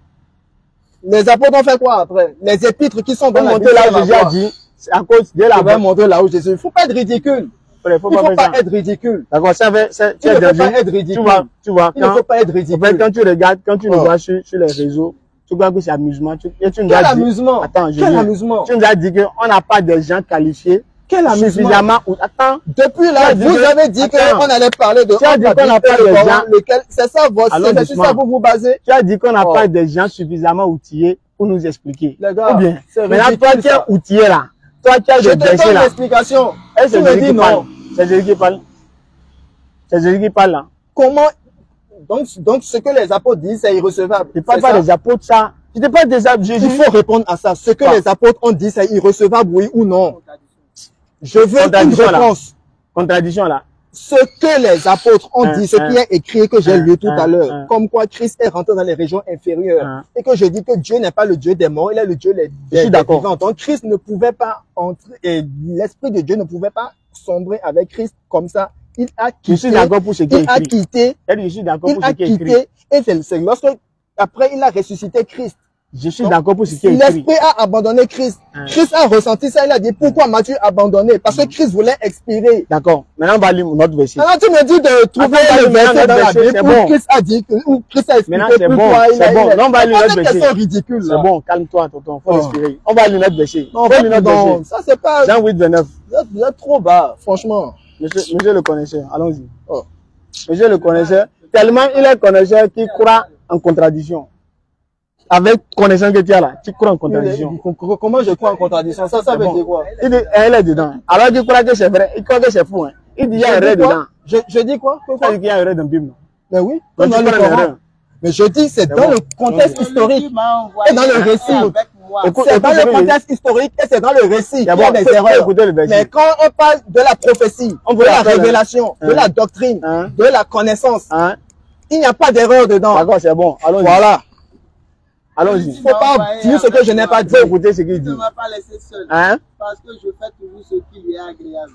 S3: Les apôtres ont fait quoi après? Les épîtres qui sont dans
S2: Faut
S3: la
S2: montrer
S3: Bible.
S2: là
S3: on
S2: où
S3: va
S2: Jésus a
S3: voir.
S2: dit, c'est à cause Dieu l'a
S3: Je vais
S2: abandonné.
S3: montrer là où Jésus. Il faut pas être ridicule.
S2: Il faut
S3: Il ne faut
S2: faire
S3: pas
S2: ça.
S3: être ridicule.
S2: D'accord, ça fait, tu
S3: Il
S2: es
S3: ne faut
S2: dans
S3: pas
S2: une,
S3: être ridicule.
S2: tu vois,
S3: Il ne faut pas être ridicule.
S2: quand tu regardes, quand tu nous
S3: Oh.
S2: vois sur les réseaux, tu crois que c'est amusement, et tu nous
S3: Quel
S2: as dit,
S3: amusement?
S2: attends,
S3: Quel amusement?
S2: tu nous as dit qu'on n'a pas de gens qualifiés,
S3: Quel amusement?
S2: suffisamment, attends,
S3: Depuis là,
S2: Tu as dit
S3: vous
S2: que-
S3: avez dit
S2: Attends.
S3: qu'on allait parler de
S2: Tu as dit qu'on n'a pas de gens.
S3: C'est ça,
S2: Allons
S3: c'est sur
S2: doucement.
S3: ça que vous vous basez.
S2: tu as dit qu'on n'a
S3: Oh.
S2: pas de gens suffisamment outillés pour nous expliquer.
S3: Les gars,
S2: Ou bien,
S3: c'est
S2: maintenant,
S3: ridicule,
S2: toi, tu es
S3: ça.
S2: outillé là. Toi, tu as
S3: Je
S2: des
S3: te
S2: versets
S3: donne
S2: là.
S3: l'explication.
S2: Et
S3: Tu
S2: c'est
S3: me
S2: Jésus
S3: dis
S2: qui parle.
S3: non.
S2: C'est Jésus qui parle. C'est Jésus qui parle là.
S3: Comment, donc ce que les apôtres disent, c'est irrecevable.
S2: Je ne parle
S3: C'est
S2: pas
S3: ça?
S2: des apôtres, ça. Je ne parle pas des apôtres. Jésus.
S3: Il faut répondre à ça. Ce que
S2: Quoi?
S3: les apôtres ont dit, c'est irrecevable, oui ou non? Je veux une
S2: Contradiction, là.
S3: réponse.
S2: Contradiction là.
S3: Ce que les apôtres ont dit, ce qui est écrit que j'ai lu tout à l'heure,
S2: un.
S3: comme quoi Christ est rentré dans les régions inférieures,
S2: Un.
S3: et que je dis que Dieu n'est pas le Dieu des morts, il est le Dieu
S2: Je suis
S3: des
S2: d'accord.
S3: vivants. Donc Christ ne pouvait pas entrer, et l'Esprit de Dieu ne pouvait pas sombrer avec Christ comme ça. Il a
S2: Je suis
S3: quitté,
S2: d'accord pour ce qui est
S3: il a
S2: écrit.
S3: quitté,
S2: Je suis d'accord
S3: il
S2: pour ce
S3: a
S2: qui est écrit.
S3: quitté, et c'est lorsque, après il a ressuscité Christ.
S2: Je suis d'accord pour ce qui est écrit.
S3: L'esprit a abandonné Christ. Christ a ressenti ça. Il a dit pourquoi m'as-tu abandonné? Parce que Christ voulait expirer.
S2: D'accord. Maintenant, on va lire notre verset.
S3: Maintenant, tu me dis de trouver le verset dans la Bible où Christ a dit, où Christ a expliqué pourquoi il a dit.
S2: C'est bon. On va lire notre verset.
S3: C'est ridicule.
S2: C'est bon. Calme-toi, tonton. Faut respirer. On va lire notre verset.
S3: Non, ça c'est pas.
S2: Jean 8, 29.
S3: Vous êtes trop bas, franchement.
S2: Monsieur le connaisseur, allons-y. Monsieur le connaisseur, tellement il est connaisseur qu'il croit en contradiction. Avec connaissance que tu as là, tu crois en contradiction.
S3: Comment je crois en contradiction? Ça veut dire quoi?
S2: Il dit, elle est dedans. Alors il croit que c'est vrai, il croit que c'est fou. Hein. Il dit, il y a erreur dedans.
S3: Je dis quoi?
S2: Pourquoi il dit qu'il y a erreur dans la Bible?
S3: Mais oui,
S2: dans le Coran.
S3: Mais je dis, c'est dans le contexte historique et dans le récit. C'est dans le contexte historique et c'est dans le récit qu'il y a des erreurs. Mais quand on parle de la prophétie, de la révélation, de la doctrine, de la connaissance, il n'y a pas d'erreur dedans.
S2: D'accord, c'est bon. Allons-y.
S3: Voilà.
S2: Allons-y.
S3: Il ne faut pas dire ce que je n'ai pas dit.
S2: Écoutez ce qu'il dit.
S1: Ne m'a pas laissé seul. Parce que je fais toujours ce qui lui est agréable.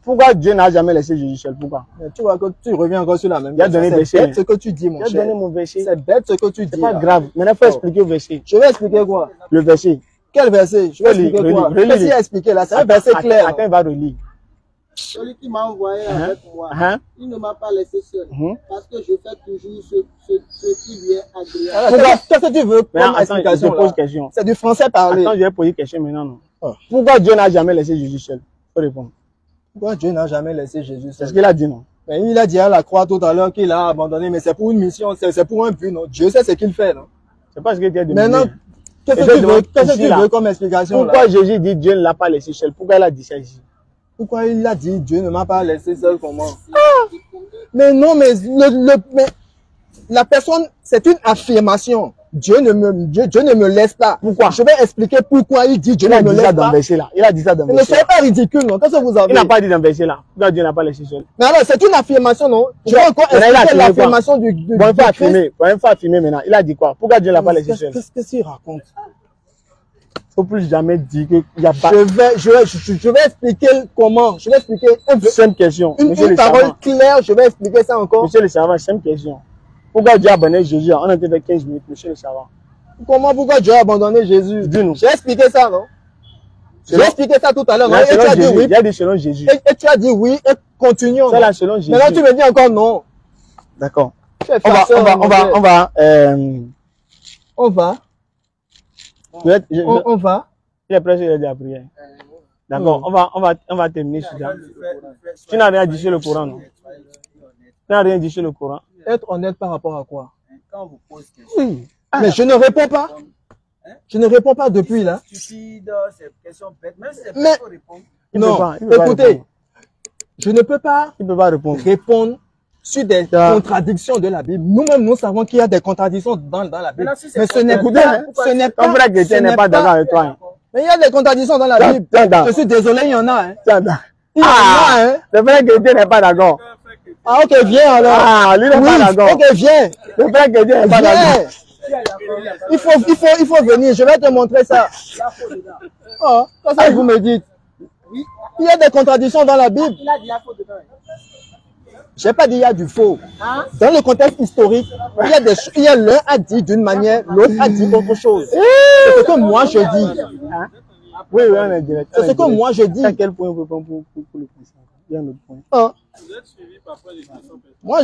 S2: Pourquoi Dieu n'a jamais laissé Jésus seul? Pourquoi?
S3: Tu vois que tu reviens encore sur la même
S2: chose. C'est
S3: bête ce que tu dis, mon cher.
S2: J'ai donné mon verset.
S3: C'est bête ce que tu dis.
S2: C'est pas grave. Maintenant, il faut expliquer le verset.
S3: Je vais expliquer quoi?
S2: Le verset.
S3: Quel verset? Je vais expliquer quoi? Qu'est-ce qu'il a expliqué là? C'est un verset clair.
S2: Attends, il va relire.
S1: Celui qui m'a envoyé avec moi, il ne m'a pas laissé seul. Parce que je fais toujours ce qui lui est agréable.
S3: Qu'est-ce que tu veux comme explication?
S2: Je te pose question.
S3: C'est du français parlé.
S2: Attends, je vais poser une question maintenant. Non. Pourquoi Dieu n'a jamais laissé Jésus seul? Faut répondre.
S3: Pourquoi Dieu n'a jamais laissé Jésus seul?
S2: C'est ce qu'il a dit, non?
S3: Mais il a dit à la croix tout à l'heure qu'il a abandonné, mais c'est pour une mission, c'est pour un but, non? Dieu sait ce qu'il fait, non?
S2: C'est pas ce que tu as dit.
S3: Maintenant, qu'est-ce que tu veux comme explication?
S2: Pourquoi Jésus dit Dieu ne l'a pas laissé seul? Pourquoi il a dit ça ici?
S3: Pourquoi il a dit Dieu ne m'a pas laissé seul? Comment? Mais non, mais la personne, c'est une affirmation. Dieu ne me laisse pas.
S2: Pourquoi?
S3: Je vais expliquer pourquoi il dit Dieu ne me laisse pas.
S2: Il a dit ça dans le verset là.
S3: Ne soyez pas ridicule, non? Qu'est-ce que vous avez?
S2: Il n'a pas dit dans le verset là. Pourquoi Dieu n'a pas laissé seul?
S3: Mais alors, c'est une affirmation, non? Je vais encore expliquer l'affirmation du
S2: Bon, il faut affirmer maintenant. Il a dit quoi? Pourquoi Dieu ne l'a pas laissé seul?
S3: Qu'est-ce qu'il raconte?
S2: Faut plus jamais dire qu'il n'y a pas.
S3: Je vais expliquer comment. Je vais expliquer
S2: une simple question.
S3: Une parole claire, je vais expliquer ça encore.
S2: Monsieur le servant, simple question. Pourquoi Dieu a abandonné Jésus? On a été fait 15 minutes, monsieur le servant.
S3: Pourquoi Dieu a abandonné Jésus?
S2: Dis-nous.
S3: J'ai expliqué ça, non? J'ai expliqué ça tout à l'heure, non? Et tu as dit oui.
S2: Il a dit selon Jésus.
S3: Et tu as dit oui, et continuons.
S2: C'est là selon Jésus.
S3: Maintenant, tu me dis encore non.
S2: D'accord.
S3: On va.
S2: Il est presque à la prière. D'accord. On va terminer sur ça. Tu n'as rien dit sur le Coran, non? Tu n'as rien dit sur le Coran.
S3: Être honnête par rapport à quoi?
S1: Quand on vous pose question.
S3: Oui. Mais je ne réponds pas. Je ne réponds pas depuis là.
S1: Stupide, c'est question bête. Même si c'est bête, il faut répondre.
S3: Non, écoutez, je ne peux pas répondre sur des contradictions de la Bible. Nous-mêmes, nous savons qu'il y a des contradictions dans la Bible. Mais ce n'est pas...
S2: Ton frère chrétien n'est pas d'accord avec toi.
S3: Mais il y a des contradictions dans la Bible. Je suis désolé, il y en a.
S2: Le frère chrétien n'est pas d'accord.
S3: Ah, ok, viens alors.
S2: Ah, lui n'est pas d'accord.
S3: Ok, viens.
S2: Le frère chrétien n'est pas d'accord.
S3: Il faut venir, je vais te montrer ça. Oh, c'est ça que vous me dites. Il y a des contradictions dans la Bible. Je n'ai pas dit il y a du faux. Dans le contexte historique, il y a l'un a dit d'une manière, l'autre a dit autre chose. C'est ce que moi je dis.
S2: Oui, on est direct.
S3: C'est ce que moi je dis.
S2: À quel point on peut prendre pour le principe? Il y a un autre point.
S1: Vous êtes suivi parfois des questions.
S3: Moi,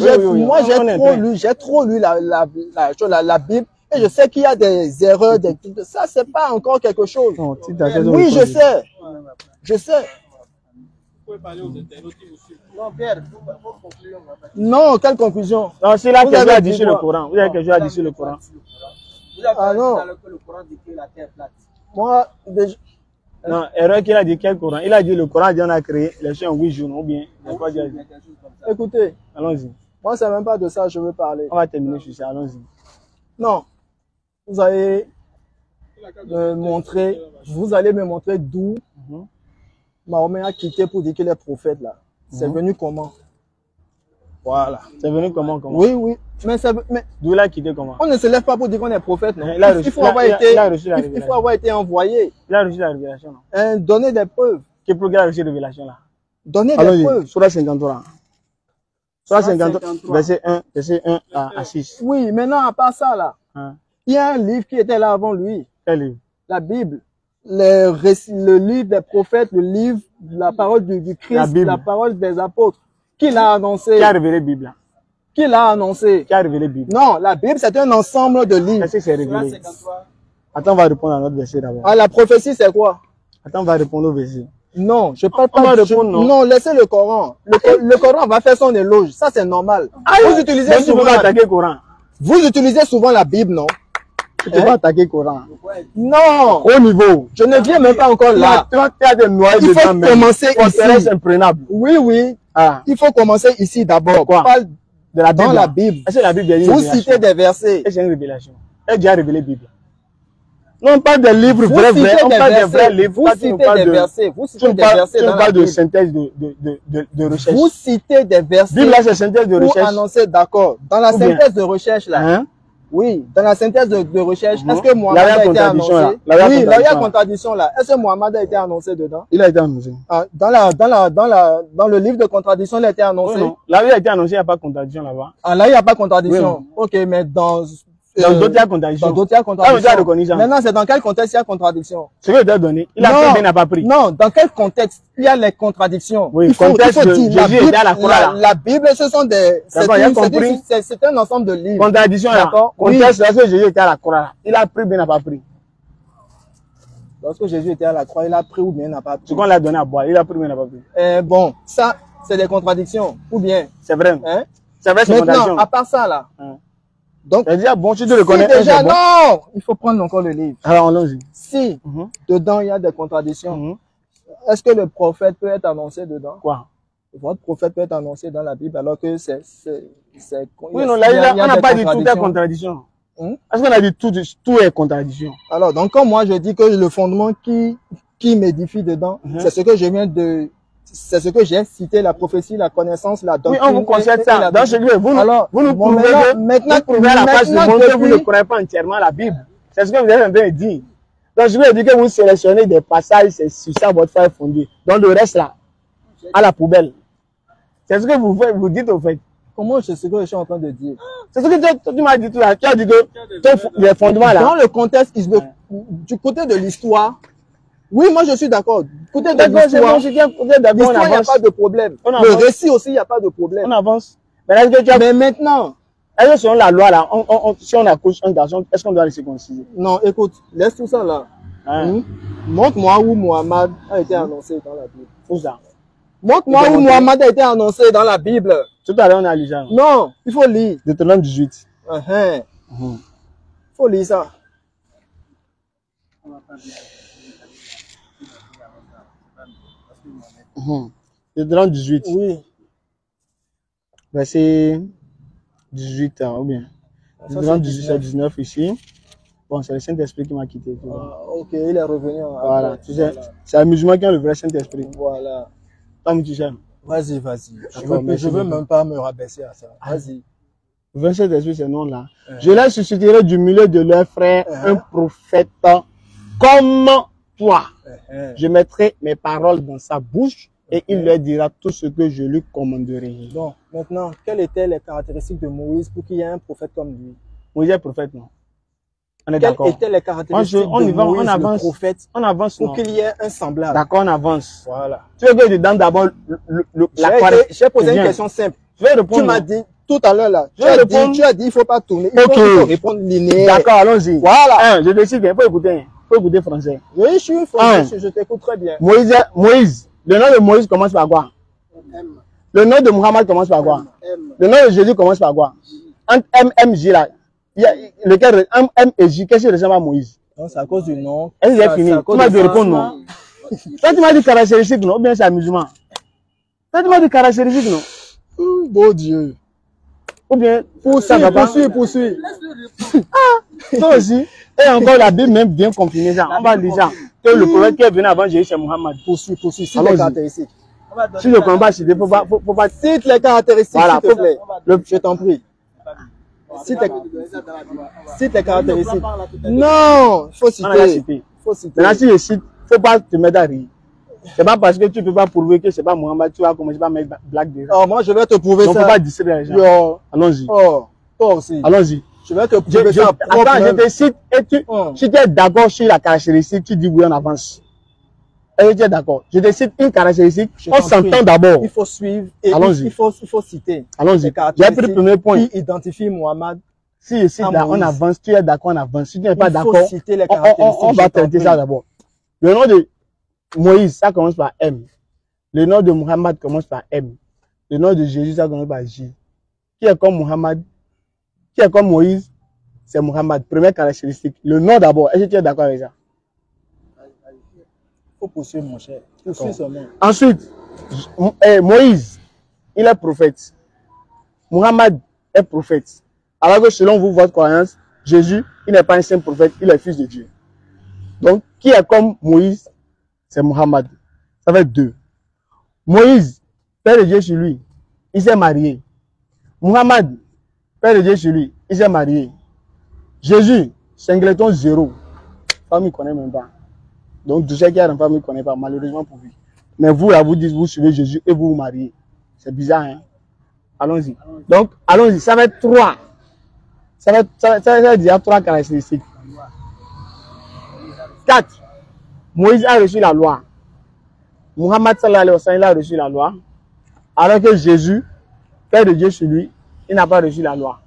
S3: j'ai trop lu la Bible et je sais qu'il y a des erreurs. Ça, c'est pas encore quelque chose.
S2: Non,
S3: oui, je sais. Je sais.
S1: Vous pouvez parler aux internautes qui vous suivent. Non, Pierre, faut conclure.
S3: Non, quelle conclusion?
S2: Non, c'est là que je a dit sur le Coran. Vous avez quelque chose à dire sur le Coran?
S1: Vous avez dit que le Coran dit que la terre est plate.
S3: Moi, déjà.
S2: Non, erreur qu'il a dit quel Coran? Il a dit le Coran, on a créé les chiens en 8 jours, ou bien.
S3: Écoutez,
S2: allons-y.
S3: Moi, c'est même pas de ça que je veux parler.
S2: On va terminer sur ça, allons-y.
S3: Non, vous allez me montrer d'où Mahomet a quitté pour dire qu'il est prophète là. C'est venu comment? Voilà.
S2: C'est venu comment?
S3: Oui. Mais
S2: d'où il a quitté comment?
S3: On ne se lève pas pour dire qu'on est prophète, non? Il faut avoir été envoyé.
S2: Il a reçu la révélation, non?
S3: Donner des preuves.
S2: Quelle preuve il a reçu la révélation là?
S3: Donner des preuves.
S2: Surah 53. Surah 53, verset 1 à 6.
S3: Oui, maintenant, à part ça là, Il y a un livre qui était là avant lui.
S2: Quel livre?
S3: La Bible. Le livre des prophètes, le livre, la parole du Christ, la parole des apôtres. Qui l'a annoncé?
S2: Qui a révélé la Bible?
S3: Qui l'a annoncé?
S2: Qui a révélé la Bible?
S3: Non, la Bible, c'est un ensemble de livres.
S2: Qu'est-ce que c'est révélé? Attends, on va répondre à notre verset d'abord.
S3: Ah, la prophétie, c'est quoi?
S2: Attends, on va répondre au verset.
S3: Non, je parle pas de répondre, non. Non, laissez le Coran. Le Coran va faire son éloge. Ça, c'est normal. Vous utilisez souvent
S2: attaquer le Coran.
S3: Vous utilisez souvent la Bible, non?
S2: Tu peux pas attaquer le Coran.
S3: Non.
S2: Au niveau.
S3: Je ne viens même pas encore là.
S2: Tu as des noyaux
S3: il faut commencer ici.
S2: C'est imprenable.
S3: Oui, oui. Ah. Il faut commencer ici d'abord.
S2: Quoi?
S3: Parle
S2: de la Bible.
S3: Dans la Bible.
S2: Est-ce que la Bible est une
S3: révélation? Vous citez des versets.
S2: Est-ce une révélation? Elle a déjà révélé la Bible. Non, on parle des livres vrais, on parle des vrais livres.
S3: Vous citez des versets. Vous citez des versets dans la Bible.
S2: Tu parles de synthèse de recherche.
S3: Vous citez des versets.
S2: Bible, là, c'est synthèse de recherche.
S3: Pour annoncer, d'accord. Dans la synthèse de recherche, là. Hein? Oui, dans la synthèse de recherche, est-ce que Mohamed a été annoncé? Oui, là, il y a contradiction là. Est-ce que Mohamed a été annoncé dedans?
S2: Il a été annoncé.
S3: Ah, dans le livre de contradiction, il a été annoncé.
S2: Oui, non. Là, il a été annoncé, il n'y a pas de contradiction là-bas.
S3: Ah, là, il n'y a pas de contradiction. Oui, ok, mais dans
S2: d'autres, il y a contradiction.
S3: Dans d'autres, il y a contradiction. Maintenant, c'est dans quel contexte il y a contradiction?
S2: Ce que je t'ai donné, il a pris, mais n'a pas pris.
S3: Non, dans quel contexte il y a les contradictions?
S2: Oui, il faut dire,
S3: la Bible, ce sont des, c'est un ensemble de livres.
S2: Contradiction, d'accord? Contexte, lorsque Jésus était à la croix, il a pris, mais n'a pas pris.
S3: Lorsque Jésus était à la croix, il a pris ou bien n'a pas pris.
S2: Ce qu'on l'a donné à boire, il a pris, mais n'a pas pris.
S3: Bon, ça, c'est des contradictions. Ou bien?
S2: C'est vrai.
S3: Hein?
S2: C'est vrai, c'est une contradiction.
S3: Maintenant, à part ça, là. Donc,
S2: c'est-à-dire, bon, si tu le connais,
S3: déjà, non! Il faut prendre encore le livre.
S2: Alors, allons-y.
S3: Si, dedans, il y a des contradictions, est-ce que le prophète peut être annoncé dedans?
S2: Quoi?
S3: Votre prophète peut être annoncé dans la Bible alors que c'est...
S2: Oui, non, là, on n'a pas dit tout est contradiction. Est-ce qu'on a dit tout est contradiction?
S3: Alors, donc, comme moi, je dis que le fondement qui m'édifie dedans, c'est ce que je viens de... C'est ce que j'ai cité, la prophétie, la connaissance, la doctrine.
S2: Oui, on vous concède ça. Dans ce livre, vous nous prouvez que, maintenant, à la page de monde que vous ne connaissez pas entièrement la Bible. C'est ce que vous avez en train de dire. Donc, je veux dire que vous sélectionnez des passages, c'est sur ça votre foi est fondée. Donc, le reste là, à la poubelle. C'est ce que vous dites au fait.
S3: Comment c'est ce que je suis en train de dire?
S2: C'est ce que tu m'as dit tout là. Tu as dit que les fondements là.
S3: Dans le contexte, du côté de l'histoire, oui, moi je suis d'accord. Côté de l'histoire, il n'y a pas de problème. Le récit aussi, il n'y a pas de problème.
S2: On avance.
S3: Mais maintenant,
S2: est-ce que selon la loi là, si on accouche un garçon, est-ce qu'on doit le circonciser?
S3: Non, écoute, laisse tout ça là. Montre-moi où Mohamed a été annoncé dans la Bible.
S2: Où ça?
S3: Montre-moi où Mohamed a été annoncé dans la Bible.
S2: Tout à l'heure on a lu ça.
S3: Non, il faut lire.
S2: Deutéronome 18.
S3: Il faut lire ça.
S2: Deutéronome 18.
S3: Oui.
S2: Verset 18, ou bien. Deutéronome 18, c'est 19 ici. Bon, c'est le Saint-Esprit qui m'a quitté.
S3: Ok, il est revenu.
S2: Voilà, tu sais, c'est un musulman qui a le vrai Saint-Esprit.
S3: Voilà.
S2: Comme tu sais.
S3: Vas-y, vas-y. Je veux même pas me rabaisser à ça. Vas-y.
S2: Le vrai Saint-Esprit, c'est non là. Je les susciterai du milieu de leurs frères un prophète comme toi. Je mettrai mes paroles dans sa bouche et il leur dira tout ce que je lui commanderai.
S3: Donc, maintenant, quelles étaient les caractéristiques de Moïse pour qu'il y ait un prophète comme lui?
S2: Moïse est prophète, non? On est
S3: d'accord. Quelles étaient les caractéristiques de Moïse, le prophète,
S2: on avance,
S3: pour qu'il y ait un semblable?
S2: D'accord, on avance.
S3: Voilà.
S2: Tu veux que je donne d'abord
S3: j'ai posé une question simple.
S2: Je vais répondre.
S3: Tu m'as dit tout à l'heure là. Tu as dit, il faut pas tourner. Il faut répondre linéaire.
S2: D'accord, allons-y.
S3: Voilà.
S2: Je décide qu'il faut écouter. Faut écouter français.
S3: Oui, je suis français. Je t'écoute très bien.
S2: Moïse. Le nom de Moïse commence par quoi? Le nom de Mohammed commence par quoi? Le nom de Jésus commence par quoi? Entre M, M, J là. Lequel M et J, qu'est-ce qui ressemble à Moïse?
S3: Non, c'est à cause du nom.
S2: Est-ce que j'ai fini? Tu m'as dit répondre non. Toi, tu m'as dit caractéristique non? Ou bien c'est amusement? Toi, tu m'as dit caractéristique non?
S3: Beau Dieu.
S2: Ou bien,
S3: poursuis.
S2: Toi aussi. Et encore la Bible même bien confirmer ça. On va dire ça. Que le prophète qui est venu avant Jésus, c'est Mohammed.
S3: Poursuis. Cite les caractéristiques.
S2: Si le combat, faut pas.
S3: Cite les caractéristiques,
S2: voilà,
S3: s'il te plaît. Je t'en prie. Cite les caractéristiques. Non, faut citer.
S2: Maintenant, si je cite, faut pas te mettre à rire. C'est pas parce que tu peux pas prouver que c'est pas Mohammed, tu vas commencer à mettre blague déjà.
S3: Oh, moi, je vais te prouver ça.
S2: Donc, faut pas distraire les gens. Allons-y.
S3: Oh, toi aussi.
S2: Allons-y.
S3: Je vais te prouver ça.
S2: Attends, je te cite et si tu es d'accord sur la caractéristique, tu dis oui en avance. Et tu es d'accord. Je te cite une caractéristique. On s'entend d'abord.
S3: Il faut suivre et il faut citer.
S2: Allons-y. J'ai pris le premier point.
S3: Qui identifie Mohamed.
S2: Si je cite là, on avance. Tu es d'accord, on avance. Si tu n'es pas d'accord, on va traiter ça d'abord. Le nom de Moïse, ça commence par M. Le nom de Mohamed commence par M. Le nom de Jésus, ça commence par J. Qui est comme Mohamed? Qui est comme Moïse? C'est Mohamed. Première caractéristique. Le nom d'abord. Est-ce que tu es d'accord avec ça?
S3: Il faut poursuivre, mon cher. Poursuivre seulement.
S2: Ensuite, Moïse, il est prophète. Mohamed est prophète. Alors que selon vous, votre croyance, Jésus, il n'est pas un saint prophète, il est fils de Dieu. Donc, qui est comme Moïse? C'est Mohamed. Ça fait 2. Moïse, Père de Dieu sur lui, il s'est marié. Mohamed, Père de Dieu sur lui, il s'est marié. Jésus, singleton 0. Famille ne connaît même pas. Donc, tout ce qui est dans la famille ne connaît pas, malheureusement pour lui. Mais vous, là, vous dites, vous suivez Jésus et vous vous mariez. C'est bizarre, hein? Allons-y. Donc, allons-y. Ça va être 3. Ça va dire 3 caractéristiques. 4. Moïse a reçu la loi. Mohamed sallallahu alayhi wa sallam, il a reçu la loi. Alors que Jésus, Père de Dieu sur lui, il n'a pas reçu la loi.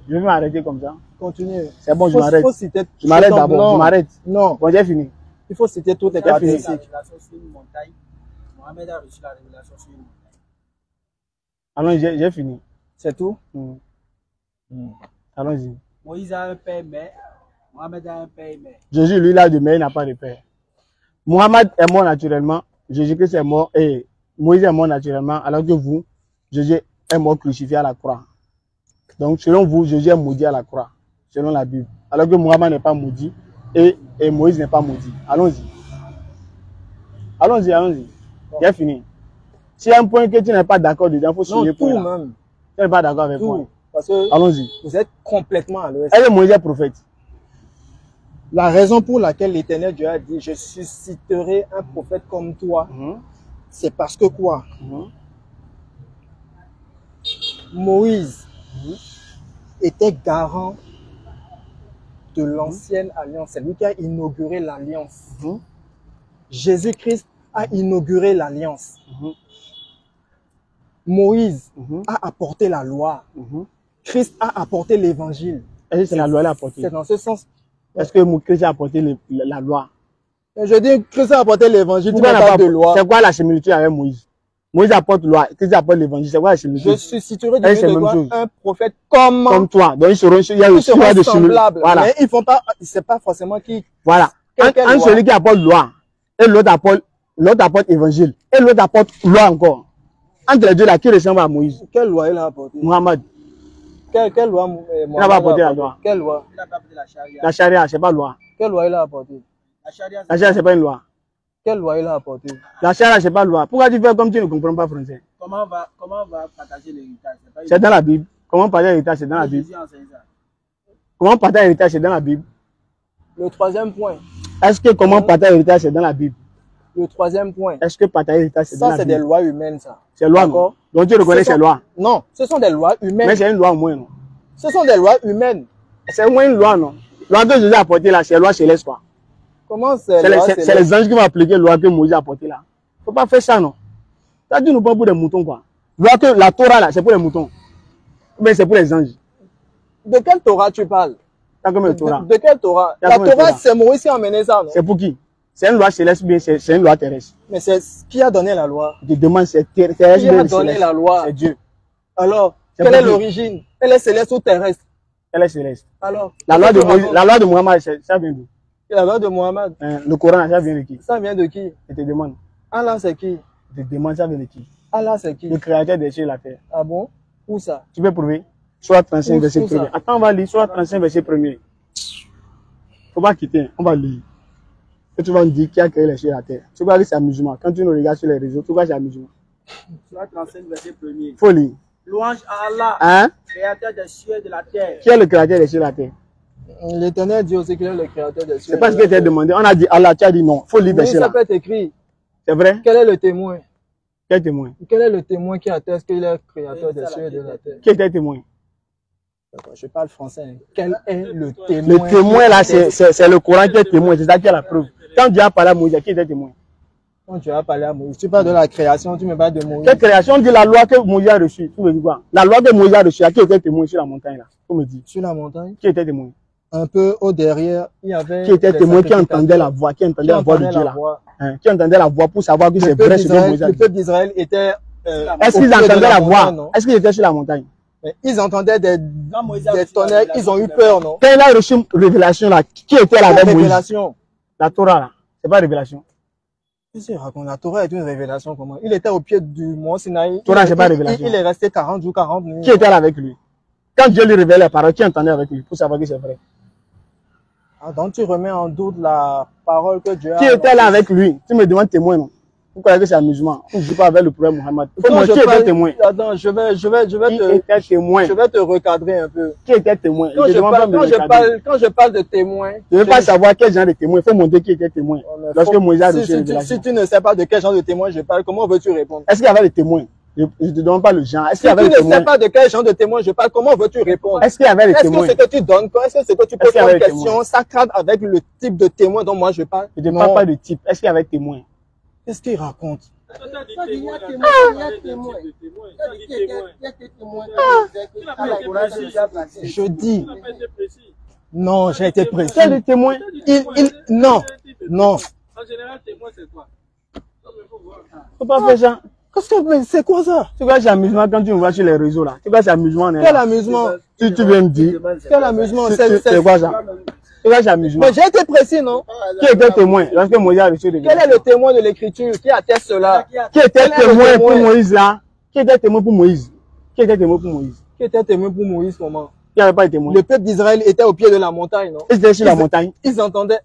S2: Je vais m'arrêter comme ça.
S3: Continue.
S2: C'est bon, je m'arrête. Je m'arrête d'abord. Je m'arrête.
S3: Non.
S2: Bon, j'ai fini.
S3: Il faut citer toutes les caractéristiques.
S4: Mohamed a reçu la révélation sur une montagne.
S2: Allons, j'ai fini.
S3: C'est tout?
S2: Allons-y.
S4: Moïse a un père, mais Mohamed a un père, mais.
S2: Jésus, lui, là, de mais il n'a pas de père. Mohamed est mort naturellement. Jésus-Christ est mort et Moïse est mort naturellement. Alors que vous, Jésus est mort crucifié à la croix. Donc, selon vous, Jésus est maudit à la croix, selon la Bible. Alors que Mohamed n'est pas maudit et Moïse n'est pas maudit. Allons-y. Allons-y, allons-y. J'ai fini. S'il y a un point que tu n'es pas d'accord dedans, il faut souligner le point.
S3: Non, tout même.
S2: Tu n'es pas d'accord avec moi.
S3: Parce que
S2: allons-y.
S3: Vous êtes complètement à l'ouest.
S2: Est-ce que Moïse est prophète?
S3: La raison pour laquelle l'Éternel Dieu a dit « Je susciterai un prophète comme toi c'est parce que quoi? Moïse était garant de l'ancienne alliance. C'est lui qui a inauguré l'alliance. Jésus-Christ a inauguré l'alliance. Moïse a apporté la loi. Christ a apporté l'évangile.
S2: Est-ce que c'est la loi qu'il a apporté?
S3: C'est dans ce sens.
S2: Est-ce que Christ a apporté la loi?
S3: Je dis Christ a apporté l'évangile. Tu n'as pas de loi.
S2: C'est quoi la similitude avec Moïse? Moïse apporte la loi, Christ apporte l'évangile. C'est quoi la similitude?
S3: Je susciterai un prophète comme
S2: toi. Donc ils seront
S3: semblables. Voilà. Mais ils font pas. C'est pas forcément qui.
S2: Voilà. Un celui qui apporte loi et l'autre apporte évangile et l'autre apporte loi encore. Entre les deux là, qui ressemble à Moïse?
S3: Quelle loi il a apporté?
S2: Mohamed.
S3: Quelle loi
S2: il n'a pas apporté la loi.
S3: Quelle loi?
S4: Il n'a pas apporté la charia.
S2: La charia, c'est pas loi.
S3: Quelle loi il a apporté?
S4: La charia,
S2: c'est pas une loi.
S3: Quelle loi il a apporté?
S2: La charia, c'est pas loi. Pourquoi tu fais comme tu ne comprends pas français?
S4: Comment on va partager l'héritage?
S2: C'est dans la Bible. Comment partager l'héritage? C'est dans la Bible. Comment partager l'héritage? C'est dans la Bible.
S3: Le troisième point.
S2: Est-ce que comment partager l'héritage? C'est dans la Bible.
S3: Le troisième point.
S2: Est-ce que partager l'héritage? C'est dans la Bible.
S3: Ça, c'est des lois humaines, ça.
S2: C'est loi, non? Donc tu reconnais ces lois?
S3: Non, ce sont des lois humaines.
S2: Mais c'est une loi au moins, non?
S3: Ce sont des lois humaines.
S2: C'est au moins une loi, non? La loi que Jésus a apportée là, c'est la loi céleste, quoi.
S3: Comment c'est?
S2: C'est les anges qui vont appliquer la loi que Moïse a apportée là. Faut pas faire ça, non? Ça dit nous pas pour des moutons, quoi. Loi que la Torah là, c'est pour les moutons. Mais c'est pour les anges.
S3: De quelle Torah tu parles? De quelle Torah? La Torah, c'est Moïse qui a emmené ça, non?
S2: C'est pour qui? C'est une loi céleste, bien c'est une loi terrestre.
S3: Mais c'est qui a donné la loi?
S2: Je demande, c'est terrestre.
S3: Qui a donné la loi?
S2: C'est Dieu.
S3: Alors, quelle est l'origine? Elle est céleste ou terrestre?
S2: Elle est céleste.
S3: Alors,
S2: la loi de Mohamed, ça vient d'où?
S3: La loi de Mohamed.
S2: Le Coran, ça vient de qui?
S3: Ça vient de qui?
S2: Je te demande.
S3: Allah, c'est qui?
S2: Je te demande, ça vient de qui?
S3: Allah, c'est qui?
S2: Le créateur des cieux et la terre.
S3: Ah bon? Où ça?
S2: Tu peux prouver? Soit 35 verset 1er. Attends, on va lire. Soit 35 verset 1er. Faut pas quitter, on va lire. Et tu vas me dire qui a créé les cieux et la terre. Tu vois que c'est amusement. Quand tu nous regardes sur les réseaux, tu vois que c'est amusement.
S4: Soit 35 verset 1er.
S2: Faut lire.
S4: Louange à Allah,
S2: hein?
S4: Créateur des cieux et de la terre.
S2: Qui est le créateur des cieux et de la terre?
S3: L'Éternel dit aussi qu'il est le créateur des cieux.
S2: C'est pas ce que tu as demandé. On a dit Allah, tu as dit non. Faut lire verset là.
S3: Ça peut être écrit.
S2: C'est vrai?
S3: Quel est le témoin?
S2: Quel témoin?
S3: Quel est le témoin qui atteste qu'il est le créateur des cieux et de la terre?
S2: Qui était témoin?
S3: Je parle français. Quel est le témoin?
S2: Le témoin là, c'est le Coran qui est témoin. C'est ça qui est la preuve. Quand Dieu a parlé à Moïse, qui était témoin?
S3: Quand tu as parlé à Moïse, tu parles de la création, tu me parles de Moïse.
S2: Quelle création? On dit la loi que Moïse a reçue. Tu me dis quoi? La loi que Moïse a reçue, à qui était témoin sur la montagne là? Vous me dites.
S3: Sur la montagne?
S2: Qui était témoin?
S3: Un peu au derrière, il y avait.
S2: Qui était témoin, qui entendait la voix, qui entendait la voix de Dieu là? Hein? Qui entendait la voix pour savoir que c'est vrai ce que Moïse a dit.
S3: Le peuple d'Israël était.
S2: Est-ce qu'ils entendaient la voix? Est-ce qu'ils étaient sur la montagne?
S3: Mais ils entendaient des tonnerres, ils ont eu peur, non?
S2: Quand il a reçu une révélation là, qui était là avec Moïse?
S3: Révélation.
S2: La Torah là, c'est pas révélation.
S3: Qu'est-ce qu'il raconte? La Torah est une révélation comment? Il était au pied du mont Sinaï.
S2: Torah, c'est pas révélation.
S3: Il est resté 40 jours, 40 nuits.
S2: Qui était là avec lui? Quand Dieu lui révélait la parole, qui entendait avec lui pour savoir que c'est vrai?
S3: Ah, donc tu remets en doute la parole que Dieu a.
S2: Qui était là avec lui? Tu me demandes témoin, non? Vous croyez que c'est amusement? On ne joue pas avec le prophète Mohammed. Qui était témoin?
S3: Attends, je vais te recadrer un peu.
S2: Qui était témoin?
S3: Quand je parle de témoin.
S2: Je ne veux pas savoir quel genre de témoin. Il faut montrer qui était témoin. Lorsque Moïse a reçu la révélation.
S3: Si tu ne sais pas de quel genre de témoin je parle, comment veux-tu répondre?
S2: Est-ce qu'il y avait des témoins? Je ne te demande pas le genre. Est-ce qu'il y avait des
S3: témoins? Si tu ne
S2: témoins?
S3: sais pas de quel genre de témoin je parle, comment veux-tu répondre?
S2: Est-ce qu'il y avait des témoins?
S3: Est-ce que ce que tu donnes, est-ce que ce que tu poses comme question, ça cadre avec le type de témoin dont moi je parle?
S2: Je ne parle pas de type. Est-ce qu'il y avait témoins?
S3: Qu'est-ce qu'il raconte? Je dis. Non, j'ai été précis.
S2: Quel est le témoin?
S3: Non.
S4: En général, témoin, c'est quoi?
S2: Faut pas faire ça.
S3: C'est quoi ça?
S2: Tu vois, c'est amusement quand tu me vois sur les réseaux là. Tu vois, c'est amusement.
S3: Quel amusement?
S2: Tu viens me dire.
S3: Quel amusement?
S2: C'est quoi ça? Tu vois, c'est amusement.
S3: Mais j'ai été précis, non?
S2: Qui était témoin lorsque Moïse a reçu
S3: Quel est le témoin de l'écriture qui atteste cela?
S2: Qui était témoin pour Moïse là? Qui était témoin pour Moïse? Qui était témoin pour Moïse?
S3: Qui était témoin pour Moïse comment?
S2: Il n'y avait pas de témoin.
S3: Le peuple d'Israël était au pied de la montagne, non?
S2: Ils étaient sur la montagne.
S3: Ils entendaient.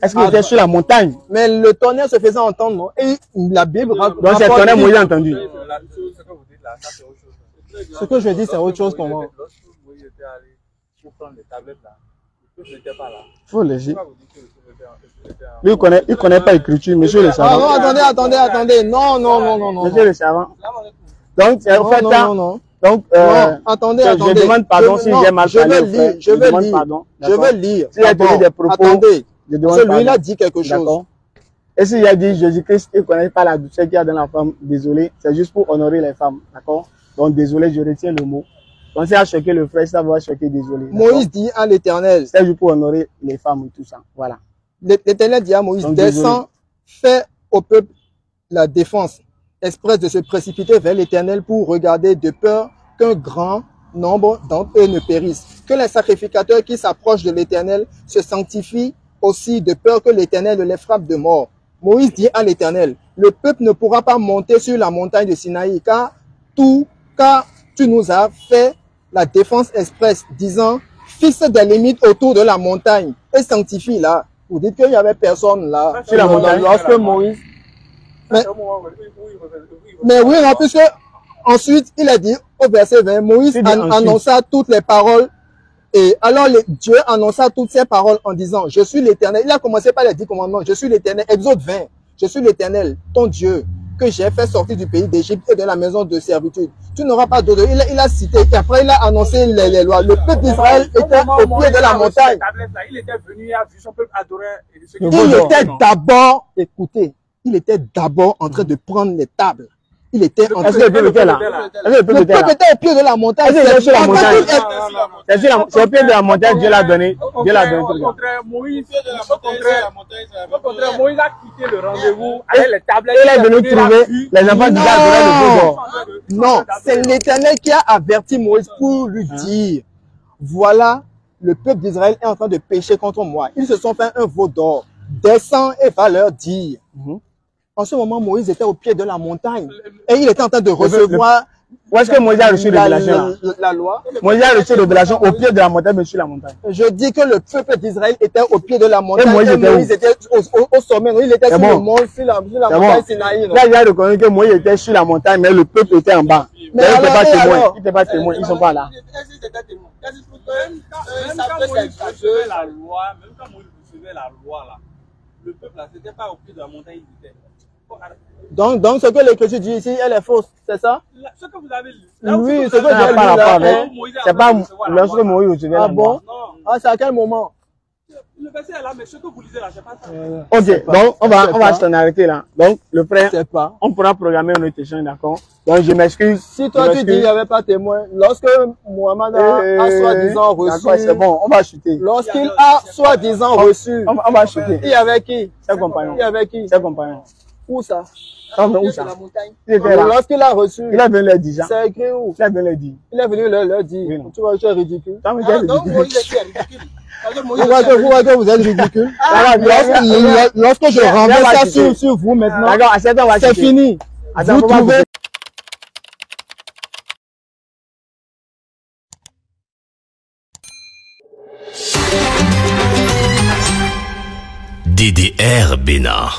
S2: Est-ce qu'ils étaient sur la montagne?
S3: Mais le tonnerre se faisait entendre, non? Et la Bible raconte.
S2: Donc c'est le tonnerre Moïse a entendu.
S3: Ce que je dis, c'est autre chose pour moi.
S2: Faut le dire. Lui, il connaît pas l'écriture, monsieur le savant.
S3: Ah non, attendez. Non.
S2: Monsieur le savant. Donc, c'est en fait ça. Donc,
S3: attendez.
S2: Je demande pardon si j'ai mal parlé.
S3: Je veux lire.
S2: S'il a tenu des propos.
S3: Attendez.
S2: Je demande pardon.
S3: Celui-là dit quelque chose.
S2: Et s'il a dit Jésus-Christ, il ne connaît pas la douceur qu'il y a dans la femme, désolé, c'est juste pour honorer les femmes. D'accord? Donc, désolé, je retiens le mot. Donc, si a choqué le frère, ça va choquer, désolé.
S3: Moïse dit à l'Éternel.
S2: C'est juste pour honorer les femmes et tout ça. Voilà.
S3: L'Éternel dit à Moïse, descends, fais au peuple la défense expresse de se précipiter vers l'Éternel pour regarder de peur qu'un grand nombre d'entre eux ne périssent. Que les sacrificateurs qui s'approchent de l'Éternel se sanctifient aussi de peur que l'Éternel les frappe de mort. Moïse dit à l'Éternel, le peuple ne pourra pas monter sur la montagne de Sinaï car tu nous as fait la défense expresse, disant, fixe des limites autour de la montagne et sanctifie là. Vous dites qu'il n'y avait personne là sur la montagne lorsque Moïse. Mais oui, non, puisque ensuite il a dit au verset 20, Moïse annonça toutes les paroles. Et alors Dieu annonça toutes ces paroles en disant, je suis l'Éternel. Il a commencé par les 10 commandements. Je suis l'Éternel. Exode 20. Je suis l'Éternel, ton Dieu, que j'ai fait sortir du pays d'Égypte et de la maison de servitude. Tu n'auras pas d'autre. Il a cité. Et après, il a annoncé les lois. Le peuple d'Israël était au pied de la montagne.
S4: Il était venu, il a vu son peuple adorer.
S3: Il était d'abord, écoutez, il était d'abord en train de prendre les tables. Il était en train de...
S2: Le peuple était là.
S3: Le peuple était au pied de la montagne.
S2: C'est sur la montagne. C'est au pied de la montagne, Dieu l'a donné. Dieu l'a donné.
S4: Au contraire, Moïse a quitté le rendez-vous avec les tablettes.
S2: Il est venu trouver les enfants d'Israël adorer le veau d'or.
S3: Non, c'est l'Éternel qui a averti Moïse pour lui dire, voilà, le peuple d'Israël est en train de pécher contre moi. Ils se sont fait un veau d'or. Descends et va leur dire. En ce moment, Moïse était au pied de la montagne et il était en train de recevoir.
S2: Où est-ce que Moïse a reçu la révélation?
S3: La loi.
S2: Moïse a reçu la révélation au pied de la montagne, mais sur la montagne.
S3: Je dis que le peuple d'Israël était au pied de la montagne.
S2: Et
S3: Moïse était au sommet. Il était sur le mont, sur la montagne Sinaï.
S2: Là, il a reconnu que Moïse était sur la montagne, mais le peuple était en bas. Mais il n'était pas témoin. Il n'était pas témoin. Ils ne sont pas là.
S4: Même quand Moïse recevait la loi, là, le peuple là, c'était pas au pied de la montagne, il était.
S2: Donc, ce que l'Écriture dit ici, elle est fausse, c'est ça?
S4: Ce que vous avez lu.
S2: Oui, ce que j'ai lu là. C'est pas lorsque Moïse recevait la loi.
S4: Non.
S2: Ah, c'est à quel moment?
S4: Le verset est là, mais ce que vous lisez là, c'est pas ça.
S2: Ok, donc on va s'en arrêter là. Donc le frère,
S1: pas.
S2: on pourra programmer un autre échange, d'accord? Donc je m'excuse.
S1: Si toi tu dis qu'il n'y avait pas témoin, lorsque Mohamed a soi-disant reçu.
S2: C'est bon, on va chuter.
S1: Lorsqu'il a soi-disant reçu.
S2: On va chuter.
S1: Il y avait qui?
S2: Ses compagnons.
S1: Il y avait qui?
S2: Ses compagnons.
S1: Où ça?
S2: Où ça?
S1: Lorsqu'il a reçu.
S2: Il est venu leur dire.
S1: C'est écrit où?
S2: Il est venu leur dire.
S1: Il est venu leur dire.
S2: Oui,
S1: tu vois, tu es ridicule.
S2: Donc
S1: Moïse est ridicule. Vous voyez que vous êtes ridicule. Lorsque je renverse ça sur vous maintenant, c'est fini. Vous trouvez.
S5: DDR Bénin.